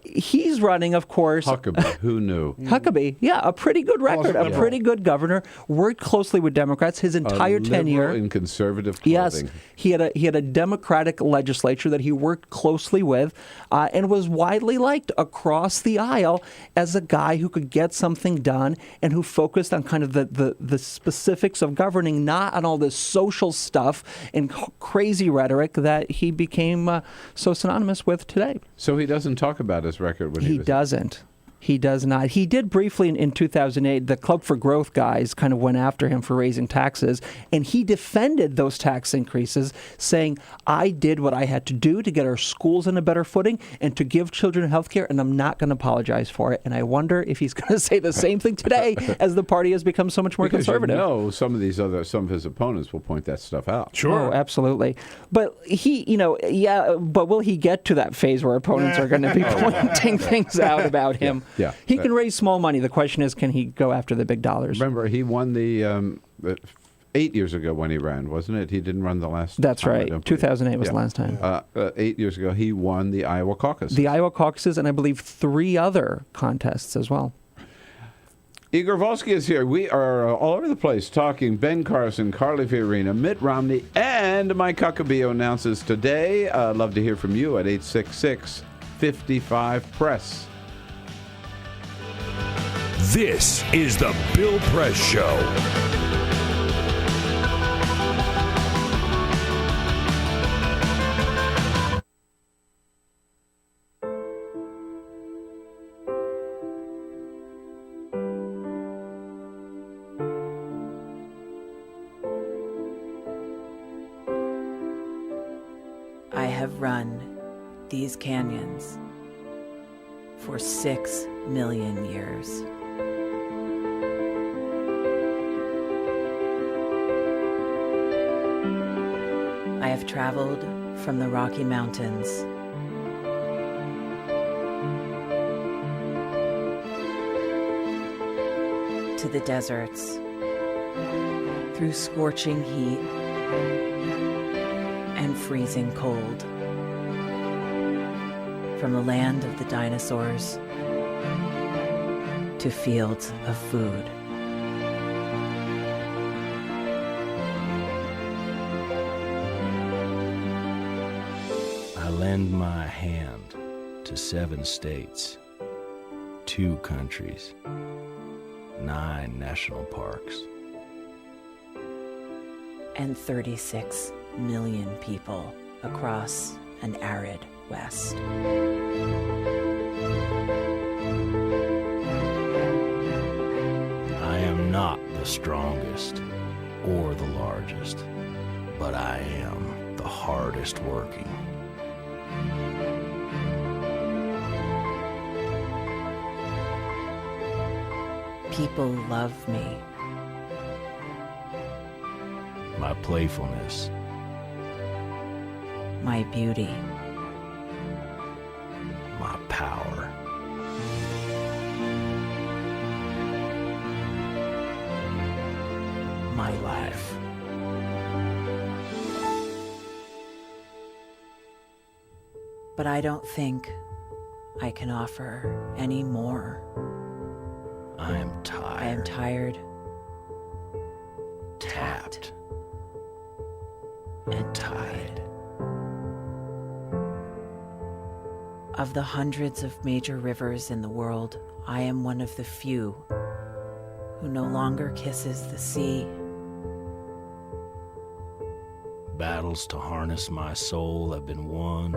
He's running, of course. Huckabee, who knew? Huckabee, yeah, a pretty good record, a pretty good governor. Worked closely with Democrats his entire tenure. In conservative clothing. Yes, he had a Democratic legislature that he worked closely with, and was widely liked across the aisle as a guy who could get something done and who focused on kind of the specifics of governing, not on all this social stuff and crazy rhetoric that he became so synonymous with today. So he doesn't talk about his record when he was... doesn't. He does not. He did briefly in 2008. The Club for Growth guys kind of went after him for raising taxes, and he defended those tax increases, saying, I did what I had to do to get our schools in a better footing and to give children health care, and I'm not going to apologize for it. And I wonder if he's going to say the same thing today as the party has become so much more conservative. Some of his opponents will point that stuff out. Sure. Oh, absolutely. But but will he get to that phase where opponents are going to be pointing things out about him? Yeah. He can raise small money. The question is, can he go after the big dollars? Remember, he won the 8 years ago when he ran, wasn't it? He didn't run the last time. That's right. 2008 was the last time. 8 years ago, he won the Iowa caucus. The Iowa caucuses, and I believe 3 other contests as well. Igor Volsky is here. We are all over the place talking Ben Carson, Carly Fiorina, Mitt Romney, and Mike Huckabee announces today. Love to hear from you at 866-55-PRESS. This is the Bill Press Show. I have run these canyons for 6 million years. I have traveled from the Rocky Mountains to the deserts, through scorching heat and freezing cold, from the land of the dinosaurs to fields of food. I lend my hand to 7 states, 2 countries, 9 national parks, and 36 million people across an arid West. I am not the strongest or the largest, but I am the hardest working. People love me. My playfulness, my beauty, my power, my life. But I don't think I can offer any more. I am tired. I am tired, tapped, and tied. Of the hundreds of major rivers in the world, I am one of the few who no longer kisses the sea. Battles to harness my soul have been won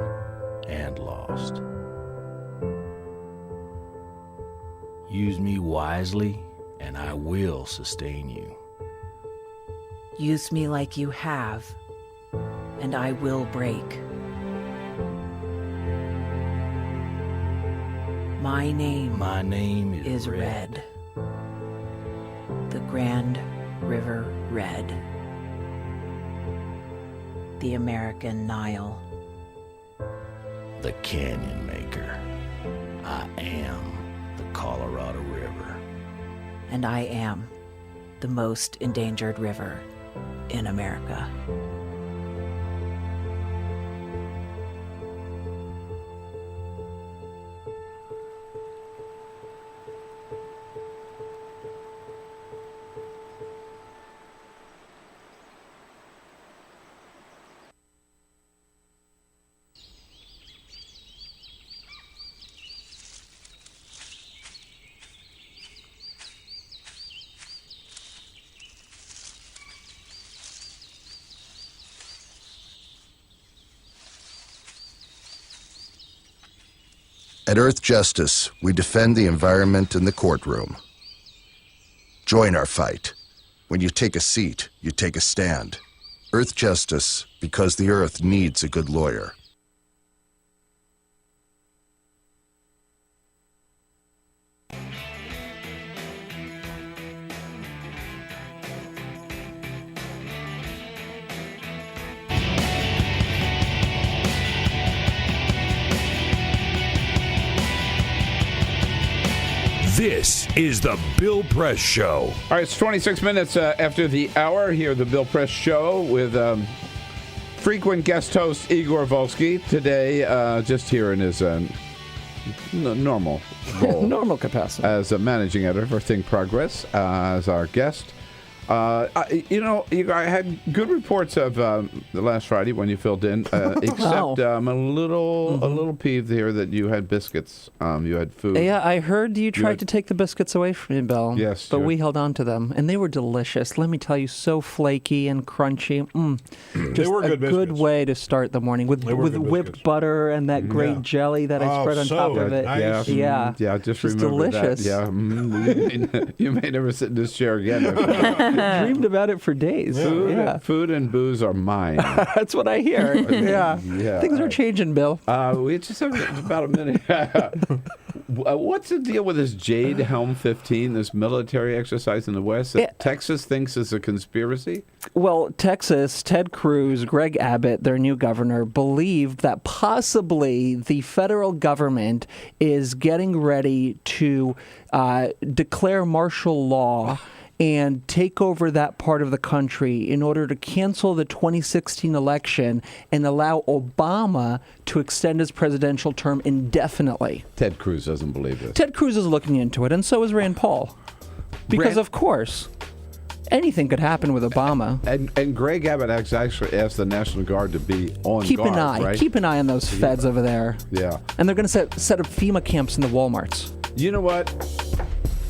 and lost. Use me wisely, and I will sustain you. Use me like you have, and I will break. My name is Red. The Grand River Red. The American Nile. The Canyon Maker. I am the Colorado River. And I am the most endangered river in America. At Earth Justice, we defend the environment in the courtroom. Join our fight. When you take a seat, you take a stand. Earth Justice, because the Earth needs a good lawyer. This is the Bill Press Show. All right, it's 26 minutes after the hour here at the Bill Press Show with frequent guest host Igor Volsky. Today, just here in his normal role. Normal capacity. As a managing editor for Think Progress, as our guest. Igor, I had good reports of the last Friday when you filled in, except I'm a little peeved here that you had biscuits. You had food. Yeah, I heard you tried to take the biscuits away from me, Bill. Yes. But we held on to them, and they were delicious. Let me tell you, so flaky and crunchy. Just They were good good biscuits. way to start the morning with whipped butter and that great jelly that I spread on top of it. Nice. Yeah. Yeah, just remember delicious. that. Yeah. You may never sit in this chair again. Dreamed about it for days. Food and booze are mine. That's what I hear. Yeah. Things are changing, Bill. We just have about a minute. What's the deal with this Jade Helm 15, this military exercise in the West that Texas thinks is a conspiracy? Well, Texas, Ted Cruz, Greg Abbott, their new governor, believed that possibly the federal government is getting ready to declare martial law and take over that part of the country in order to cancel the 2016 election and allow Obama to extend his presidential term indefinitely. Ted Cruz doesn't believe this. Ted Cruz is looking into it, and so is Rand Paul. Because, of course, anything could happen with Obama. And Greg Abbott actually asked the National Guard to be on Keep guard, an eye. right? Keep an eye on those feds over there. Yeah. And they're going to set up FEMA camps in the Walmarts. You know what?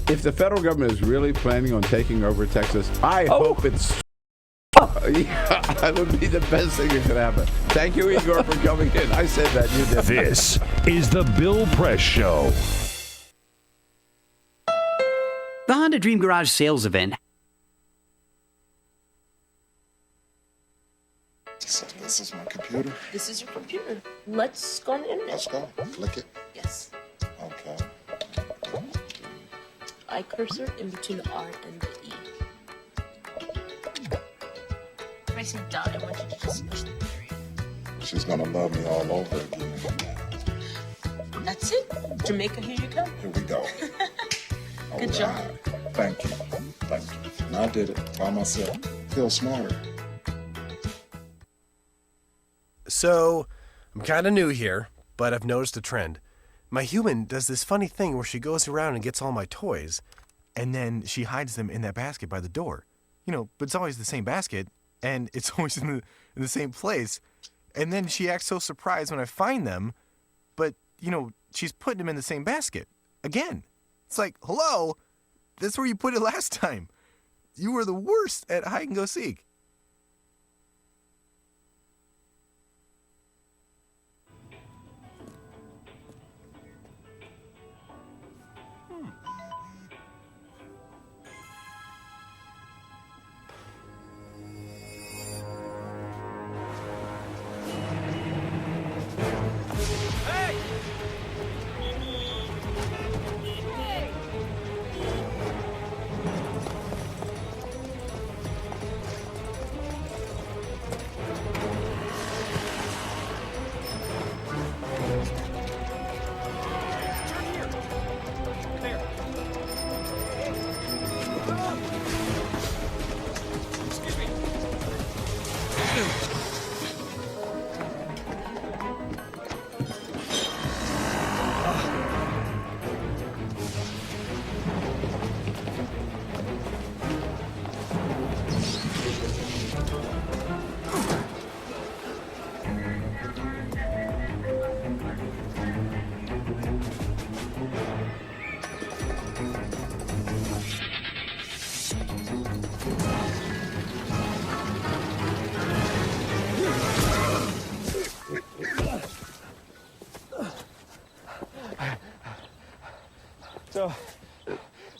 If the federal government is really planning on taking over Texas, I hope it's... that would be the best thing that could happen. Thank you, Igor, for coming in. I said that. You did. This is the Bill Press Show. The Honda Dream Garage sales event. So this is my computer. This is your computer. Let's go on the internet. Let's go. Click it. Yes. Okay. I cursor in between the R and the E. Pressing down, I want you to just push the area. She's gonna love me all over again. That's it. Jamaica, here you come. Here we go. Good job. Thank you. Thank you. And I did it by myself. Feel smarter. So, I'm kind of new here, but I've noticed a trend. My human does this funny thing where she goes around and gets all my toys, and then she hides them in that basket by the door. But it's always the same basket, and it's always in the same place. And then she acts so surprised when I find them, but, she's putting them in the same basket. Again. It's like, hello? That's where you put it last time. You were the worst at hide and go seek.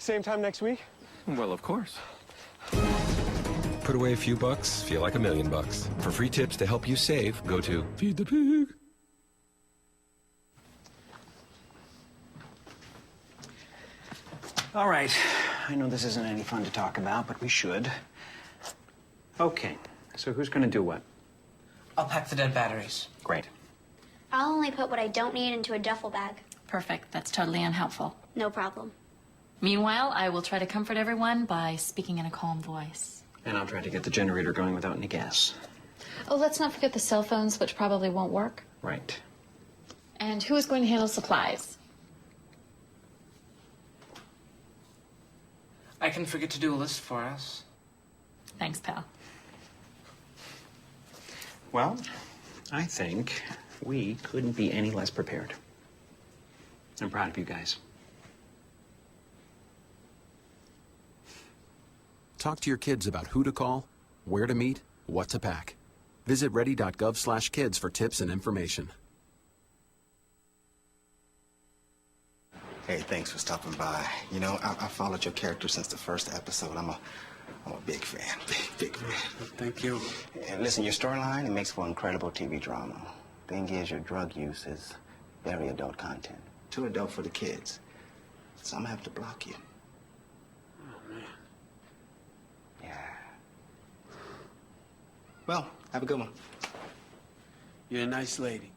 Same time next week? Well, of course. Put away a few bucks, feel like $1 million. For free tips to help you save, go to Feed the Pig. All right. I know this isn't any fun to talk about, but we should. Okay, so who's going to do what? I'll pack the dead batteries. Great. I'll only put what I don't need into a duffel bag. Perfect. That's totally unhelpful. No problem. Meanwhile, I will try to comfort everyone by speaking in a calm voice. And I'll try to get the generator going without any gas. Oh, let's not forget the cell phones, which probably won't work. Right. And who is going to handle supplies? I can forget to do a list for us. Thanks, pal. Well, I think we couldn't be any less prepared. I'm proud of you guys. Talk to your kids about who to call, where to meet, what to pack. Visit ready.gov/kids for tips and information. Hey, thanks for stopping by. You know, I followed your character since the first episode. I'm a big fan, big fan. Thank you. And listen, your storyline, it makes for incredible TV drama. Thing is, your drug use is very adult content. Too adult for the kids. So I'm gonna have to block you. Oh, man. Yeah. Well, have a good one. You're a nice lady.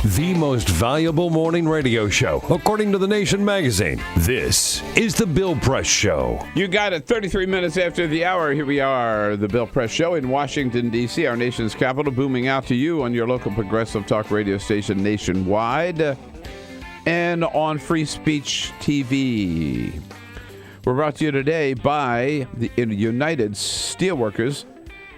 The most valuable morning radio show, according to The Nation magazine. This is The Bill Press Show. You got it. 33 minutes after the hour. Here we are, The Bill Press Show in Washington, D.C., our nation's capital, booming out to you on your local progressive talk radio station nationwide and on Free Speech TV. We're brought to you today by the United Steelworkers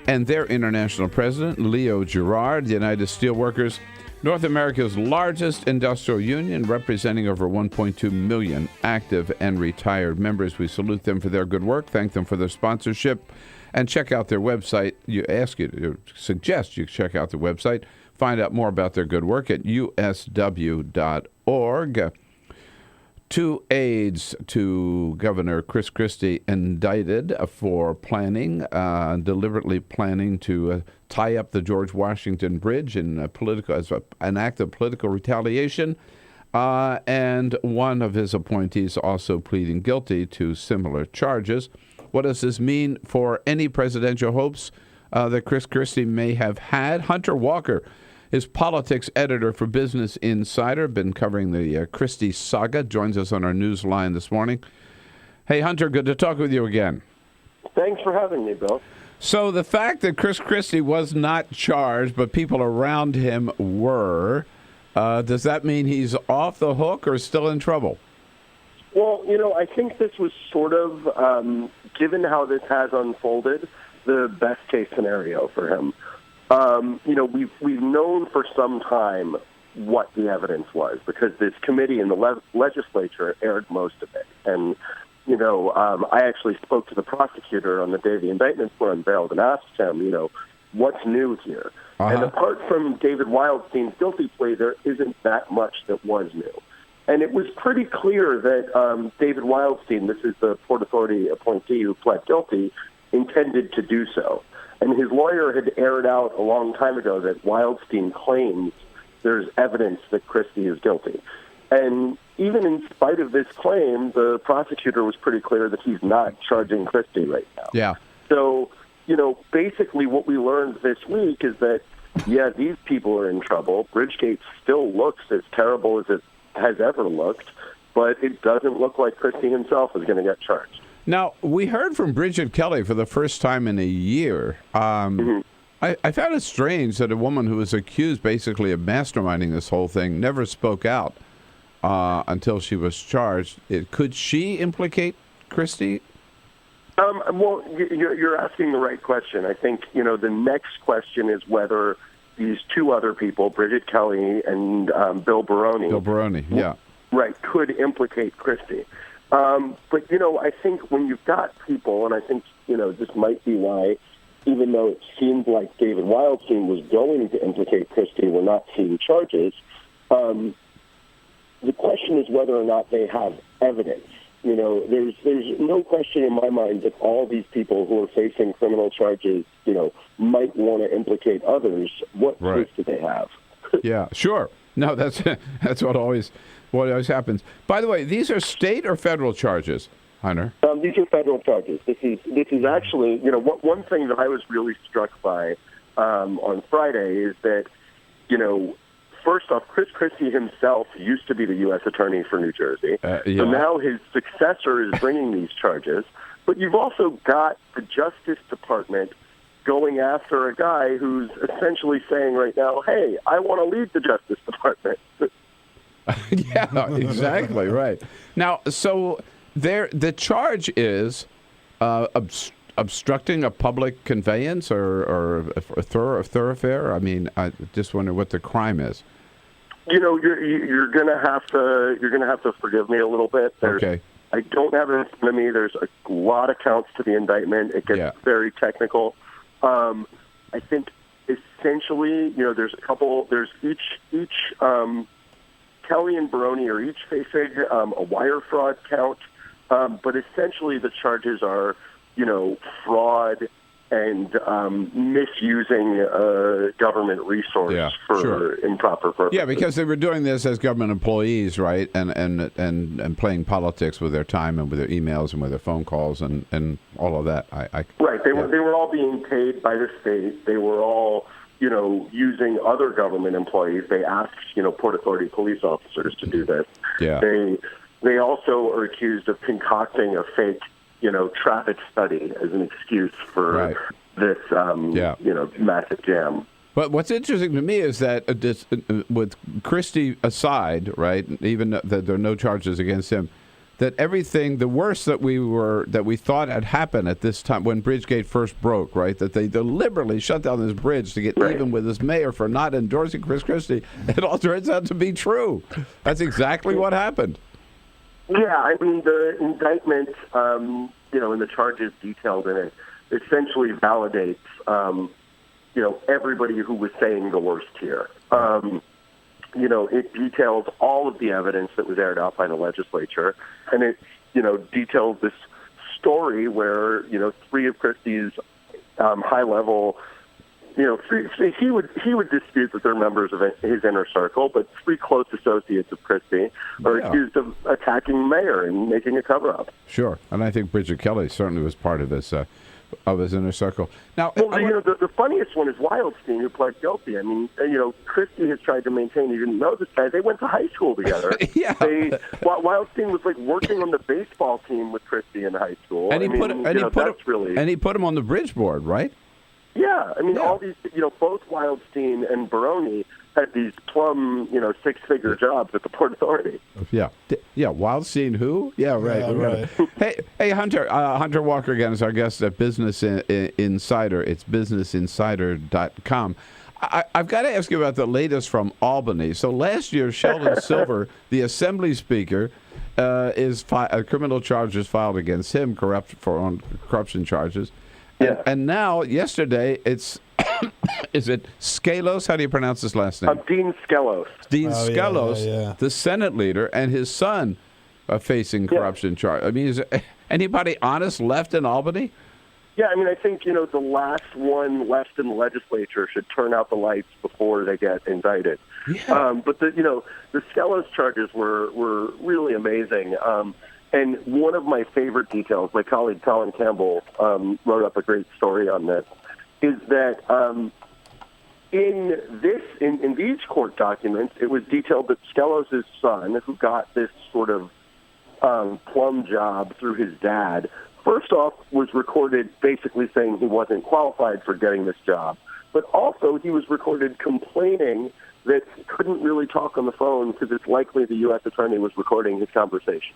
and their international president, Leo Gerard. The United Steelworkers, North America's largest industrial union, representing over 1.2 million active and retired members. We salute them for their good work, thank them for their sponsorship, and check out their website. Suggest you check out the website. Find out more about their good work at usw.org. 2 aides to Governor Chris Christie indicted for deliberately planning to tie up the George Washington Bridge in as an act of political retaliation, and one of his appointees also pleading guilty to similar charges. What does this mean for any presidential hopes that Chris Christie may have had? Hunter Walker is politics editor for Business Insider, been covering the Christie saga, joins us on our news line this morning. Hey, Hunter, good to talk with you again. Thanks for having me, Bill. So the fact that Chris Christie was not charged, but people around him were, does that mean he's off the hook or still in trouble? Well, you know, I think this was sort of, given how this has unfolded, the best case scenario for him. You know, we've known for some time what the evidence was because this committee in the legislature aired most of it. And, you know, I actually spoke to the prosecutor on the day the indictments were unveiled and asked him, you know, what's new here? Uh-huh. And apart from David Wildstein's guilty plea, there isn't that much that was new. And it was pretty clear that David Wildstein, this is the Port Authority appointee who pled guilty, intended to do so. And his lawyer had aired out a long time ago that Wildstein claims there's evidence that Christie is guilty. And even in spite of this claim, the prosecutor was pretty clear that he's not charging Christie right now. Yeah. So, you know, basically what we learned this week is that, yeah, these people are in trouble. Bridgegate still looks as terrible as it has ever looked, but it doesn't look like Christie himself is going to get charged. Now, we heard from Bridget Kelly for the first time in a year. I found it strange that a woman who was accused basically of masterminding this whole thing never spoke out until she was charged. Could she implicate Christie? Well, you're asking the right question. I think, you know, the next question is whether these two other people, Bridget Kelly and Bill Baroni. Yeah. Right, could implicate Christie. But, you know, I think when you've got people, and I think, you know, this might be why even though it seemed like David Wildstein was going to implicate Christie, we're not seeing charges. The question is whether or not they have evidence. You know, there's no question in my mind that all these people who are facing criminal charges, you know, might want to implicate others. What proof do they have? Yeah, sure. No, that's what always happens. By the way, these are state or federal charges, Hunter? These are federal charges. This is actually, you know, one thing that I was really struck by on Friday is that, you know, first off, Chris Christie himself used to be the U.S. Attorney for New Jersey. So now his successor is bringing these charges. But you've also got the Justice Department going after a guy who's essentially saying right now, hey, I want to lead the Justice Department. Yeah, exactly, right. Now, so the charge is obstructing a public conveyance or a thoroughfare. I mean, I just wonder what the crime is. You know, you're gonna have to forgive me a little bit. Okay. I don't have it in front of me. There's a lot of counts to the indictment. It gets very technical. I think essentially, you know, there's each Kelly and Baroni are each facing a wire fraud count, but essentially the charges are, you know, fraud and misusing government resource for improper purposes. Yeah, because they were doing this as government employees, right? And playing politics with their time and with their emails and with their phone calls and all of that. Right. They were all being paid by the state. They were all, you know, using other government employees. They asked, you know, Port Authority police officers to do this. Yeah. They also are accused of concocting a fake, you know, traffic study as an excuse for this, you know, massive jam. But what's interesting to me is that with Christie aside, right, even that there are no charges against him, that everything, the worst that we thought had happened at this time when Bridgegate first broke, right, that they deliberately shut down this bridge to get even with this mayor for not endorsing Chris Christie, it all turns out to be true. That's exactly what happened. Yeah, I mean, the indictment, you know, and the charges detailed in it essentially validates, you know, everybody who was saying the worst here. You know, it details all of the evidence that was aired out by the legislature, and it, you know, details this story where, you know, three of Christie's high-level, you know, he would dispute that they're members of his inner circle, but three close associates of Christie are accused of attacking the mayor and making a cover-up. Sure, and I think Bridget Kelly certainly was part of his inner circle. Now, well, you know, the funniest one is Wildstein, who pled guilty. I mean, you know, Christie has tried to maintain he didn't know this guy. They went to high school together. Wildstein was like working on the baseball team with Christie in high school. And he put him on the bridge board, right? Yeah, I mean, all these, you know, both Wildstein and Baroni had these plum, you know, six-figure jobs at the Port Authority. Yeah, Wildstein who? Yeah, right. Hey, Hunter Walker again is our guest at Business Insider. It's businessinsider.com. I've got to ask you about the latest from Albany. So last year, Sheldon Silver, the Assembly Speaker, criminal charges filed against him, on corruption charges. And now, yesterday, it's, is it Skelos? How do you pronounce his last name? Dean Skelos. Skelos, the Senate leader, and his son are facing corruption charge. I mean, is anybody honest left in Albany? Yeah, I mean, I think, you know, the last one left in the legislature should turn out the lights before they get indicted. Yeah. But, the Skelos charges were really amazing. And one of my favorite details, my colleague Colin Campbell wrote up a great story on this, is that in these court documents, it was detailed that Skelos' son, who got this sort of plum job through his dad, first off was recorded basically saying he wasn't qualified for getting this job, but also he was recorded complaining that he couldn't really talk on the phone because it's likely the U.S. attorney was recording his conversation.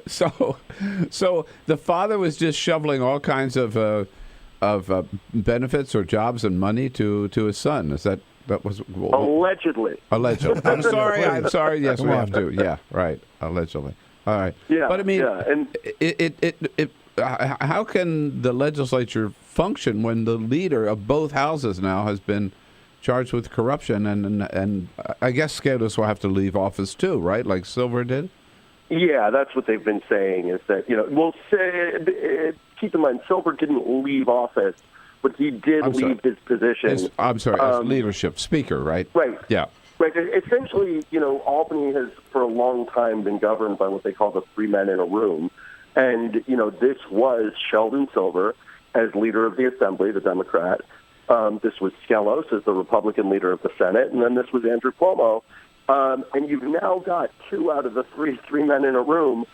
So the father was just shoveling all kinds of benefits or jobs and money to his son. Is that was allegedly? Allegedly. I'm sorry. Yes, we have to. Yeah, right. Allegedly. All right. Yeah. But I mean, and how can the legislature function when the leader of both houses now has been charged with corruption, and I guess Skalis will have to leave office too, right? Like Silver did? Yeah, that's what they've been saying, is that, we'll say, keep in mind, Silver didn't leave office, but he did leave his position. As leadership speaker, right? Right. Yeah. Right. Essentially, Albany has for a long time been governed by what they call the three men in a room. And, this was Sheldon Silver as leader of the Assembly, the Democrat. This was Skalis as the Republican leader of the Senate. And then this was Andrew Cuomo. And you've now got two out of the three men in a room,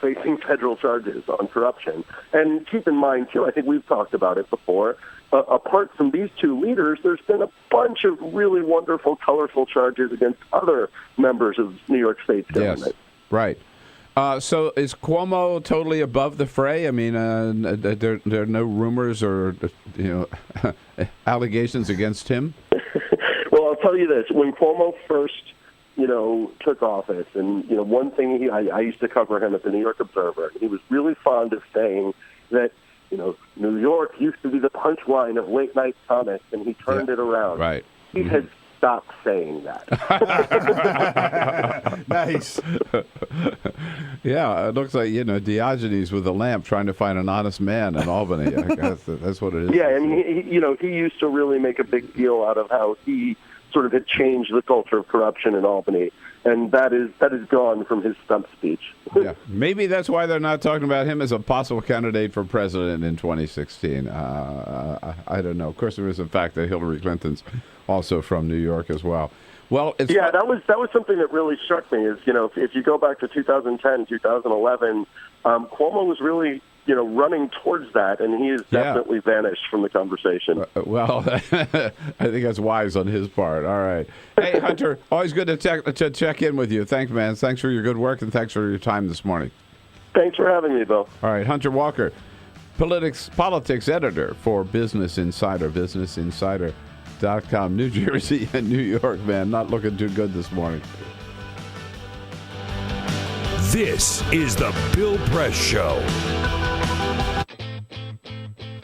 facing federal charges on corruption. And keep in mind, too, I think we've talked about it before, apart from these two leaders, there's been a bunch of really wonderful, colorful charges against other members of New York State's government. Yes, right. So is Cuomo totally above the fray? I mean, there are no rumors or, allegations against him? Well, I'll tell you this. When Cuomo first, took office, and, one thing I used to cover him at the New York Observer, and he was really fond of saying that, New York used to be the punchline of late-night comics, and he turned it around. Right. He has stopped saying that. Nice. Yeah, it looks like, Diogenes with a lamp trying to find an honest man in Albany. I guess that's what it is. Yeah, I mean, he used to really make a big deal out of how he sort of had changed the culture of corruption in Albany, and that is gone from his stump speech. Yeah, maybe that's why they're not talking about him as a possible candidate for president in 2016. I don't know. Of course, there is the fact that Hillary Clinton's also from New York as well. Well, that was something that really struck me. Is if you go back to 2010, 2011, Cuomo was really running towards that, and he has definitely vanished from the conversation. Well, I think that's wise on his part. All right. Hey, Hunter, always good to check in with you. Thanks, man. Thanks for your good work, and thanks for your time this morning. Thanks for having me, Bill. All right, Hunter Walker, politics editor for Business Insider, businessinsider.com. New Jersey and New York, man, not looking too good this morning. This is the Bill Press Show.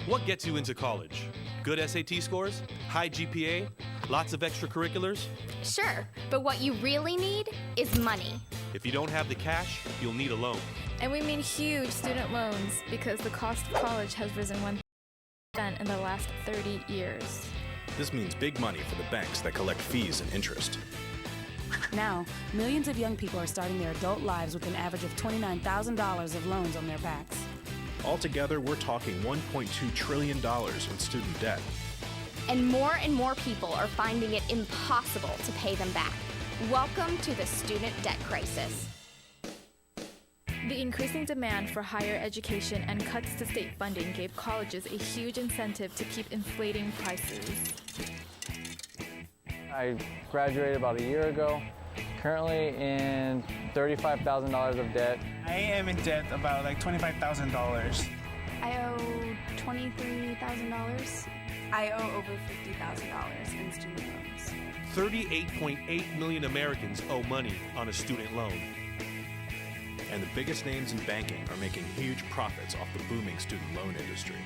What gets you into college? Good SAT scores? High GPA? Lots of extracurriculars? Sure, but what you really need is money. If you don't have the cash, you'll need a loan. And we mean huge student loans because the cost of college has risen 1% in the last 30 years. This means big money for the banks that collect fees and interest. Now, millions of young people are starting their adult lives with an average of $29,000 of loans on their backs. Altogether, we're talking $1.2 trillion in student debt. And more people are finding it impossible to pay them back. Welcome to the student debt crisis. The increasing demand for higher education and cuts to state funding gave colleges a huge incentive to keep inflating prices. I graduated about a year ago, currently in $35,000 of debt. I am in debt about $25,000. I owe $23,000. I owe over $50,000 in student loans. 38.8 million Americans owe money on a student loan. And the biggest names in banking are making huge profits off the booming student loan industry.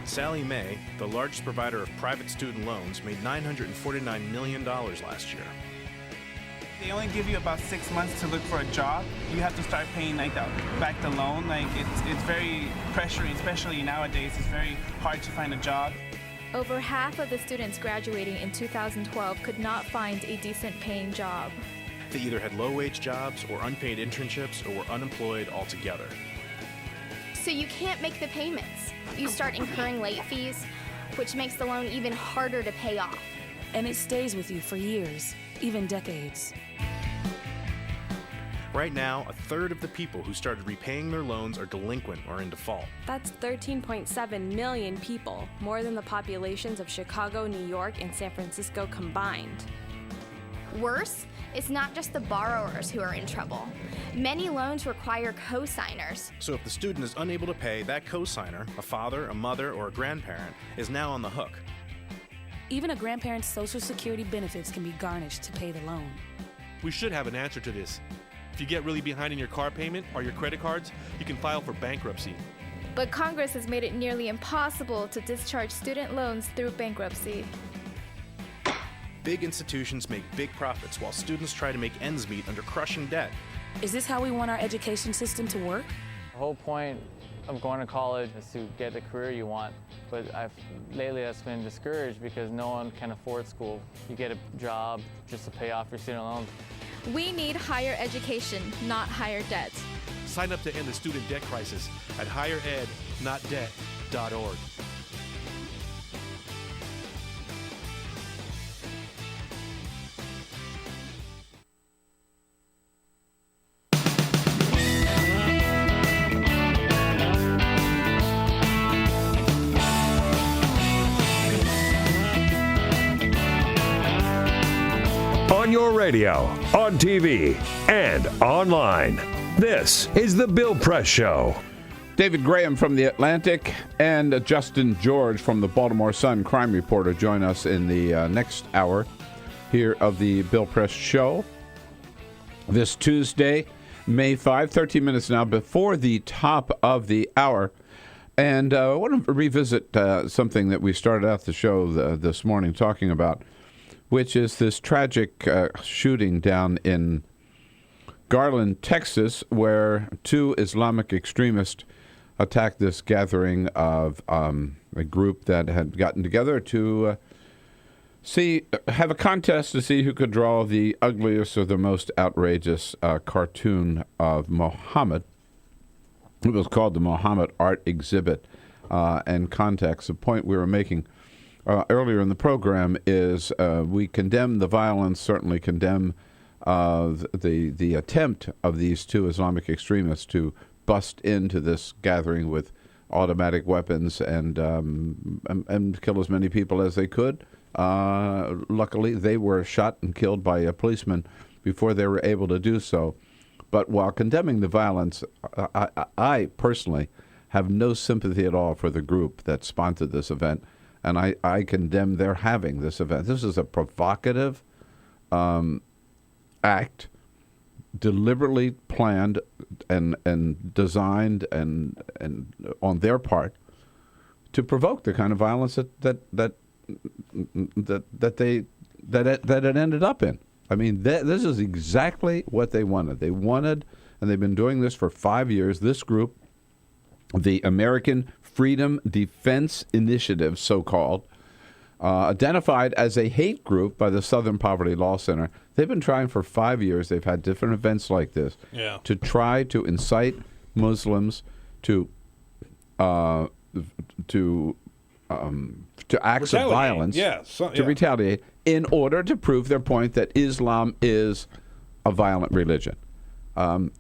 Sallie Mae, the largest provider of private student loans, made $949 million last year. They only give you about 6 months to look for a job. You have to start paying back the loan. It's very pressuring, especially nowadays. It's very hard to find a job. Over half of the students graduating in 2012 could not find a decent paying job. They either had low-wage jobs or unpaid internships or were unemployed altogether. So you can't make the payments. You start incurring late fees, which makes the loan even harder to pay off. And it stays with you for years, even decades. Right now, a third of the people who started repaying their loans are delinquent or in default. That's 13.7 million people, more than the populations of Chicago, New York, and San Francisco combined. Worse, it's not just the borrowers who are in trouble. Many loans require co-signers. So if the student is unable to pay, that co-signer, a father, a mother, or a grandparent, is now on the hook. Even a grandparent's Social Security benefits can be garnished to pay the loan. We should have an answer to this. If you get really behind in your car payment or your credit cards, you can file for bankruptcy. But Congress has made it nearly impossible to discharge student loans through bankruptcy. Big institutions make big profits while students try to make ends meet under crushing debt. Is this how we want our education system to work? The whole point of going to college is to get the career you want, but lately that's been discouraged because no one can afford school. You get a job just to pay off your student loans. We need higher education, not higher debt. Sign up to end the student debt crisis at higherednotdebt.org. On your radio, on TV, and online. This is The Bill Press Show. David Graham from The Atlantic and Justin George from the Baltimore Sun crime reporter join us in the next hour here of The Bill Press Show. This Tuesday, May 5, 13 minutes now before the top of the hour. And I want to revisit something that we started out the show this morning talking about, which is this tragic shooting down in Garland, Texas, where two Islamic extremists attacked this gathering of a group that had gotten together to have a contest to see who could draw the ugliest or the most outrageous cartoon of Muhammad. It was called the Muhammad Art Exhibit. And context, the point we were making earlier in the program is we condemn the violence, certainly condemn the attempt of these two Islamic extremists to bust into this gathering with automatic weapons and kill as many people as they could. Luckily, they were shot and killed by a policeman before they were able to do so. But while condemning the violence, I personally have no sympathy at all for the group that sponsored this event. And I condemn their having this event. This is a provocative act, deliberately planned and designed and on their part to provoke the kind of violence that it ended up in. I mean, this is exactly what they wanted. They wanted, and they've been doing this for 5 years. This group, the American Freedom Defense Initiative, so-called, identified as a hate group by the Southern Poverty Law Center. They've been trying for 5 years. They've had different events like this to try to incite Muslims to acts of violence, to retaliate, in order to prove their point that Islam is a violent religion. And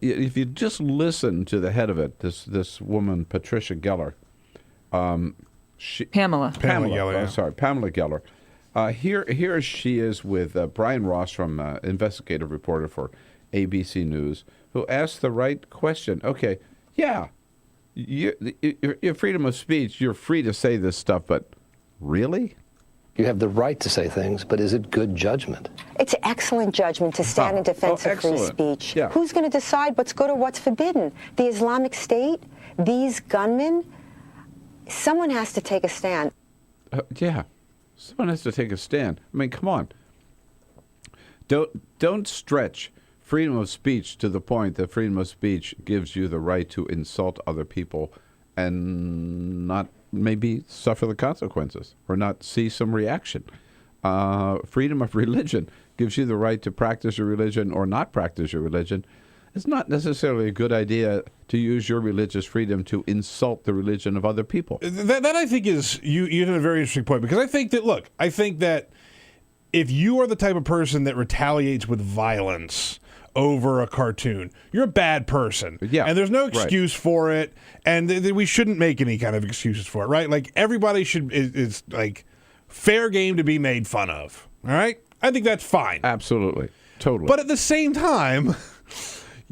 if you just listen to the head of it, this woman, Patricia Geller, Pamela Geller. Sorry, Pamela Geller. Here she is with Brian Ross, from investigative reporter for ABC News, who asked the right question. Okay, yeah, your freedom of speech, you're free to say this stuff, but really? You have the right to say things, but is it good judgment? It's excellent judgment to stand in defense of free speech. Yeah. Who's going to decide what's good or what's forbidden? The Islamic State? These gunmen? Someone has to take a stand. Someone has to take a stand. I mean, come on. Don't stretch freedom of speech to the point that freedom of speech gives you the right to insult other people and not maybe suffer the consequences or not see some reaction. Freedom of religion gives you the right to practice your religion or not practice your religion. It's not necessarily a good idea to use your religious freedom to insult the religion of other people. That I think is, you hit a very interesting point, because I think that if you are the type of person that retaliates with violence over a cartoon, you're a bad person. Yeah. And there's no excuse for it, and we shouldn't make any kind of excuses for it, right? Like, everybody is like fair game to be made fun of, all right? I think that's fine. Absolutely. Totally. But at the same time,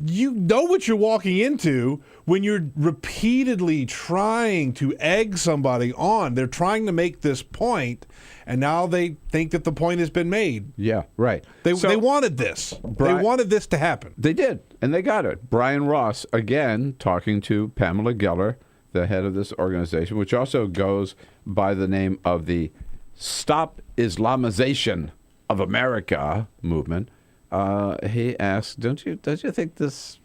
you know what you're walking into when you're repeatedly trying to egg somebody on, they're trying to make this point, and now they think that the point has been made. Yeah, right. They wanted this. They wanted this to happen. They did, and they got it. Brian Ross, again, talking to Pamela Geller, the head of this organization, which also goes by the name of the Stop Islamization of America movement. He asked, don't you think this,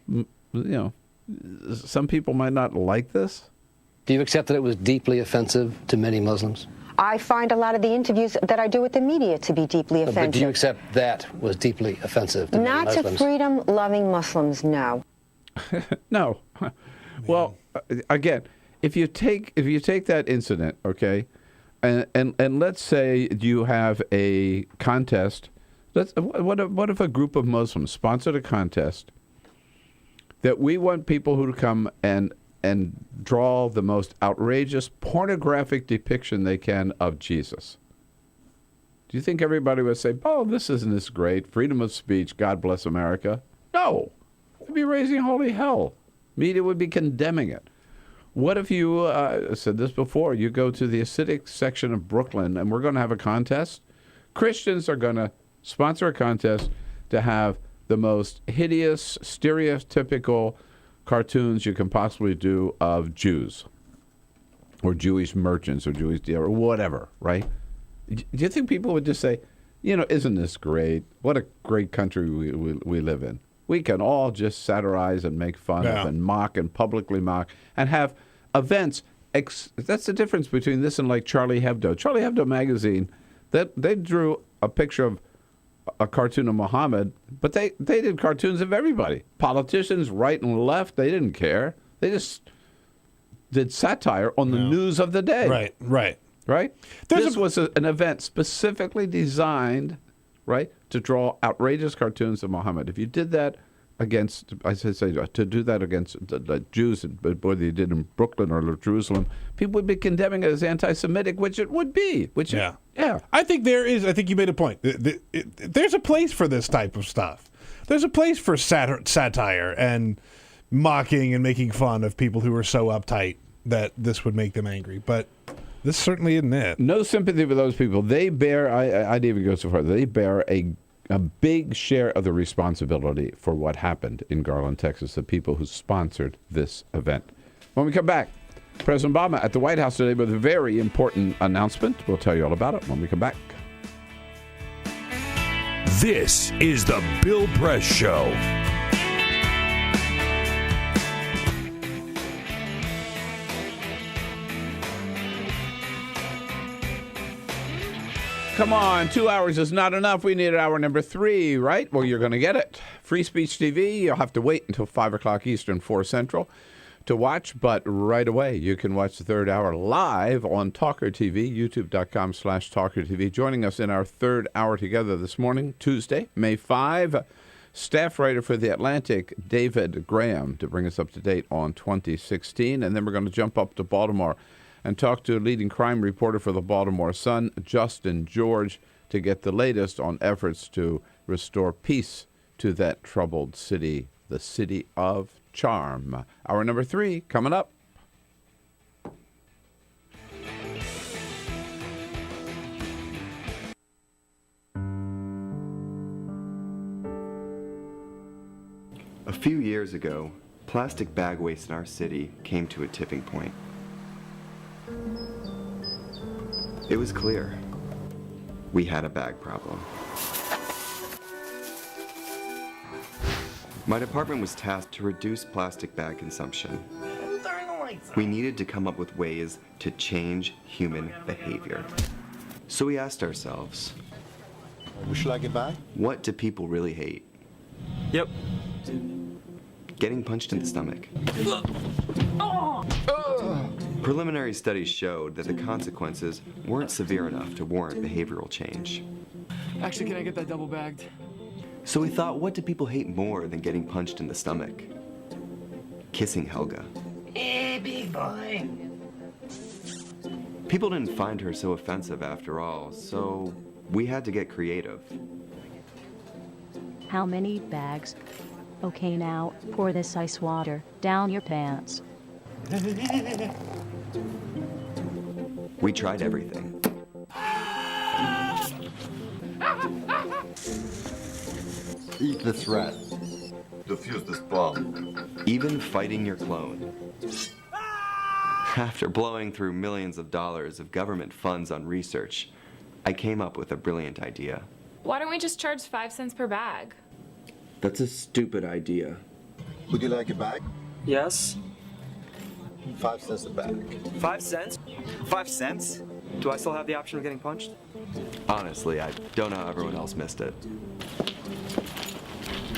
some people might not like this? Do you accept that it was deeply offensive to many Muslims? I find a lot of the interviews that I do with the media to be deeply offensive. But do you accept that was deeply offensive to many Muslims? Not to freedom-loving Muslims, no. No. Well, again, if you take that incident, okay, and let's say you have a contest. What if a group of Muslims sponsored a contest that we want people who to come and draw the most outrageous pornographic depiction they can of Jesus? Do you think everybody would say, "Oh, this isn't this great, freedom of speech, God bless America"? No, they'd be raising holy hell. Media would be condemning it. What if you said this before? You go to the Hasidic section of Brooklyn, and we're going to have a contest. Christians are going to sponsor a contest to have the most hideous, stereotypical cartoons you can possibly do of Jews or Jewish merchants or Jewish or whatever, right? Do you think people would just say, isn't this great? What a great country we live in. We can all just satirize and make fun of and mock and publicly mock and have events. That's the difference between this and like Charlie Hebdo. Charlie Hebdo magazine, they drew a picture of a cartoon of Muhammad, but they did cartoons of everybody. Politicians, right and left, they didn't care. They just did satire on the news of the day. Right? This was an event specifically designed, right, to draw outrageous cartoons of Muhammad. If you did that against, to do that against the Jews, whether you did in Brooklyn or Jerusalem, people would be condemning it as anti-Semitic, which it would be. I think you made a point. There's a place for this type of stuff. There's a place for satire and mocking and making fun of people who are so uptight that this would make them angry. But this certainly isn't it. No sympathy for those people. They bear, I'd even go so far, they bear a big share of the responsibility for what happened in Garland, Texas, the people who sponsored this event. When we come back, President Obama at the White House today with a very important announcement. We'll tell you all about it when we come back. This is the Bill Press Show. Come on, 2 hours is not enough. We need hour number 3, right? Well, you're going to get it. Free Speech TV, you'll have to wait until 5 o'clock Eastern, 4 Central to watch, but right away you can watch the third hour live on TawkrTV, youtube.com/TawkrTV. Joining us in our third hour together this morning, Tuesday, May 5, staff writer for The Atlantic, David Graham, to bring us up to date on 2016. And then we're going to jump up to Baltimore and talk to a leading crime reporter for the Baltimore Sun, Justin George, to get the latest on efforts to restore peace to that troubled city, the city of charm. Hour number 3 coming up. A few years ago, plastic bag waste in our city came to a tipping point. It was clear. We had a bag problem. My department was tasked to reduce plastic bag consumption. We needed to come up with ways to change human behavior. So we asked ourselves, should I get back? What do people really hate? Yep. Getting punched in the stomach. Preliminary studies showed that the consequences weren't severe enough to warrant behavioral change. Actually, can I get that double bagged? So we thought, what do people hate more than getting punched in the stomach? Kissing Helga. Hey, big boy. People didn't find her so offensive after all, so we had to get creative. How many bags Okay, now, pour this ice water down your pants. We tried everything. Eat this rat. Defuse this bomb. Even fighting your clone. After blowing through millions of dollars of government funds on research, I came up with a brilliant idea. Why don't we just charge 5 cents per bag? That's a stupid idea. Would you like a bag? Yes. 5 cents a bag. 5 cents? 5 cents? Do I still have the option of getting punched? Honestly, I don't know how everyone else missed it.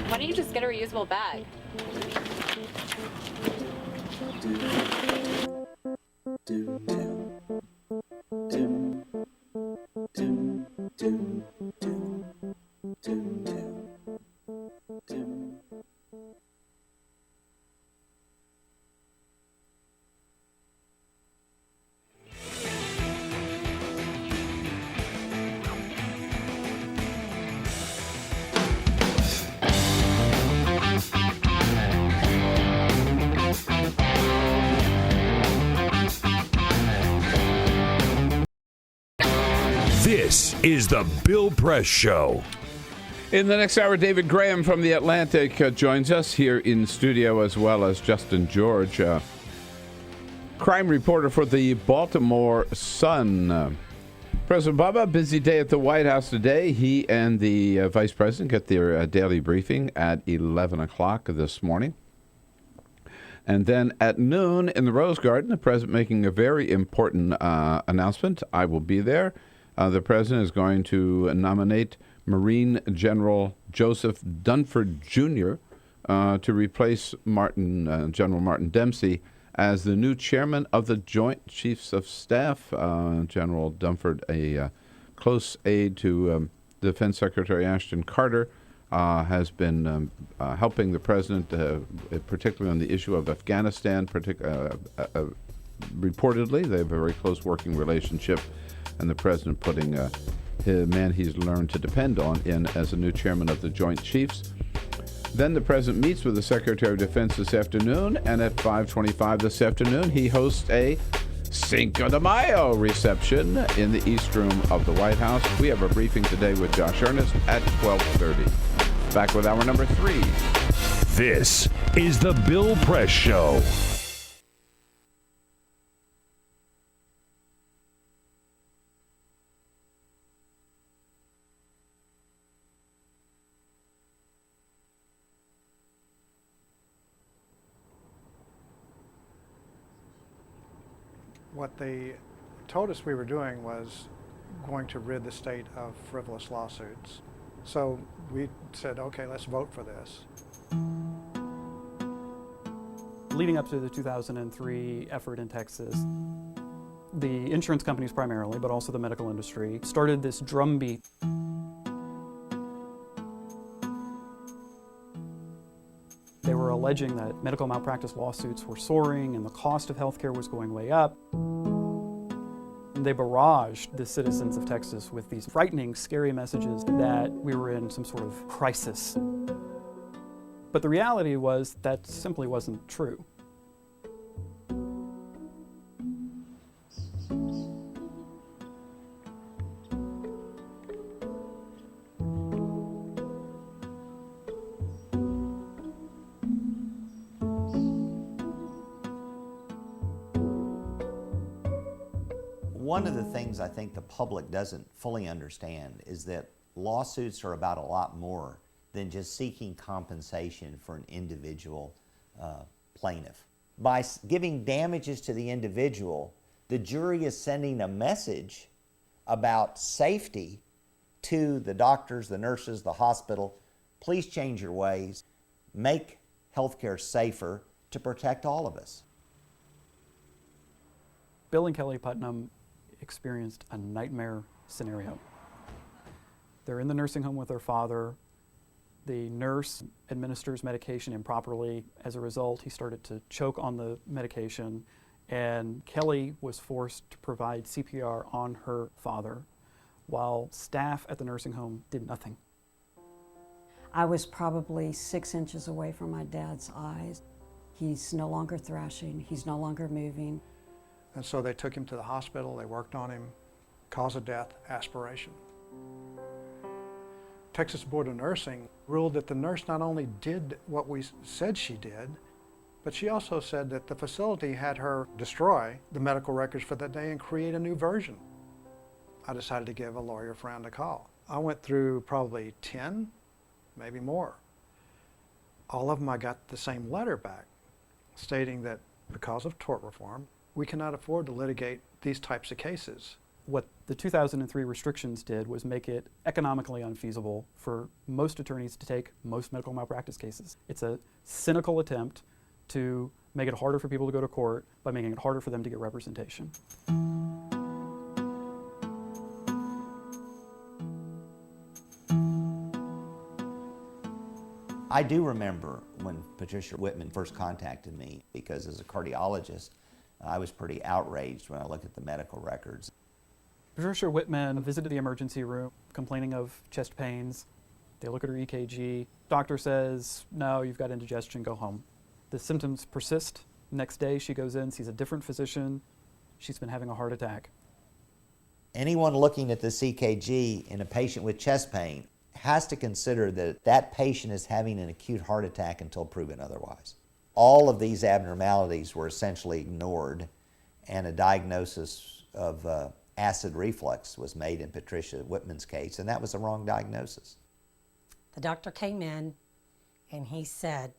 Why don't you just get a reusable bag? This is the Bill Press Show. In the next hour, David Graham from The Atlantic joins us here in studio, as well as Justin George, crime reporter for the Baltimore Sun. President Bubba, busy day at the White House today. He and the Vice President get their daily briefing at 11 o'clock this morning. And then at noon in the Rose Garden, the President making a very important announcement. I will be there. The President is going to nominate Marine General Joseph Dunford Jr. To replace General Martin Dempsey as the new chairman of the Joint Chiefs of Staff. General Dunford, a close aide to Defense Secretary Ashton Carter, has been helping the President, particularly on the issue of Afghanistan. Reportedly, they have a very close working relationship, and the President putting his man he's learned to depend on in as a new chairman of the Joint Chiefs. Then the President meets with the Secretary of Defense this afternoon, and at 5:25 this afternoon, he hosts a Cinco de Mayo reception in the East Room of the White House. We have a briefing today with Josh Earnest at 12:30. Back with hour number 3. This is the Bill Press Show. What they told us we were doing was going to rid the state of frivolous lawsuits. So we said, okay, let's vote for this. Leading up to the 2003 effort in Texas, the insurance companies primarily, but also the medical industry, started this drumbeat. They were alleging that medical malpractice lawsuits were soaring and the cost of healthcare was going way up. And they barraged the citizens of Texas with these frightening, scary messages that we were in some sort of crisis. But the reality was that simply wasn't true. One of the things I think the public doesn't fully understand is that lawsuits are about a lot more than just seeking compensation for an individual plaintiff. By giving damages to the individual, the jury is sending a message about safety to the doctors, the nurses, the hospital. Please change your ways. Make healthcare safer to protect all of us. Bill and Kelly Putnam experienced a nightmare scenario. They're in the nursing home with their father. The nurse administers medication improperly. As a result, he started to choke on the medication, and Kelly was forced to provide CPR on her father while staff at the nursing home did nothing. I was probably 6 inches away from my dad's eyes. He's no longer thrashing, he's no longer moving. And so they took him to the hospital, they worked on him, cause of death, aspiration. Texas Board of Nursing ruled that the nurse not only did what we said she did, but she also said that the facility had her destroy the medical records for that day and create a new version. I decided to give a lawyer friend a call. I went through probably 10, maybe more. All of them I got the same letter back stating that because of tort reform, we cannot afford to litigate these types of cases. What the 2003 restrictions did was make it economically unfeasible for most attorneys to take most medical malpractice cases. It's a cynical attempt to make it harder for people to go to court by making it harder for them to get representation. I do remember when Patricia Whitman first contacted me, because as a cardiologist, I was pretty outraged when I looked at the medical records. Patricia Whitman visited the emergency room complaining of chest pains. They look at her EKG. Doctor says, no, you've got indigestion, go home. The symptoms persist. Next day she goes in, sees a different physician. She's been having a heart attack. Anyone looking at this EKG in a patient with chest pain has to consider that that patient is having an acute heart attack until proven otherwise. All of these abnormalities were essentially ignored, and a diagnosis of acid reflux was made in Patricia Whitman's case, and that was the wrong diagnosis. The doctor came in and he said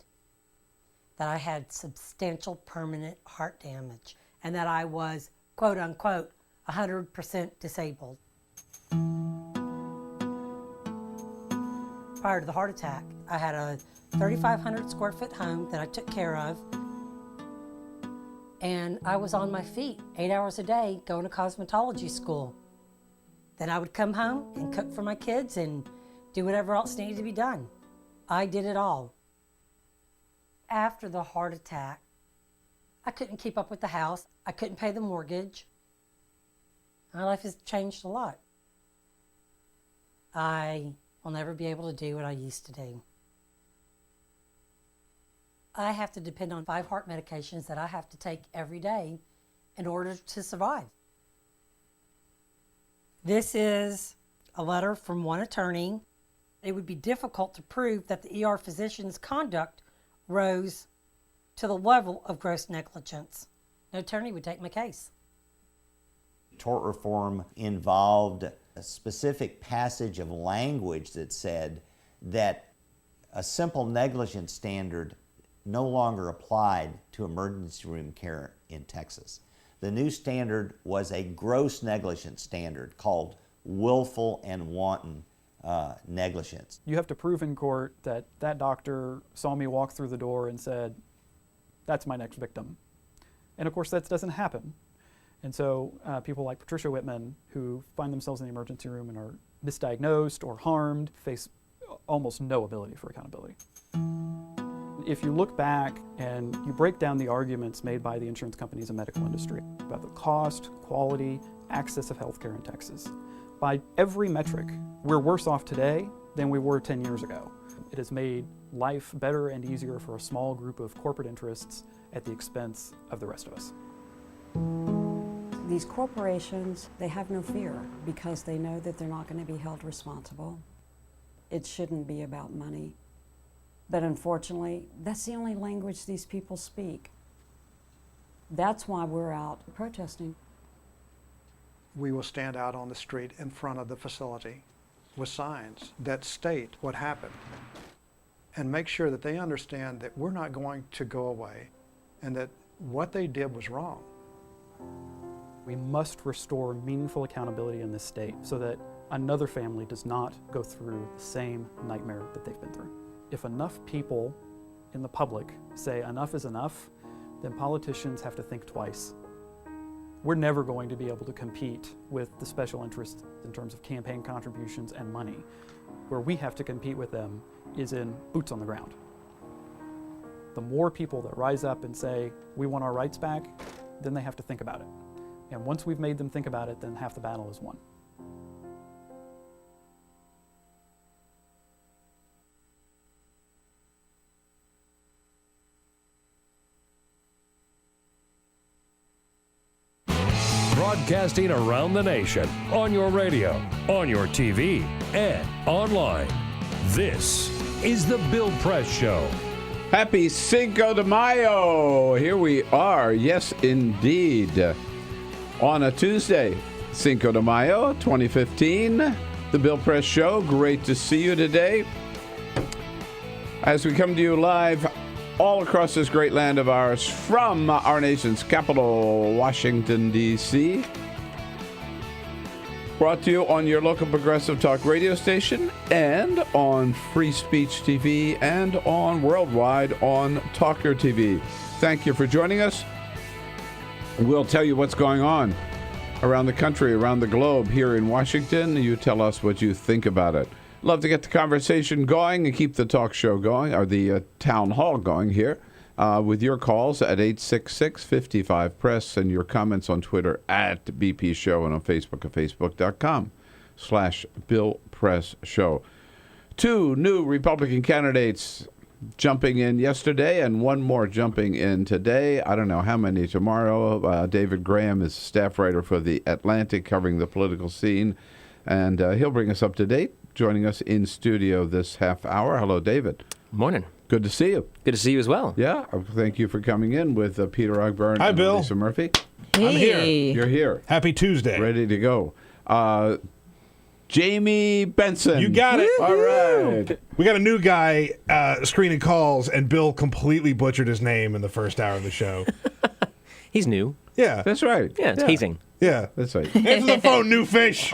that I had substantial permanent heart damage and that I was, quote unquote, 100% disabled. Prior to the heart attack, I had a 3,500 square foot home that I took care of, and I was on my feet 8 hours a day going to cosmetology school. Then I would come home and cook for my kids and do whatever else needed to be done. I did it all. After the heart attack, I couldn't keep up with the house. I couldn't pay the mortgage. My life has changed a lot. I will never be able to do what I used to do. I have to depend on 5 heart medications that I have to take every day in order to survive. This is a letter from one attorney. It would be difficult to prove that the ER physician's conduct rose to the level of gross negligence. No attorney would take my case. Tort reform involved a specific passage of language that said that a simple negligence standard no longer applied to emergency room care in Texas. The new standard was a gross negligence standard called willful and wanton negligence. You have to prove in court that that doctor saw me walk through the door and said, that's my next victim. And of course that doesn't happen. And so people like Patricia Whitman, who find themselves in the emergency room and are misdiagnosed or harmed, face almost no ability for accountability. If you look back and you break down the arguments made by the insurance companies and medical industry about the cost, quality, access of healthcare in Texas, by every metric, we're worse off today than we were 10 years ago. It has made life better and easier for a small group of corporate interests at the expense of the rest of us. These corporations, they have no fear because they know that they're not going to be held responsible. It shouldn't be about money. But unfortunately, that's the only language these people speak. That's why we're out protesting. We will stand out on the street in front of the facility with signs that state what happened and make sure that they understand that we're not going to go away and that what they did was wrong. We must restore meaningful accountability in this state so that another family does not go through the same nightmare that they've been through. If enough people in the public say enough is enough, then politicians have to think twice. We're never going to be able to compete with the special interests in terms of campaign contributions and money. Where we have to compete with them is in boots on the ground. The more people that rise up and say, we want our rights back, then they have to think about it. And once we've made them think about it, then half the battle is won. Broadcasting around the nation, on your radio, on your TV, and online. This is The Bill Press Show. Happy Cinco de Mayo. Here we are. Yes, indeed. On a Tuesday, Cinco de Mayo, 2015. The Bill Press Show. Great to see you today. As we come to you live all across this great land of ours from our nation's capital, Washington, D.C. Brought to you on your local progressive talk radio station and on Free Speech TV and on worldwide on TawkrTV. Thank you for joining us. We'll tell you what's going on around the country, around the globe, here in Washington. You tell us what you think about it. Love to get the conversation going and keep the talk show going, or the town hall going here, with your calls at 866-55-PRESS and your comments on Twitter at BP Show and on Facebook at facebook.com/Bill Press Show. Two new Republican candidates jumping in yesterday and one more jumping in today. I don't know how many tomorrow. David Graham is staff writer for The Atlantic, covering the political scene, and he'll bring us up to date. Joining us in studio this half hour. Hello, David. Morning. Good to see you. Good to see you as well. Yeah, thank you for coming in with Peter Ogburn Hi, and Bill. Lisa Murphy. Hey. I'm here. You're here. Happy Tuesday. Ready to go. Jamie Benson. You got it. All right. We got a new guy screening calls, and Bill completely butchered his name in the first hour of the show. He's new. Yeah. That's right. Yeah, it's hazing. Yeah. That's right. Answer the phone, new fish.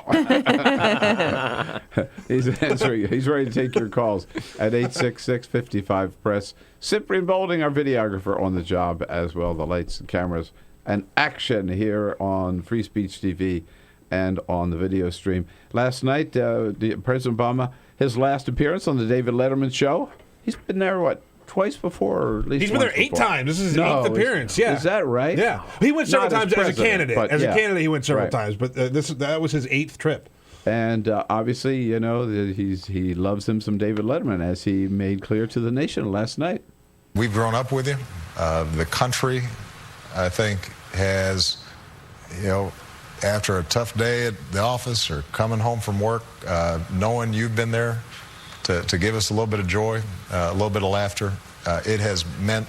He's answering. He's ready to take your calls at 866-55-PRESS. Cyprian Bolding, our videographer, on the job as well. The lights and cameras and action here on Free Speech TV and on the video stream. Last night, President Obama, his last appearance on the David Letterman show. He's been there, what, twice before? Or at least He's been there 8 times. This is his 8th appearance. Yeah. Is that right? Yeah. He went several times as a candidate. As a candidate, he went several times. But that was his 8th trip. And obviously, you know, he loves him some David Letterman, as he made clear to the nation last night. We've grown up with you. The country, I think, has, you know, after a tough day at the office or coming home from work, knowing you've been there to give us a little bit of joy, a little bit of laughter, it has meant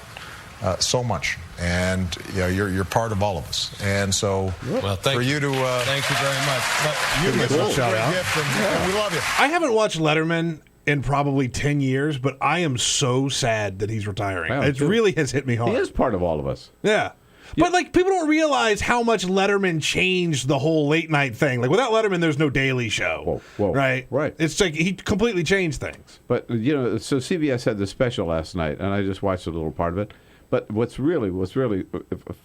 so much. And you know, you're part of all of us. And so for you to thank you very much. You give us a shout out. And we love you. I haven't watched Letterman in probably 10 years, but I am so sad that he's retiring. Wow, it really has hit me hard. He is part of all of us. Yeah. But, like, people don't realize how much Letterman changed the whole late night thing. Like, without Letterman, there's no Daily Show. Whoa. Right? Right. It's like he completely changed things. But, you know, so CBS had the special last night, and I just watched a little part of it. But what's really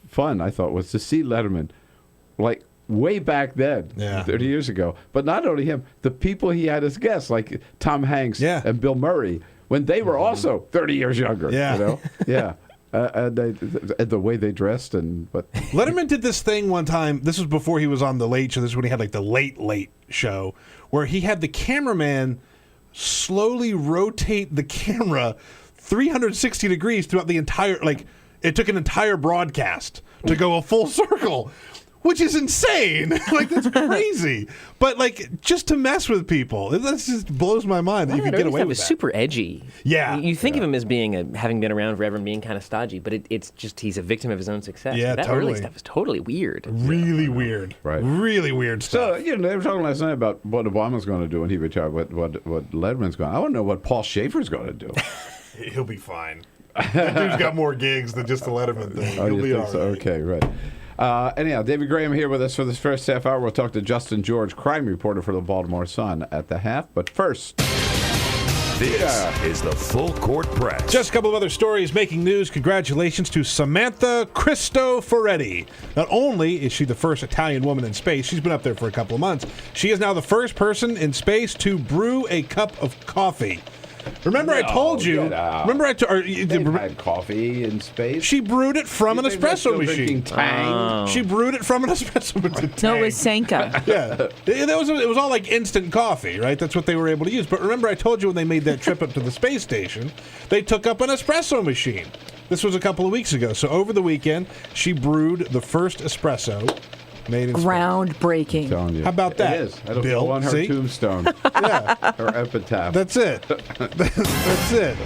fun, I thought, was to see Letterman, like, way back then, 30 years ago. But not only him, the people he had as guests, like Tom Hanks and Bill Murray, when they were also 30 years younger. Yeah. You know? Yeah. And the way they dressed but Letterman did this thing one time. This was before he was on the Late Show. This is when he had like the late show, where he had the cameraman slowly rotate the camera 360 degrees throughout the entire. Like, it took an entire broadcast to go a full circle, which is insane. Like, that's crazy. But, like, just to mess with people, that just blows my mind that you could get away with that. Super edgy. Yeah. You think of him as being having been around forever and being kind of stodgy, but it's just he's a victim of his own success. Yeah, that early stuff is totally weird. Really weird. Right. Really weird stuff. So, you know, they were talking last night about what Obama's going to do when he retires, what Letterman's going to do. I want to know what Paul Schaefer's going to do. He'll be fine. That dude's got more gigs than just the Letterman thing. He'll be all right. So? Okay, right. Anyhow, David Graham here with us for this first half hour. We'll talk to Justin George, crime reporter for the Baltimore Sun, at the half. But first, this is the Full Court Press. Just a couple of other stories making news. Congratulations to Samantha Cristoforetti. Not only is she the first Italian woman in space, she's been up there for a couple of months, she is now the first person in space to brew a cup of coffee. Remember, I told you. Remember, They've had coffee in space. She brewed it from an espresso machine. She brewed it from an espresso machine. No, it was Senka. Yeah, it was all like instant coffee, right? That's what they were able to use. But remember, I told you when they made that trip up to the space station, they took up an espresso machine. This was a couple of weeks ago. So over the weekend, she brewed the first espresso Made in Groundbreaking. Telling you. How about that? It is. It'll Bill, go on her see? tombstone. Yeah. Her epitaph. That's it. That's it.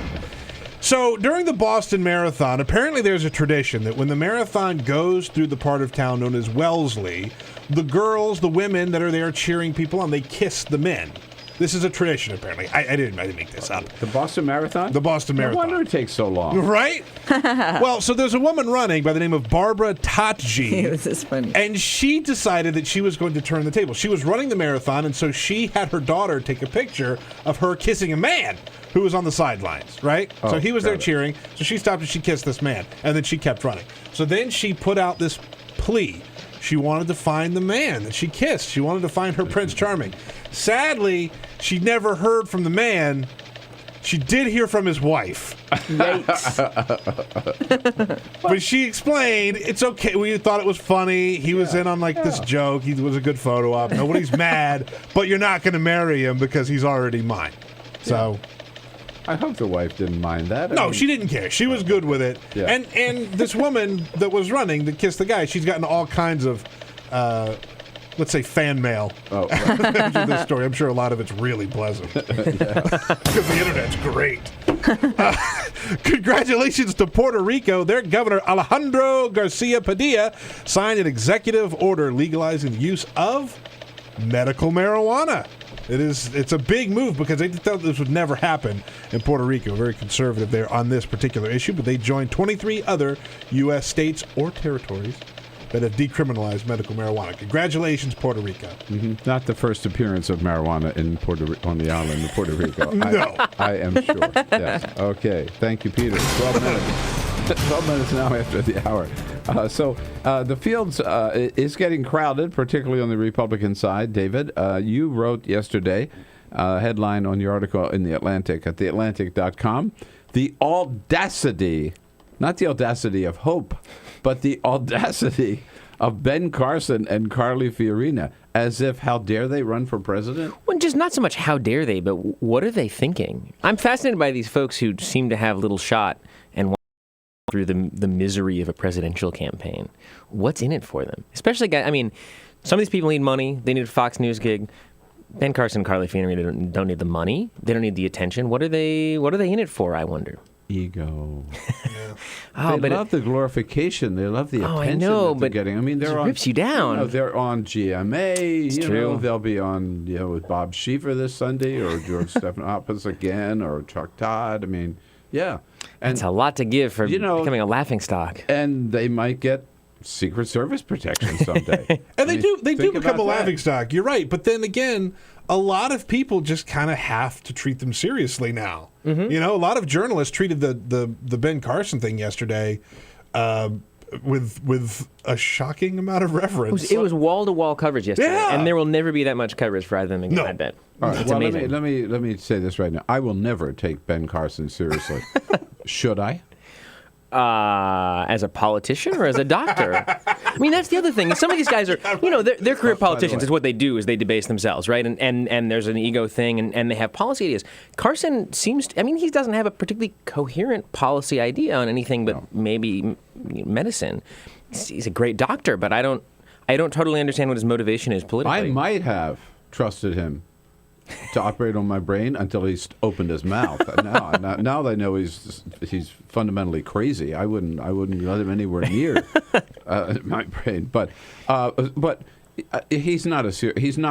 So during the Boston Marathon, apparently there's a tradition that when the marathon goes through the part of town known as Wellesley, the girls, the women that are there cheering people on, they kiss the men. This is a tradition, apparently. I didn't make this up. The Boston Marathon? The Boston Marathon. No wonder it takes so long. Right? Well, so there's a woman running by the name of Barbara Tatji. This is funny. And she decided that she was going to turn the table. She was running the marathon, and so she had her daughter take a picture of her kissing a man who was on the sidelines, right? Oh, so he was there got it. cheering. So she stopped and she kissed this man, and then she kept running. So then she put out this plea. She wanted to find the man that she kissed. She wanted to find her Prince Charming. Sadly, she never heard from the man. She did hear from his wife. But she explained, it's okay. We thought it was funny. He was in on this joke. He was a good photo op. Nobody's mad, but you're not going to marry him because he's already mine. So... I hope the wife didn't mind that. No, she didn't care. She was good with it. Yeah. And this woman that was running that kissed the guy, she's gotten all kinds of, let's say, fan mail after this story. I'm sure a lot of it's really pleasant because the internet's great. Congratulations to Puerto Rico. Their governor, Alejandro Garcia Padilla, signed an executive order legalizing the use of medical marijuana. It's a big move because they thought this would never happen in Puerto Rico. Very conservative there on this particular issue, but they joined 23 other U.S. states or territories that have decriminalized medical marijuana. Congratulations, Puerto Rico. Mm-hmm. Not the first appearance of marijuana on the island of Puerto Rico. No. I am sure. Yes. Okay. Thank you, Peter. 12 minutes. 12 minutes now after the hour. So the fields is getting crowded, particularly on the Republican side. David, you wrote yesterday a headline on your article in The Atlantic at theatlantic.com. The audacity, not the audacity of hope, but the audacity of Ben Carson and Carly Fiorina, as if, how dare they run for president? Well, just not so much how dare they, but what are they thinking? I'm fascinated by these folks who seem to have little shot and through the misery of a presidential campaign. What's in it for them? Especially, I mean, some of these people need money. They need a Fox News gig. Ben Carson and Carly Fiorina don't need the money. They don't need the attention. What are they in it for, I wonder? Ego. Oh, they love the glorification. They love the attention that they're getting. I mean, they're it on, rips you down. They're on GMA. It's true. They'll be on with Bob Schieffer this Sunday, or George Stephanopoulos again, or Chuck Todd. I mean, yeah. And it's a lot to give for becoming a laughingstock. And they might get Secret Service protection someday. And they do become a laughingstock. You're right. But then again, a lot of people just kind of have to treat them seriously now. Mm-hmm. A lot of journalists treated the Ben Carson thing yesterday with a shocking amount of reverence. It was wall-to-wall coverage yesterday, and there will never be that much coverage for either of them again, I bet. All right. It's amazing. Let me say this right now. I will never take Ben Carson seriously. Should I? As a politician or as a doctor? I mean, that's the other thing. Some of these guys are, they're career politicians. Is what they do is they debase themselves, right? And there's an ego thing, and they have policy ideas. Carson he doesn't have a particularly coherent policy idea on anything but maybe medicine. He's a great doctor, but I don't totally understand what his motivation is politically. I might have trusted him to operate on my brain until he's opened his mouth. Now they know he's fundamentally crazy. I wouldn't let him anywhere near my brain. But he's not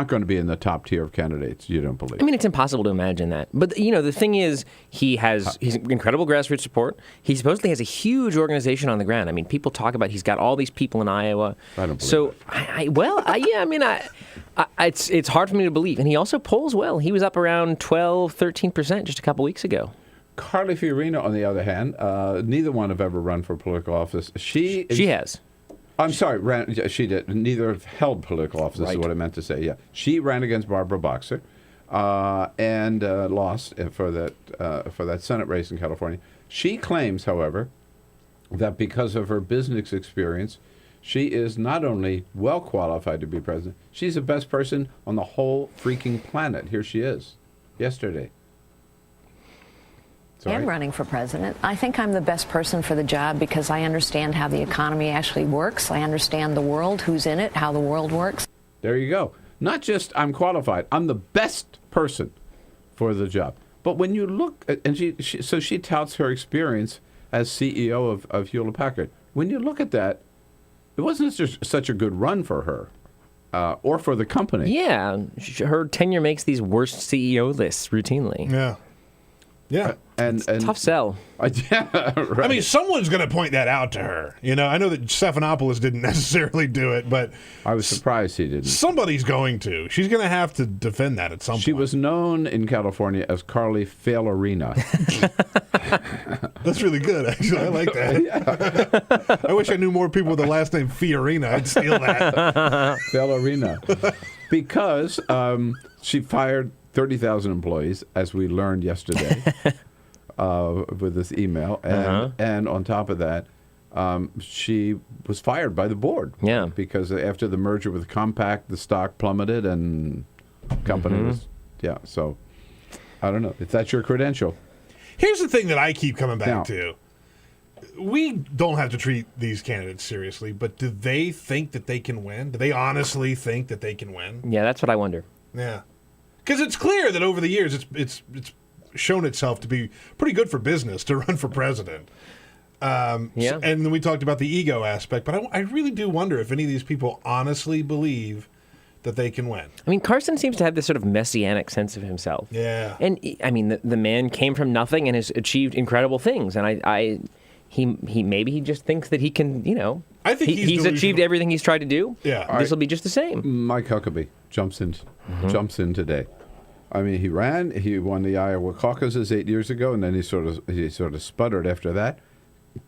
going to be in the top tier of candidates. You don't believe? I mean, it's impossible to imagine that. But the thing is, he's incredible grassroots support. He supposedly has a huge organization on the ground. I mean, people talk about he's got all these people in Iowa. I don't believe it. It's hard for me to believe. And he also polls well. He was up around 13% just a couple weeks ago. Carly Fiorina, on the other hand, neither one have ever run for political office. She has. I'm sorry, she did. Neither have held political office, is what I meant to say. Yeah, she ran against Barbara Boxer and lost for that Senate race in California. She claims, however, that because of her business experience, she is not only well qualified to be president, she's the best person on the whole freaking planet. Here she is, yesterday. I am running for president. I think I'm the best person for the job because I understand how the economy actually works. I understand the world, who's in it, how the world works. There you go. Not just I'm qualified. I'm the best person for the job. But when you look at, and she touts her experience as CEO of Hewlett-Packard. When you look at that, it wasn't just such a good run for her or for the company. Yeah, her tenure makes these worst CEO lists routinely. Yeah. Yeah. And tough sell. Yeah, right. I mean, someone's going to point that out to her. You know, I know that Stephanopoulos didn't necessarily do it, but I was surprised he didn't. Somebody's going to. She's going to have to defend that at some point. She was known in California as Carly Failerina. That's really good, actually. I like that. I wish I knew more people with the last name Fiorina. I'd steal that. Failerina. Because she fired 30,000 employees, as we learned yesterday with this email. And on top of that, she was fired by the board. Yeah. Because after the merger with Compaq, the stock plummeted and the company was, so I don't know if that's your credential. Here's the thing that I keep coming back to. We don't have to treat these candidates seriously, but do they think that they can win? Do they honestly think that they can win? Yeah, that's what I wonder. Yeah. Because it's clear that over the years it's shown itself to be pretty good for business to run for president. And then we talked about the ego aspect, but I really do wonder if any of these people honestly believe that they can win. I mean, Carson seems to have this sort of messianic sense of himself. Yeah. And, I mean, the man came from nothing and has achieved incredible things. And maybe he just thinks that he can, I think he's achieved everything he's tried to do. Yeah. This will be just the same. Mike Huckabee jumps in today. I mean, he won the Iowa caucuses 8 years ago, and then he sort of sputtered after that.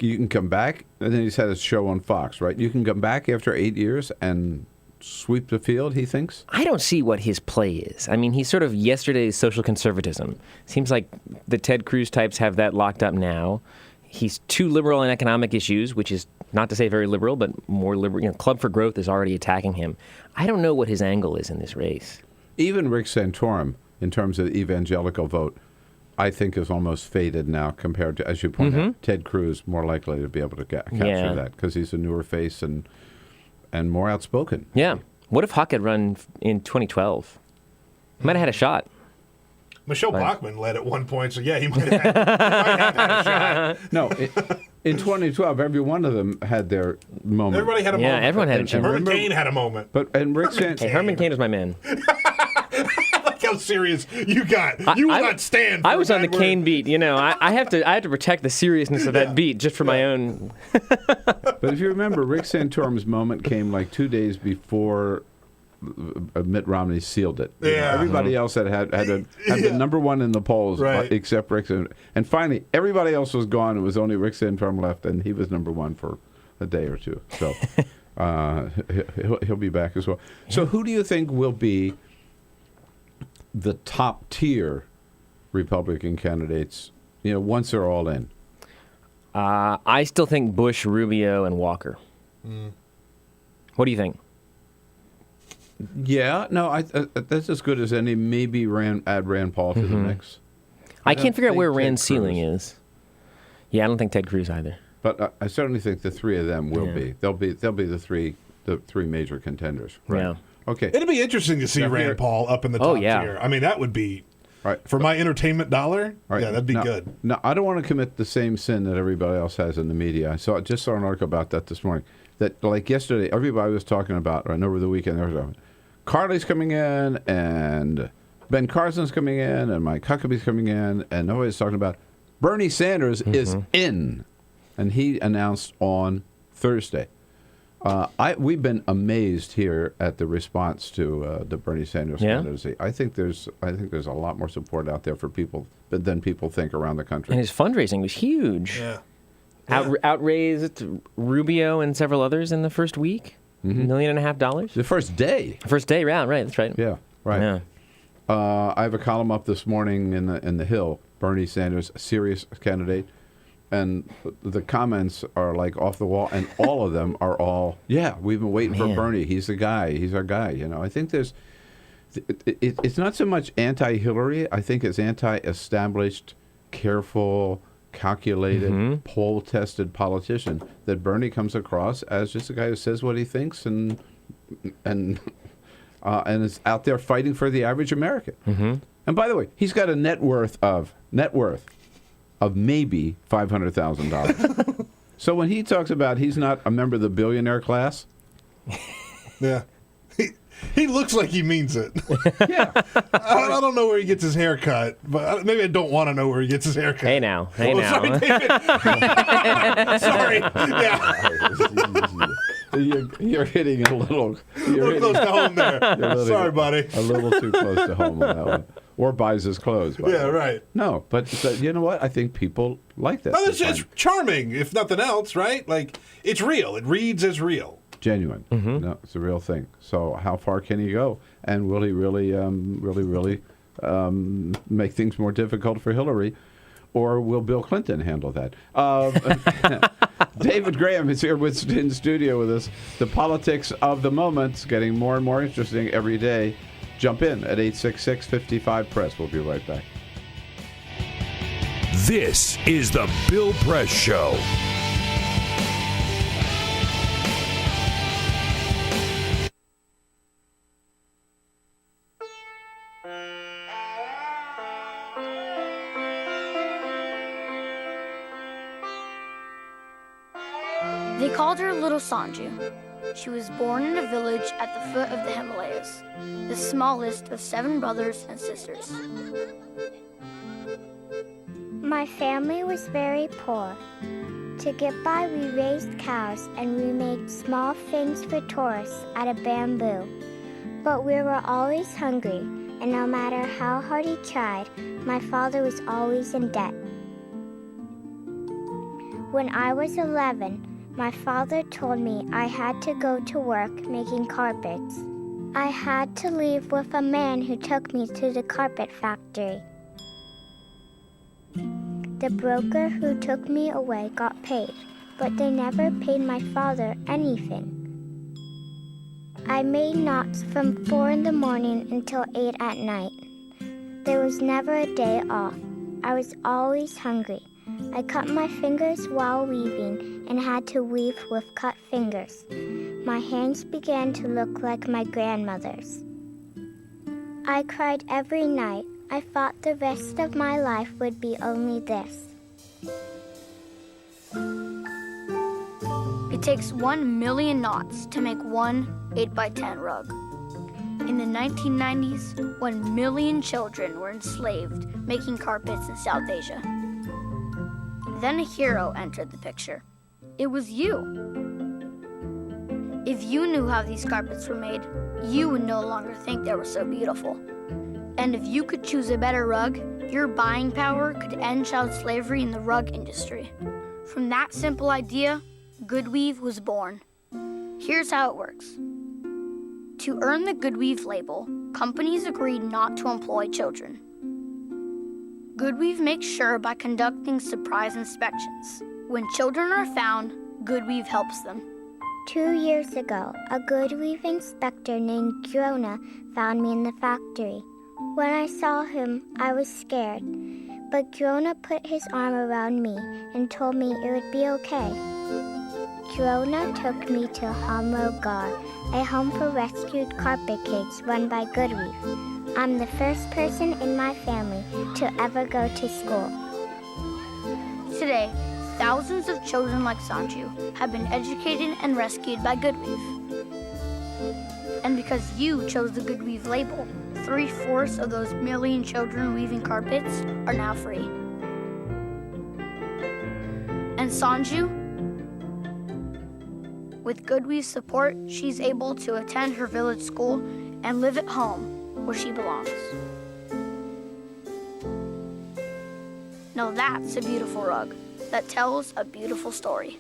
You can come back, and then he's had a show on Fox, right? You can come back after 8 years and sweep the field, he thinks? I don't see what his play is. I mean, he's sort of yesterday's social conservatism. Seems like the Ted Cruz types have that locked up now. He's too liberal on economic issues, which is not to say very liberal, but more liberal. Club for Growth is already attacking him. I don't know what his angle is in this race. Even Rick Santorum, in terms of the evangelical vote, I think is almost faded now compared to, as you point out, Ted Cruz, more likely to be able to capture that because he's a newer face and more outspoken. Yeah. What if Huck had run in 2012? He might have had a shot. Michelle Bachmann led at one point, so he might have had a shot. No, in 2012, every one of them had their moment. Everybody had a moment. Yeah, everyone had a chance. Herman Cain had a moment. Herman Cain was my man. How serious you got. You will not stand for I was on the word. Cain beat. I have to protect the seriousness of that beat just for my own. But if you remember, Rick Santorum's moment came like 2 days before Mitt Romney sealed it. Yeah. Everybody else had the number one in the polls, except Rick Santorum. And finally, everybody else was gone. It was only Rick Santorum left, and he was number one for a day or two. So he'll be back as well. So who do you think will be the top tier Republican candidates, once they're all in? I still think Bush, Rubio, and Walker. What do you think? Yeah, no, that's as good as any. Maybe add Rand Paul to the mix. I can't figure out where Rand's ceiling is. Yeah, I don't think Ted Cruz either. But I certainly think the three of them will be. They'll be the three major contenders. Right? Yeah. Okay. It'd be interesting to see Rand Paul up in the top tier. I mean, that would be for my entertainment dollar. Right. Yeah, that'd be good. No, I don't want to commit the same sin that everybody else has in the media. I just saw an article about that this morning. That like yesterday, everybody was talking about, and over the weekend, there was Carly's coming in, and Ben Carson's coming in, and Mike Huckabee's coming in, and nobody's talking about Bernie Sanders is in, and he announced on Thursday. We've been amazed here at the response to the Bernie Sanders candidacy. I think there's a lot more support out there for people than people think around the country. And his fundraising was huge. Yeah. Outraised Rubio and several others in the first week. $1.5 million. The first day. First day, right? That's right. Yeah, right. Yeah. I have a column up this morning in the Hill. Bernie Sanders, serious candidate. And the comments are like off the wall, and all of them are all, we've been waiting for Bernie. He's the guy. He's our guy. I think it's not so much anti-Hillary. I think it's anti-established careful, calculated, poll-tested politician that Bernie comes across as just a guy who says what he thinks and is out there fighting for the average American. And by the way, he's got a net worth of maybe $500,000. So when he talks about he's not a member of the billionaire class, yeah. He looks like he means it. Yeah. I don't know where he gets his hair cut, but maybe I don't want to know where he gets his hair cut. Hey now. Sorry, David. Sorry. Yeah. You're hitting a little. You're close to home there. Sorry, buddy. A little too close to home on that one. Or buys his clothes. Yeah, right. No, but you know what? I think people like that. No, it's charming, if nothing else, right? Like, it's real. It reads as real. Genuine. No, it's a real thing. So how far can he go? And will he really make things more difficult for Hillary? Or will Bill Clinton handle that? David Graham is here in studio with us. The politics of the moment getting more and more interesting every day. Jump in at 866-55-PRESS. We'll be right back. This is the Bill Press Show. They called her Little Sanju. She was born in a village at the foot of the Himalayas, the smallest of 7 brothers and sisters. My family was very poor. To get by, we raised cows and we made small things for tourists out of bamboo. But we were always hungry, and no matter how hard he tried, my father was always in debt. When I was 11, my father told me I had to go to work making carpets. I had to leave with a man who took me to the carpet factory. The broker who took me away got paid, but they never paid my father anything. I made knots from 4 in the morning until 8 at night. There was never a day off. I was always hungry. I cut my fingers while weaving and had to weave with cut fingers. My hands began to look like my grandmother's. I cried every night. I thought the rest of my life would be only this. It takes 1 million knots to make one 8x10 rug. In the 1990s, 1 million children were enslaved making carpets in South Asia. Then a hero entered the picture. It was you. If you knew how these carpets were made, you would no longer think they were so beautiful. And if you could choose a better rug, your buying power could end child slavery in the rug industry. From that simple idea, Goodweave was born. Here's how it works. To earn the Goodweave label, companies agreed not to employ children. Goodweave makes sure by conducting surprise inspections. When children are found, Goodweave helps them. 2 years ago, a Goodweave inspector named Grona found me in the factory. When I saw him, I was scared, but Grona put his arm around me and told me it would be okay. Grona took me to Hamro Gar, a home for rescued carpet kids run by Goodweave. I'm the first person in my family to ever go to school. Today, thousands of children like Sanju have been educated and rescued by Goodweave. And because you chose the Goodweave label, 3/4 of those million children weaving carpets are now free. And Sanju? With Goodweave's support, she's able to attend her village school and live at home where she belongs. Now that's a beautiful rug that tells a beautiful story.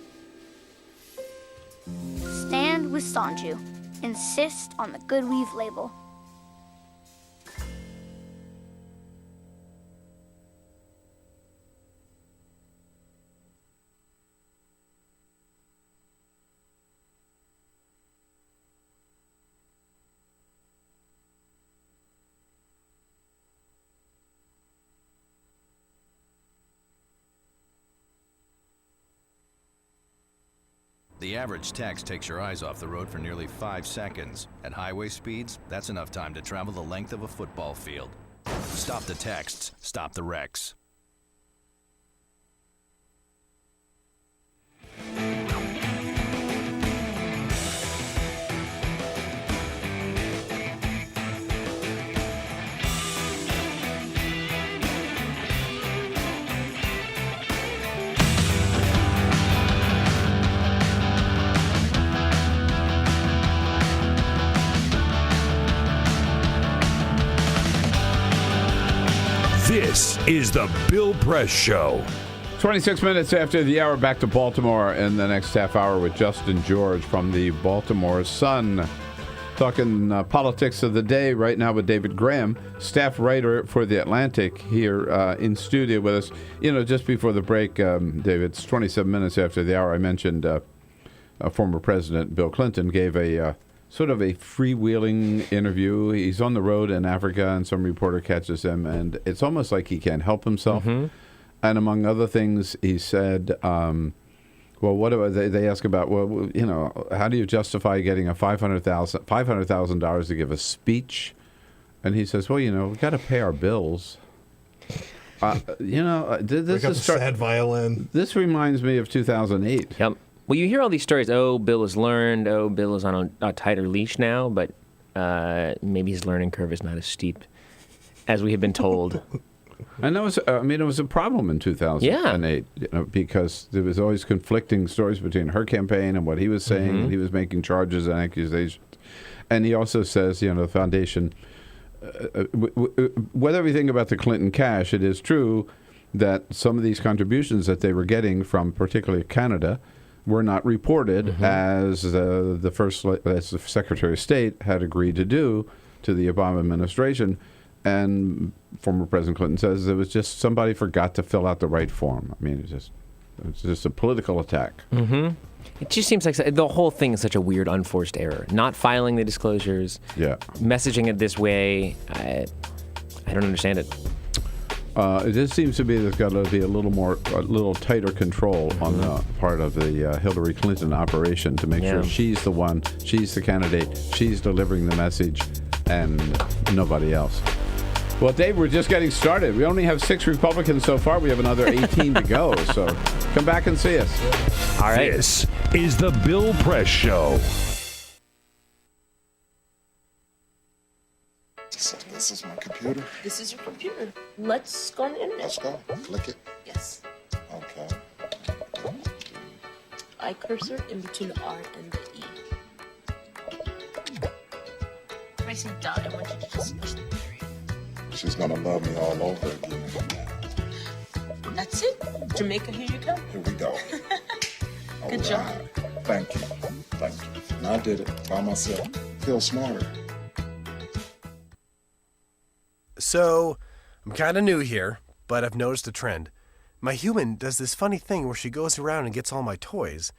Stand with Sanju. Insist on the Goodweave label. The average text takes your eyes off the road for nearly 5 seconds. At highway speeds, that's enough time to travel the length of a football field. Stop the texts, stop the wrecks. This is the Bill Press Show. 26 minutes after the hour, back to Baltimore in the next half hour with Justin George from the Baltimore Sun. Talking politics of the day right now with David Graham, staff writer for The Atlantic, here in studio with us. You know, just before the break, David, it's 27 minutes after the hour. I mentioned former President Bill Clinton gave a sort of a freewheeling interview. He's on the road in Africa, and some reporter catches him, and it's almost like he can't help himself. Mm-hmm. And among other things, he said, well, what about, they ask about, well, you know, how do you justify getting a $500,000 to give a speech? And he says, well, you know, we've got to pay our bills. You know, this is sad violin. This reminds me of 2008. Yep. Well, you hear all these stories. Oh, Bill has learned. Oh, Bill is on a tighter leash now. But maybe his learning curve is not as steep as we have been told. And that was, it was a problem in 2008, you know, because there was always conflicting stories between her campaign and what he was saying. Mm-hmm. And he was making charges and accusations. And he also says, you know, the foundation, with everything about the Clinton cash, it is true that some of these contributions that they were getting from particularly Canada were not reported as the Secretary of State had agreed to do to the Obama administration. And former President Clinton says it was just somebody forgot to fill out the right form. I mean, it's just a political attack. Mm-hmm. It just seems like the whole thing is such a weird, unforced error. Not filing the disclosures, messaging it this way. I don't understand it. It just seems to be there's got to be a little tighter control on the part of the Hillary Clinton operation to make sure she's the one, she's the candidate, she's delivering the message, and nobody else. Well, Dave, we're just getting started. We only have 6 Republicans so far. We have another 18 to go, so come back and see us. All right. This is the Bill Press Show. This is my computer. This is your computer. Let's go on the internet. Let's go. Click it. Yes. Okay. I cursor in between the R and the E. Pressing dot, I want you to just push the period. She's gonna love me all over again. That's it. Jamaica, here you come. Here we go. Good job. Thank you. Thank you. And I did it by myself. Feel smarter. So, I'm kind of new here, but I've noticed a trend. My human does this funny thing where she goes around and gets all my toys,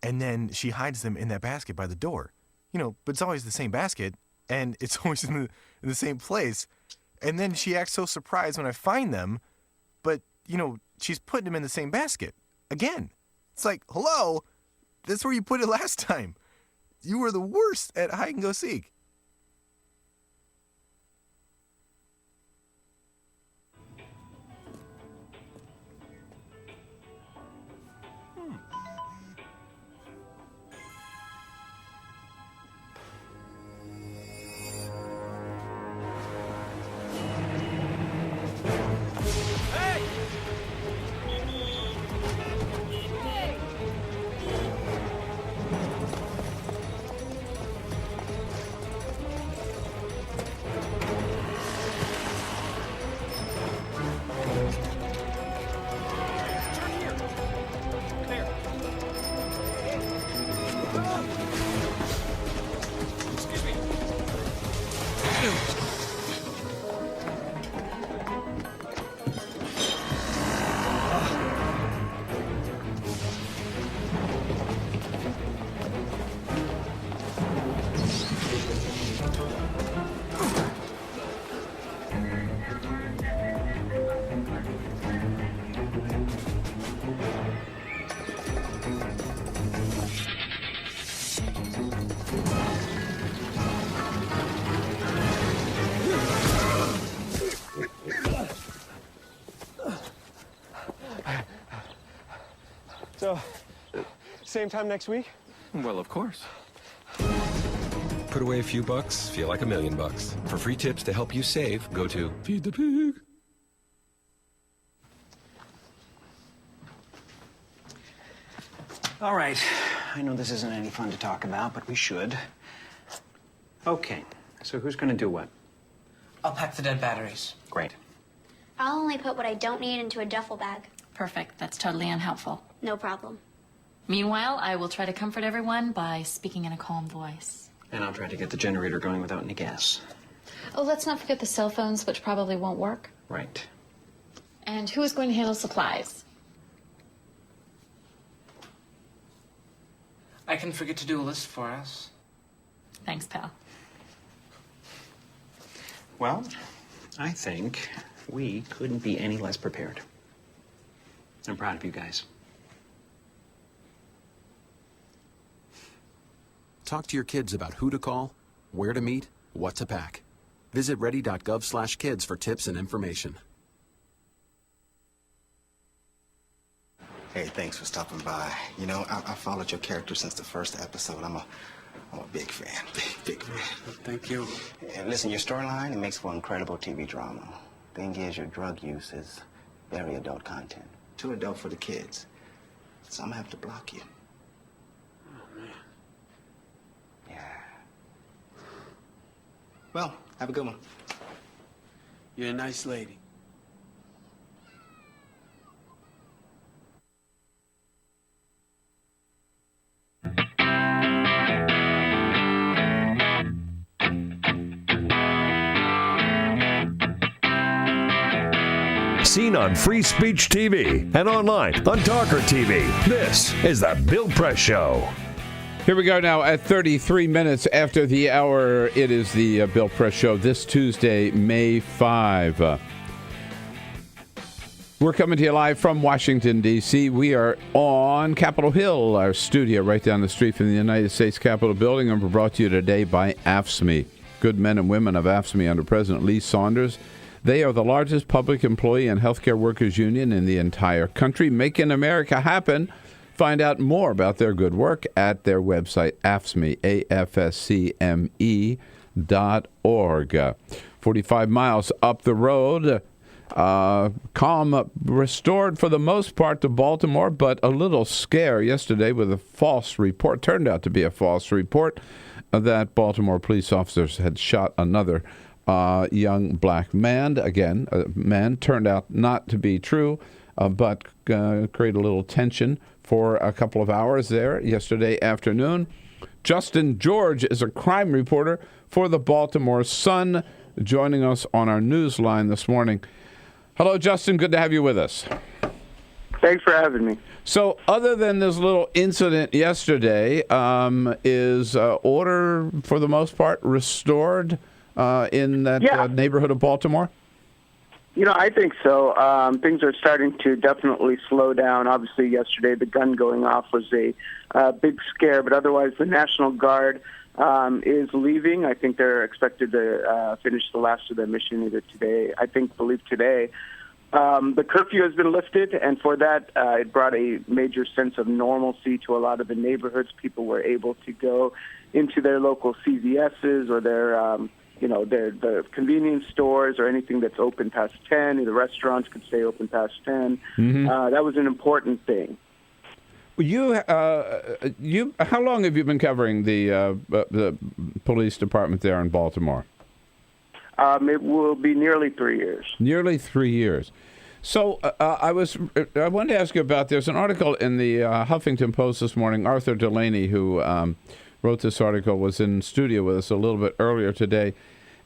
and then she hides them in that basket by the door. You know, but it's always the same basket, and it's always in the same place. And then she acts so surprised when I find them, but, you know, she's putting them in the same basket. Again. It's like, hello? That's where you put it last time. You were the worst at hide and go seek. So, same time next week? Well, of course. Put away a few bucks, feel like $1 million. For free tips to help you save, go to Feed the Pig. All right. I know this isn't any fun to talk about, but we should. Okay. So who's going to do what? I'll pack the dead batteries. Great. I'll only put what I don't need into a duffel bag. Perfect. That's totally unhelpful. No problem. Meanwhile, I will try to comfort everyone by speaking in a calm voice. And I'll try to get the generator going without any gas. Oh, let's not forget the cell phones, which probably won't work. Right. And who is going to handle supplies? I can forget to do a list for us. Thanks, pal. Well, I think we couldn't be any less prepared. I'm proud of you guys. Talk to your kids about who to call, where to meet, what to pack. Visit ready.gov/kids for tips and information. Hey, thanks for stopping by. You know, I followed your character since the first episode. I'm a big fan. Big fan. Thank you. And listen, your storyline, it makes for incredible TV drama. Thing is, your drug use is very adult content. Too adult for the kids. So I'm gonna have to block you. Oh, man. Yeah. Well, have a good one. You're a nice lady. Seen on Free Speech TV and online on TawkrTV. This is the Bill Press Show. Here we go now at 33 minutes after the hour. It is the Bill Press Show this Tuesday, May 5. We're coming to you live from Washington, D.C. We are on Capitol Hill, our studio right down the street from the United States Capitol building, and we're brought to you today by AFSCME. Good men and women of AFSCME under President Lee Saunders. They are the largest public employee and healthcare workers union in the entire country, making America happen. Find out more about their good work at their website, AFSCME, AFSCME.org. 45 miles up the road, calm restored for the most part to Baltimore, but a little scare yesterday with a false report, turned out to be a false report, that Baltimore police officers had shot another young black man. Again, a man turned out not to be true, but created a little tension for a couple of hours there yesterday afternoon. Justin George is a crime reporter for the Baltimore Sun, joining us on our news line this morning. Hello, Justin. Good to have you with us. Thanks for having me. So other than this little incident yesterday, is order, for the most part, restored in that neighborhood of Baltimore? You know, I think so. Things are starting to definitely slow down. Obviously, yesterday the gun going off was a big scare, but otherwise the National Guard is leaving. I think they're expected to finish the last of their mission either today. Believe today. The curfew has been lifted, and for that, it brought a major sense of normalcy to a lot of the neighborhoods. People were able to go into their local CVS's or their the convenience stores or anything that's open past 10. The restaurants could stay open past 10. Mm-hmm. That was an important thing. How long have you been covering the police department there in Baltimore? It will be nearly 3 years. Nearly 3 years. So I wanted to ask you about, there's an article in the Huffington Post this morning. Arthur Delaney, who wrote this article, was in studio with us a little bit earlier today,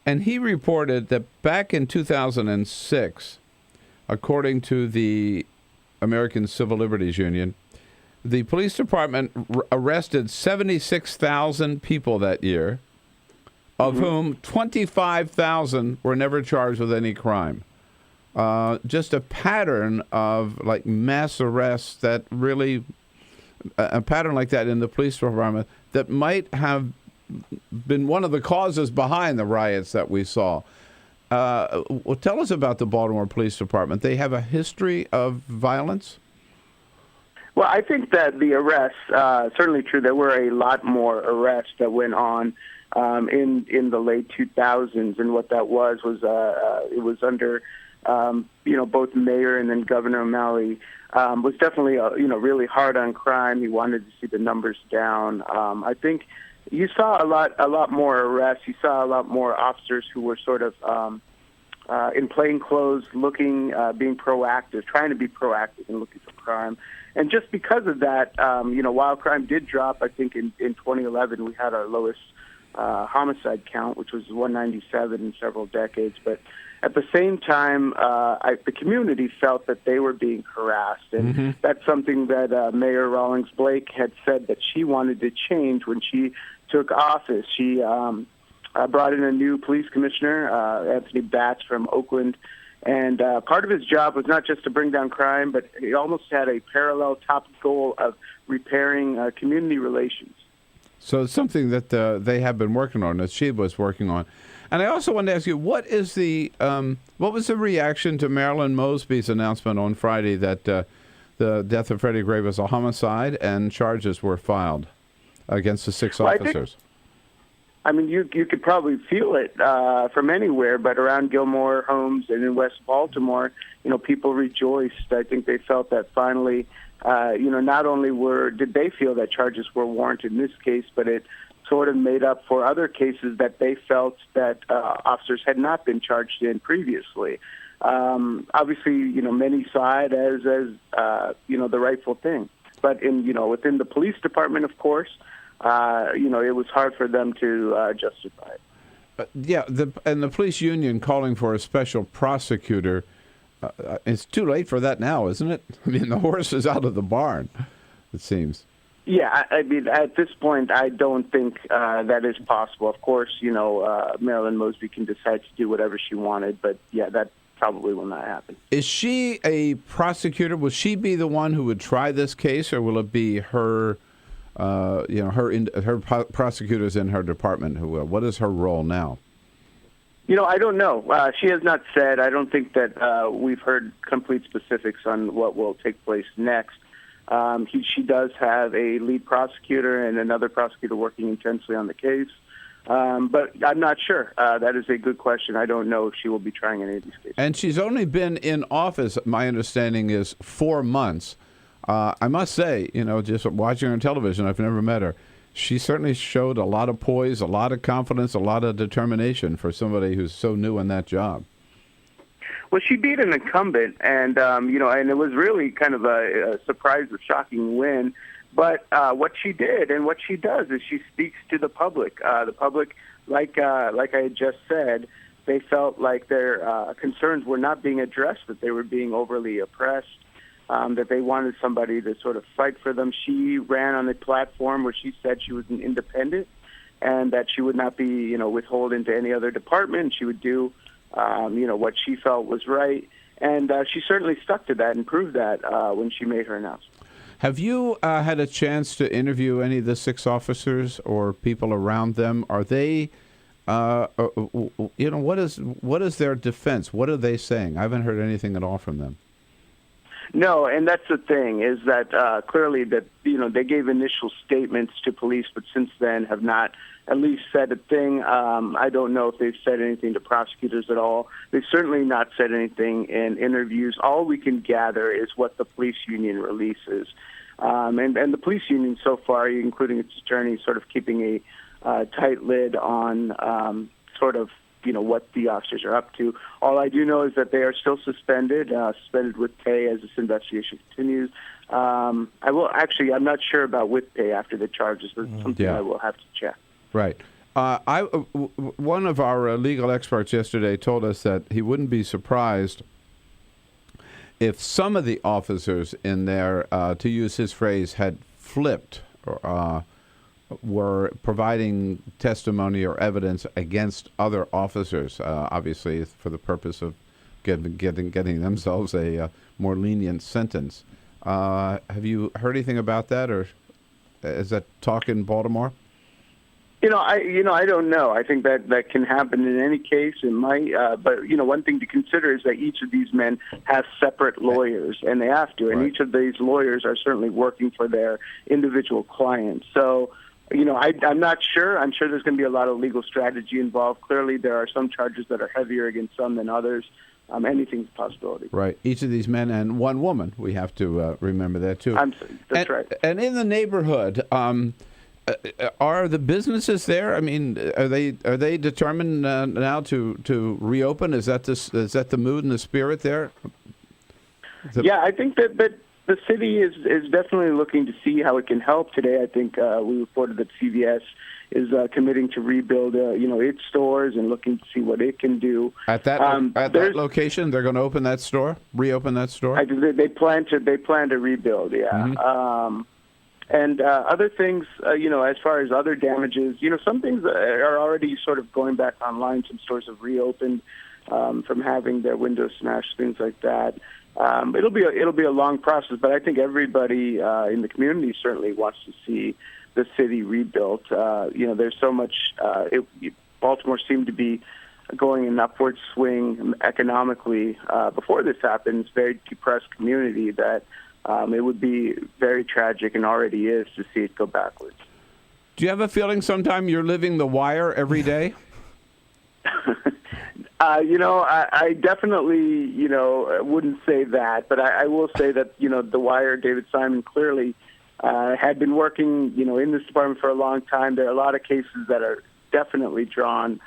and he reported that back in 2006, according to the American Civil Liberties Union, the police department arrested 76,000 people that year, of whom 25,000 were never charged with any crime. Just a pattern of like mass arrests that really, a pattern like that in the police department that might have been one of the causes behind the riots that we saw. Well, tell us about the Baltimore Police Department. They have a history of violence? Well, I think that the arrests, certainly true. There were a lot more arrests that went on in the late 2000s, and what that was it was under both Mayor and then Governor O'Malley was definitely really hard on crime. He wanted to see the numbers down. I think you saw a lot more arrests. You saw a lot more officers who were sort of in plain clothes, looking, being proactive, trying to be proactive and looking for crime. And just because of that, while crime did drop, I think in 2011 we had our lowest homicide count, which was 197 in several decades. But at the same time, the community felt that they were being harassed. And that's something that Mayor Rawlings Blake had said that she wanted to change when she took office. She brought in a new police commissioner, Anthony Batts from Oakland. And part of his job was not just to bring down crime, but he almost had a parallel top goal of repairing community relations. So it's something that they have been working on, that she was working on. And I also wanted to ask you, what was the reaction to Marilyn Mosby's announcement on Friday that the death of Freddie Gray was a homicide and charges were filed against the 6 officers? I mean, you could probably feel it from anywhere, but around Gilmore Homes and in West Baltimore, people rejoiced. I think they felt that finally, not only did they feel that charges were warranted in this case, but it sort of made up for other cases that they felt that officers had not been charged in previously. Obviously, many saw it as the rightful thing, but within the police department, of course. It was hard for them to justify it. And the police union calling for a special prosecutor, it's too late for that now, isn't it? I mean, the horse is out of the barn, it seems. Yeah, I mean, at this point, I don't think that is possible. Of course, Marilyn Mosby can decide to do whatever she wanted, but yeah, that probably will not happen. Is she a prosecutor? Will she be the one who would try this case, or will it be her... her prosecutors in her department who will? What is her role now? I don't know. She has not said. I don't think that we've heard complete specifics on what will take place next. She does have a lead prosecutor and another prosecutor working intensely on the case. But I'm not sure. That is a good question. I don't know if she will be trying any of these cases. And she's only been in office, my understanding is 4 months. I must say, just watching her on television, I've never met her. She certainly showed a lot of poise, a lot of confidence, a lot of determination for somebody who's so new in that job. Well, she beat an incumbent, and and it was really kind of a surprise, a shocking win. But what she did and what she does is she speaks to the public. The public, like I had just said, they felt like their concerns were not being addressed, that they were being overly oppressed. That they wanted somebody to sort of fight for them. She ran on a platform where she said she was an independent and that she would not be, withholding to any other department. She would do, what she felt was right. And she certainly stuck to that and proved that when she made her announcement. Have you had a chance to interview any of the 6 officers or people around them? Are they, what is their defense? What are they saying? I haven't heard anything at all from them. No, and that's the thing, is that clearly that, they gave initial statements to police, but since then have not at least said a thing. I don't know if they've said anything to prosecutors at all. They've certainly not said anything in interviews. All we can gather is what the police union releases. And the police union so far, including its attorney, sort of keeping a tight lid on what the officers are up to. All I do know is that they are still suspended with pay as this investigation continues. I'm not sure about with pay after the charges, but something I will have to check. Right. One of our legal experts yesterday told us that he wouldn't be surprised if some of the officers in there, to use his phrase, had flipped or were providing testimony or evidence against other officers, obviously for the purpose of getting themselves a more lenient sentence. Have you heard anything about that, or is that talk in Baltimore? I don't know. I think that can happen in any case. It might, but one thing to consider is that each of these men have separate lawyers, and they have to. And each of these lawyers are certainly working for their individual clients. So, I'm not sure. I'm sure there's going to be a lot of legal strategy involved. Clearly, there are some charges that are heavier against some than others. Anything's a possibility. Right. Each of these men and one woman. We have to remember that too. That's right. And in the neighborhood. Are the businesses there? I mean, are they determined now to reopen? Is that the mood and the spirit there? Yeah, I think that the city is definitely looking to see how it can help. Today, I think we reported that CVS is committing to rebuild, its stores and looking to see what it can do. At that location, they're going to open that store, reopen that store. They plan to rebuild. Yeah. Mm-hmm. And other things, as far as other damages, some things are already sort of going back online. Some stores have reopened from having their windows smashed, things like that. It'll be a long process, but I think everybody in the community certainly wants to see the city rebuilt. There's so much. Baltimore seemed to be going in an upward swing economically before this happened. It's a very depressed community that. It would be very tragic, and already is, to see it go backwards. Do you have a feeling sometime you're living the wire every day? I definitely, wouldn't say that, but I will say that, the wire, David Simon clearly had been working, in this department for a long time. There are a lot of cases that are definitely drawn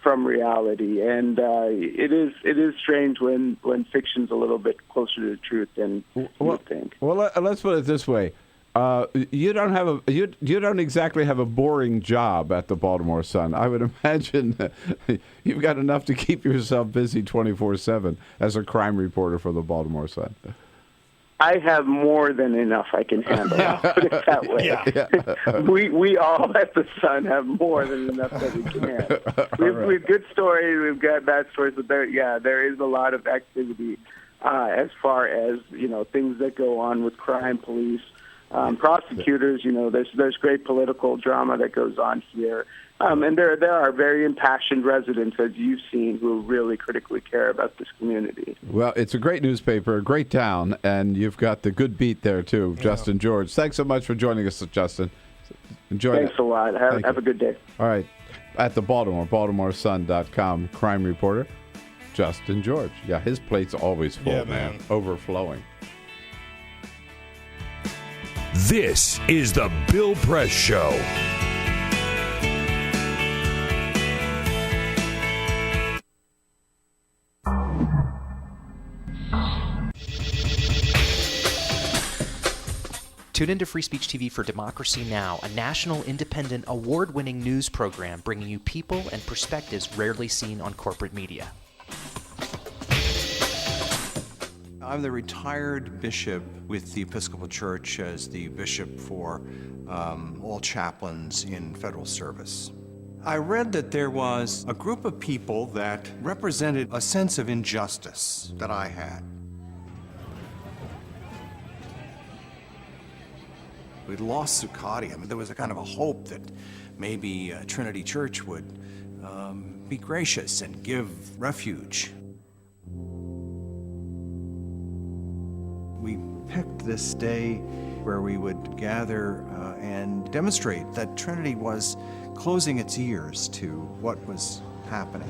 from reality, and it is strange when fiction's a little bit closer to the truth than you think. Well, let's put it this way: you don't exactly have a boring job at the Baltimore Sun. I would imagine you've got enough to keep yourself busy 24/7 as a crime reporter for the Baltimore Sun. I have more than enough I can handle. I'll put it that way. Yeah. we all at the Sun have more than enough that we can handle. We have good stories, we've got bad stories, but there is a lot of activity as far as things that go on with crime, police, prosecutors. There's great political drama that goes on here. And there are very impassioned residents, as you've seen, who really critically care about this community. Well, it's a great newspaper, a great town, and you've got the good beat there, too, yeah. Justin George. Thanks so much for joining us, Justin. Enjoy it. Thanks a lot. Have a good day. All right. At the BaltimoreSun.com crime reporter, Justin George. Yeah, his plate's always full, man. Overflowing. This is the Bill Press Show. Tune into Free Speech TV for Democracy Now!, a national, independent, award-winning news program bringing you people and perspectives rarely seen on corporate media. I'm the retired bishop with the Episcopal Church as the bishop for all chaplains in federal service. I read that there was a group of people that represented a sense of injustice that I had. We'd lost Zuccotti. I mean, there was a kind of a hope that maybe Trinity Church would be gracious and give refuge. We picked this day where we would gather and demonstrate that Trinity was closing its ears to what was happening.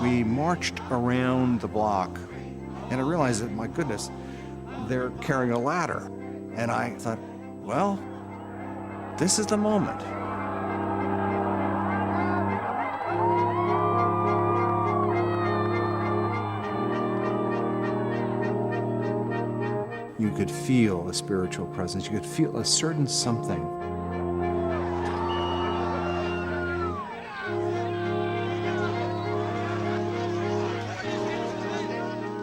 We marched around the block, and I realized that, my goodness, they're carrying a ladder. And I thought, well, this is the moment. You could feel a spiritual presence. You could feel a certain something.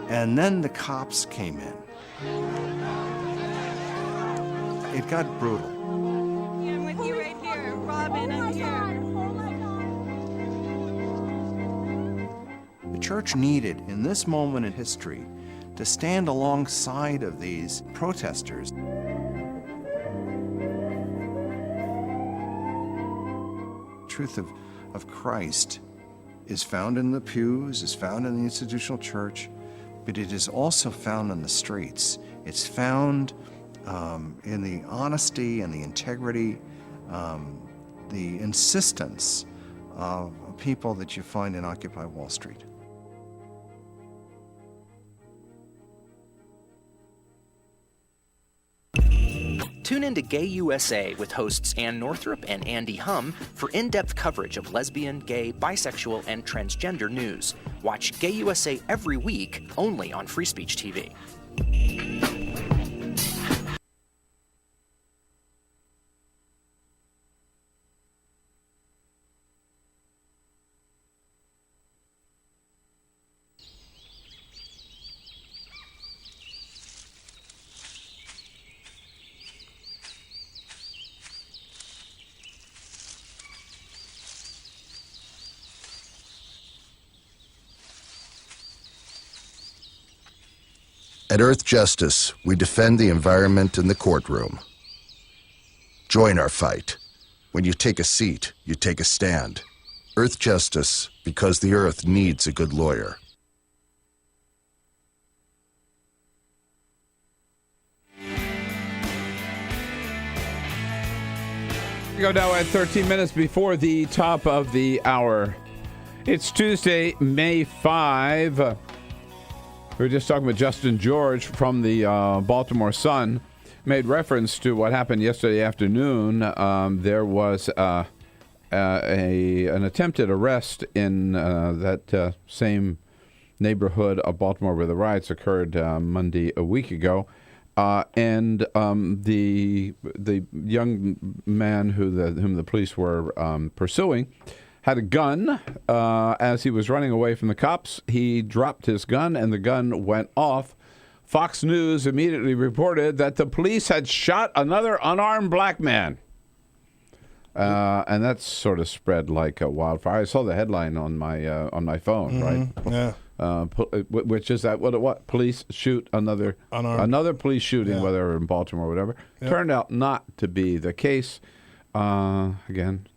And then the cops came in. It got brutal. Yeah, I'm with you right here. Robin, I'm here. The church needed, in this moment in history, to stand alongside of these protesters. truth of Christ is found in the pews, is found in the institutional church, but it is also found in the streets. It's found in the honesty and the integrity, the insistence of people that you find in Occupy Wall Street. Tune in to Gay USA with hosts Ann Northrup and Andy Hum for in-depth coverage of lesbian, gay, bisexual, and transgender news. Watch Gay USA every week, only on Free Speech TV. At Earth Justice, we defend the environment in the courtroom. Join our fight. When you take a seat, you take a stand. Earth Justice, because the Earth needs a good lawyer. We go now at 13 minutes before the top of the hour. It's Tuesday, May 5. We were just talking with Justin George from the Baltimore Sun. Made reference to what happened yesterday afternoon. There was an attempted arrest in that same neighborhood of Baltimore where the riots occurred Monday a week ago. And the young man whom the police were pursuing had a gun. As he was running away from the cops, he dropped his gun and the gun went off. Fox News immediately reported that the police had shot another unarmed black man. And that sort of spread like a wildfire. I saw the headline on my phone, right? Yeah. Which is that what police shoot another police shooting, whether in Baltimore or whatever. Yep. Turned out not to be the case. Again,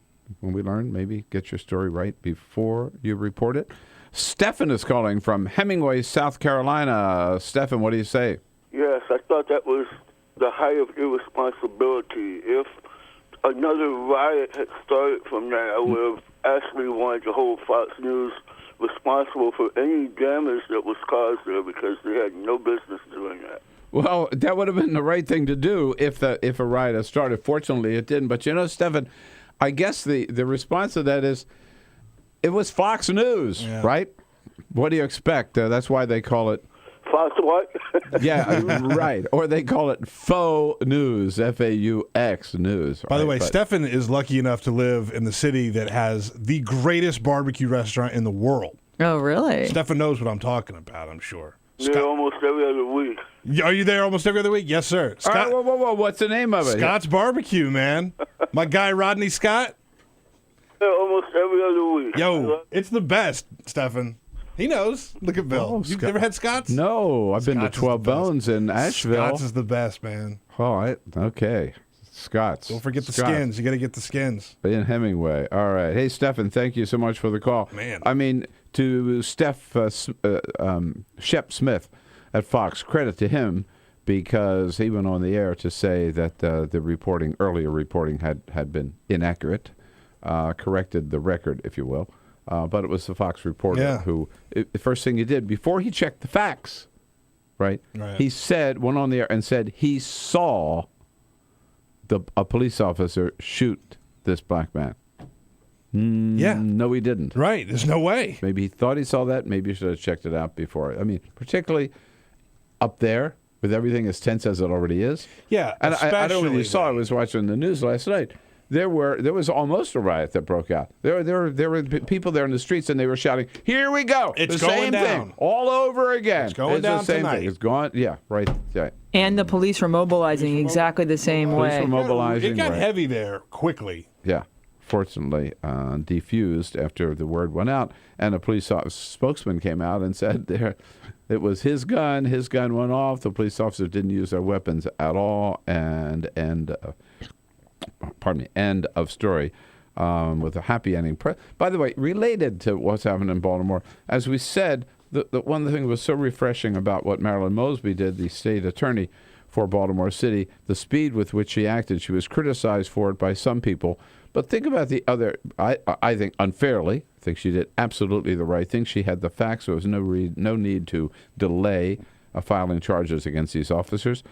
when we learn, maybe get your story right before you report it. Stephen is calling from Hemingway, South Carolina. Stephen, what do you say? Yes, I thought that was the height of irresponsibility. If another riot had started from that, I would have actually wanted to hold Fox News responsible for any damage that was caused there because they had no business doing that. Well, that would have been the right thing to do if a riot had started. Fortunately, it didn't. But, Stephen, I guess the response to that is it was Fox News, right? What do you expect? That's why they call it... Fox what? Yeah, right. Or they call it faux news, F-A-U-X news. By the way, Stefan is lucky enough to live in the city that has the greatest barbecue restaurant in the world. Oh, really? Stefan knows what I'm talking about, I'm sure. Yeah, almost every other week. Are you there almost every other week? Yes, sir. Scott, all right, whoa. What's the name of it? Scott's Barbecue, man. My guy, Rodney Scott. Yeah, almost every other week. Yo, it's the best, Stefan. He knows. Look at Bill. You've never had Scott's? No, I've been to 12 Bones in Asheville. Scott's is the best, man. All right. Okay. Scott's. Don't forget the skins. You got to get the skins. In Hemingway. All right. Hey, Stefan, thank you so much for the call. Man. I mean, to Shep Smith at Fox, credit to him because he went on the air to say that the earlier reporting had been inaccurate, corrected the record, if you will. But it was the Fox reporter who, the first thing he did, before he checked the facts, right. He went on the air and said he saw a police officer shoot this black man. No, he didn't. Right. There's no way. Maybe he thought he saw that. Maybe you should have checked it out before. I mean, particularly up there with everything as tense as it already is. Yeah, and I don't know if you saw. I was watching the news last night. There was almost a riot that broke out. There were people there in the streets, and they were shouting, "Here we go! It's the going same down thing all over again. It's going down the same tonight. Thing. It's gone. Yeah, right. And the police were mobilizing exactly the same way. Police were mobilizing. It got heavy there quickly. Yeah. Fortunately, defused after the word went out, and a police spokesman came out and said it was his gun. His gun went off. The police officer didn't use their weapons at all, and end of story. with a happy ending. By the way, related to what's happened in Baltimore, as we said, the one of the things that was so refreshing about what Marilyn Mosby did, the state attorney for Baltimore City, the speed with which she acted. She was criticized for it by some people. But think about the other, I think unfairly, I think she did absolutely the right thing. She had the facts. There was no need to delay filing charges against these officers.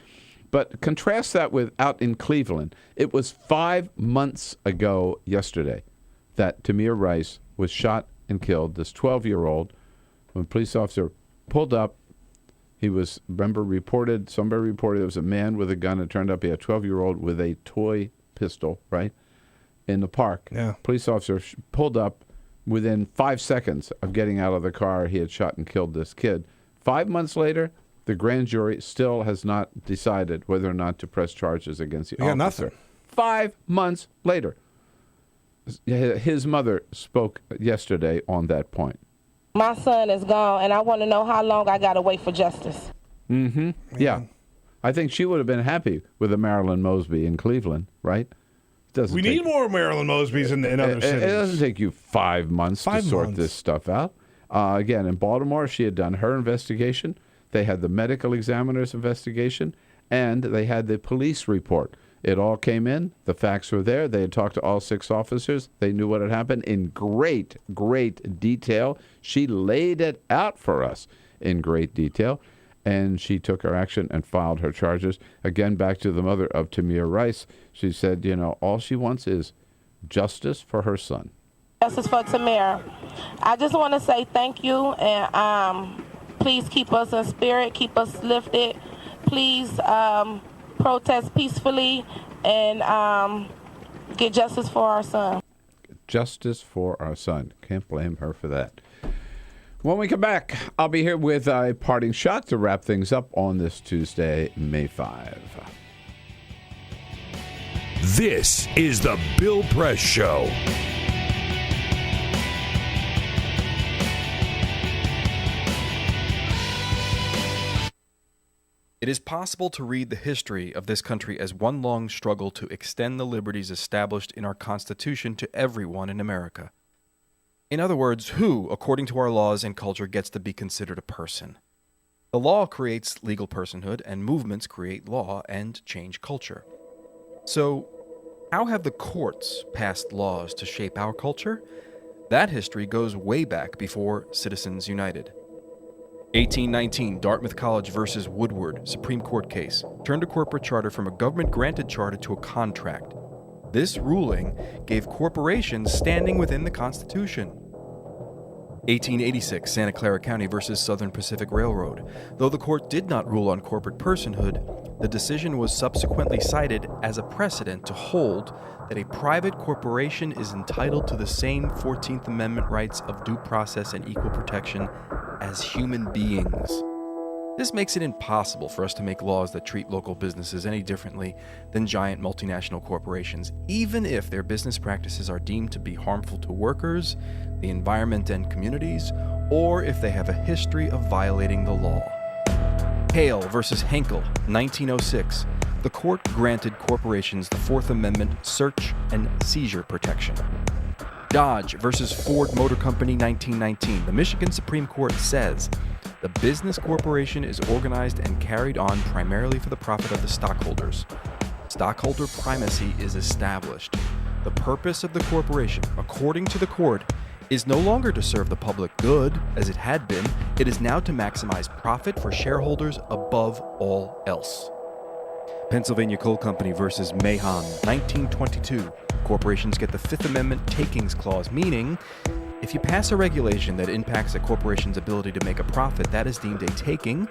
But contrast that with out in Cleveland. It was 5 months ago yesterday that Tamir Rice was shot and killed, this 12-year-old. When a police officer pulled up, he was, somebody reported there was a man with a gun. It turned out to be a 12-year-old with a toy pistol, right, in the park. Yeah. Police officer pulled up. Within 5 seconds of getting out of the car, he had shot and killed this kid. 5 months later, the grand jury still has not decided whether or not to press charges against the officer. Nothing. 5 months later. His mother spoke yesterday on that point. My son is gone, and I want to know how long I got to wait for justice. Mm-hmm. Yeah. I think she would have been happy with a Marilyn Mosby in Cleveland, right? We need more Marilyn Mosbys in other cities. It doesn't take you 5 months to sort this stuff out. Again, in Baltimore, she had done her investigation. They had the medical examiner's investigation, and they had the police report. It all came in. The facts were there. They had talked to all 6 officers. They knew what had happened in great, great detail. She laid it out for us in great detail, and she took her action and filed her charges. Again, back to the mother of Tamir Rice. She said, all she wants is justice for her son. Justice for Tamir. I just want to say thank you, and please keep us in spirit, keep us lifted. Please protest peacefully and get justice for our son. Justice for our son. Can't blame her for that. When we come back, I'll be here with a parting shot to wrap things up on this Tuesday, May 5. This is the Bill Press Show. It is possible to read the history of this country as one long struggle to extend the liberties established in our Constitution to everyone in America. In other words, who, according to our laws and culture, gets to be considered a person? The law creates legal personhood, and movements create law and change culture. So, how have the courts passed laws to shape our culture? That history goes way back before Citizens United. 1819, Dartmouth College versus Woodward, Supreme Court case, turned a corporate charter from a government-granted charter to a contract. This ruling gave corporations standing within the Constitution. 1886, Santa Clara County versus Southern Pacific Railroad. Though the court did not rule on corporate personhood, the decision was subsequently cited as a precedent to hold that a private corporation is entitled to the same 14th Amendment rights of due process and equal protection as human beings. This makes it impossible for us to make laws that treat local businesses any differently than giant multinational corporations, even if their business practices are deemed to be harmful to workers, the environment and communities, or if they have a history of violating the law. Hale versus Henkel, 1906. The court granted corporations the Fourth Amendment search and seizure protection. Dodge versus Ford Motor Company, 1919. The Michigan Supreme Court says the business corporation is organized and carried on primarily for the profit of the stockholders. Stockholder primacy is established. The purpose of the corporation, according to the court, is no longer to serve the public good, as it had been. It is now to maximize profit for shareholders above all else. Pennsylvania Coal Company versus Mahon, 1922. Corporations get the Fifth Amendment takings clause, meaning if you pass a regulation that impacts a corporation's ability to make a profit, that is deemed a taking,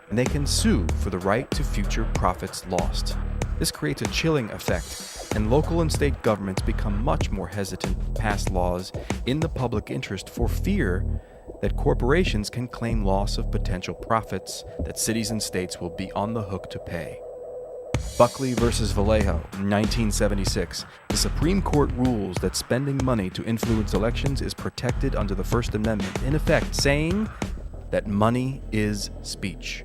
and they can sue for the right to future profits lost. This creates a chilling effect, and local and state governments become much more hesitant to pass laws in the public interest for fear that corporations can claim loss of potential profits that cities and states will be on the hook to pay. Buckley versus Vallejo, 1976. The Supreme Court rules that spending money to influence elections is protected under the First Amendment, in effect saying that money is speech.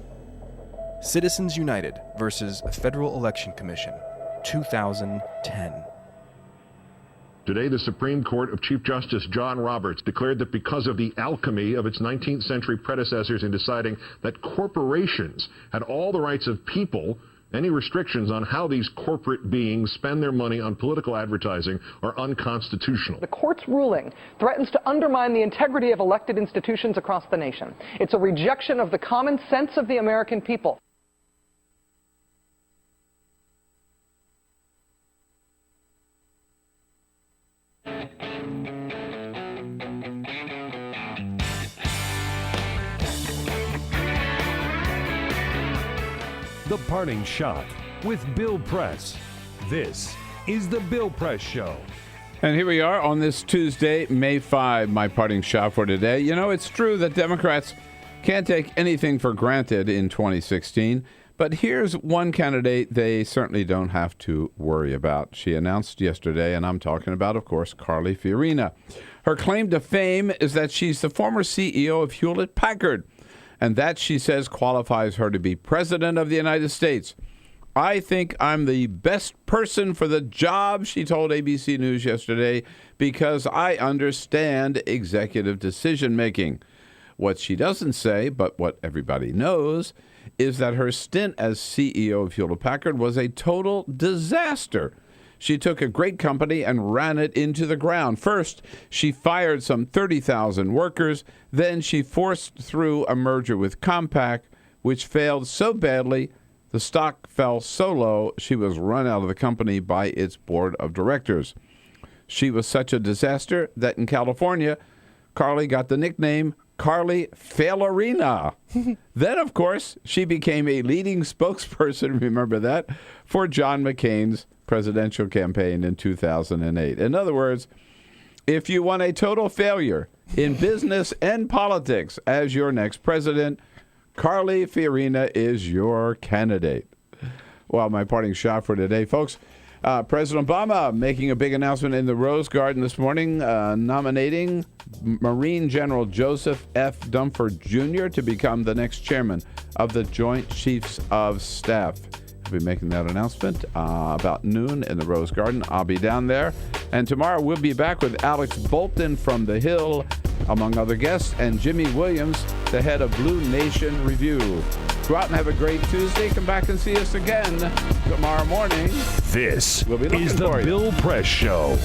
Citizens United versus Federal Election Commission, 2010. Today, the Supreme Court of Chief Justice John Roberts declared that because of the alchemy of its 19th century predecessors in deciding that corporations had all the rights of people, any restrictions on how these corporate beings spend their money on political advertising are unconstitutional. The court's ruling threatens to undermine the integrity of elected institutions across the nation. It's a rejection of the common sense of the American people. The Parting Shot with Bill Press. This is the Bill Press Show. And here we are on this Tuesday, May 5, my parting shot for today. You know, it's true that Democrats can't take anything for granted in 2016, but here's one candidate they certainly don't have to worry about. She announced yesterday, and I'm talking about, of course, Carly Fiorina. Her claim to fame is that she's the former CEO of Hewlett-Packard, and that, she says, qualifies her to be president of the United States. I think I'm the best person for the job, she told ABC News yesterday, because I understand executive decision-making. What she doesn't say, but what everybody knows, is that her stint as CEO of Hewlett-Packard was a total disaster. She took a great company and ran it into the ground. First, she fired some 30,000 workers. Then she forced through a merger with Compaq, which failed so badly, the stock fell so low, she was run out of the company by its board of directors. She was such a disaster that in California, Carly got the nickname Carly Failorina. Then, of course, she became a leading spokesperson, remember that, for John McCain's presidential campaign in 2008. In other words, if you want a total failure in business and politics as your next president, Carly Fiorina is your candidate. Well, my parting shot for today, folks. President Obama making a big announcement in the Rose Garden this morning, nominating Marine General Joseph F. Dunford Jr. to become the next chairman of the Joint Chiefs of Staff. He'll be making that announcement about noon in the Rose Garden. I'll be down there. And tomorrow we'll be back with Alex Bolton from The Hill, among other guests, and Jimmy Williams, the head of Blue Nation Review. Go out and have a great Tuesday. Come back and see us again tomorrow morning. This is the Bill Press Show.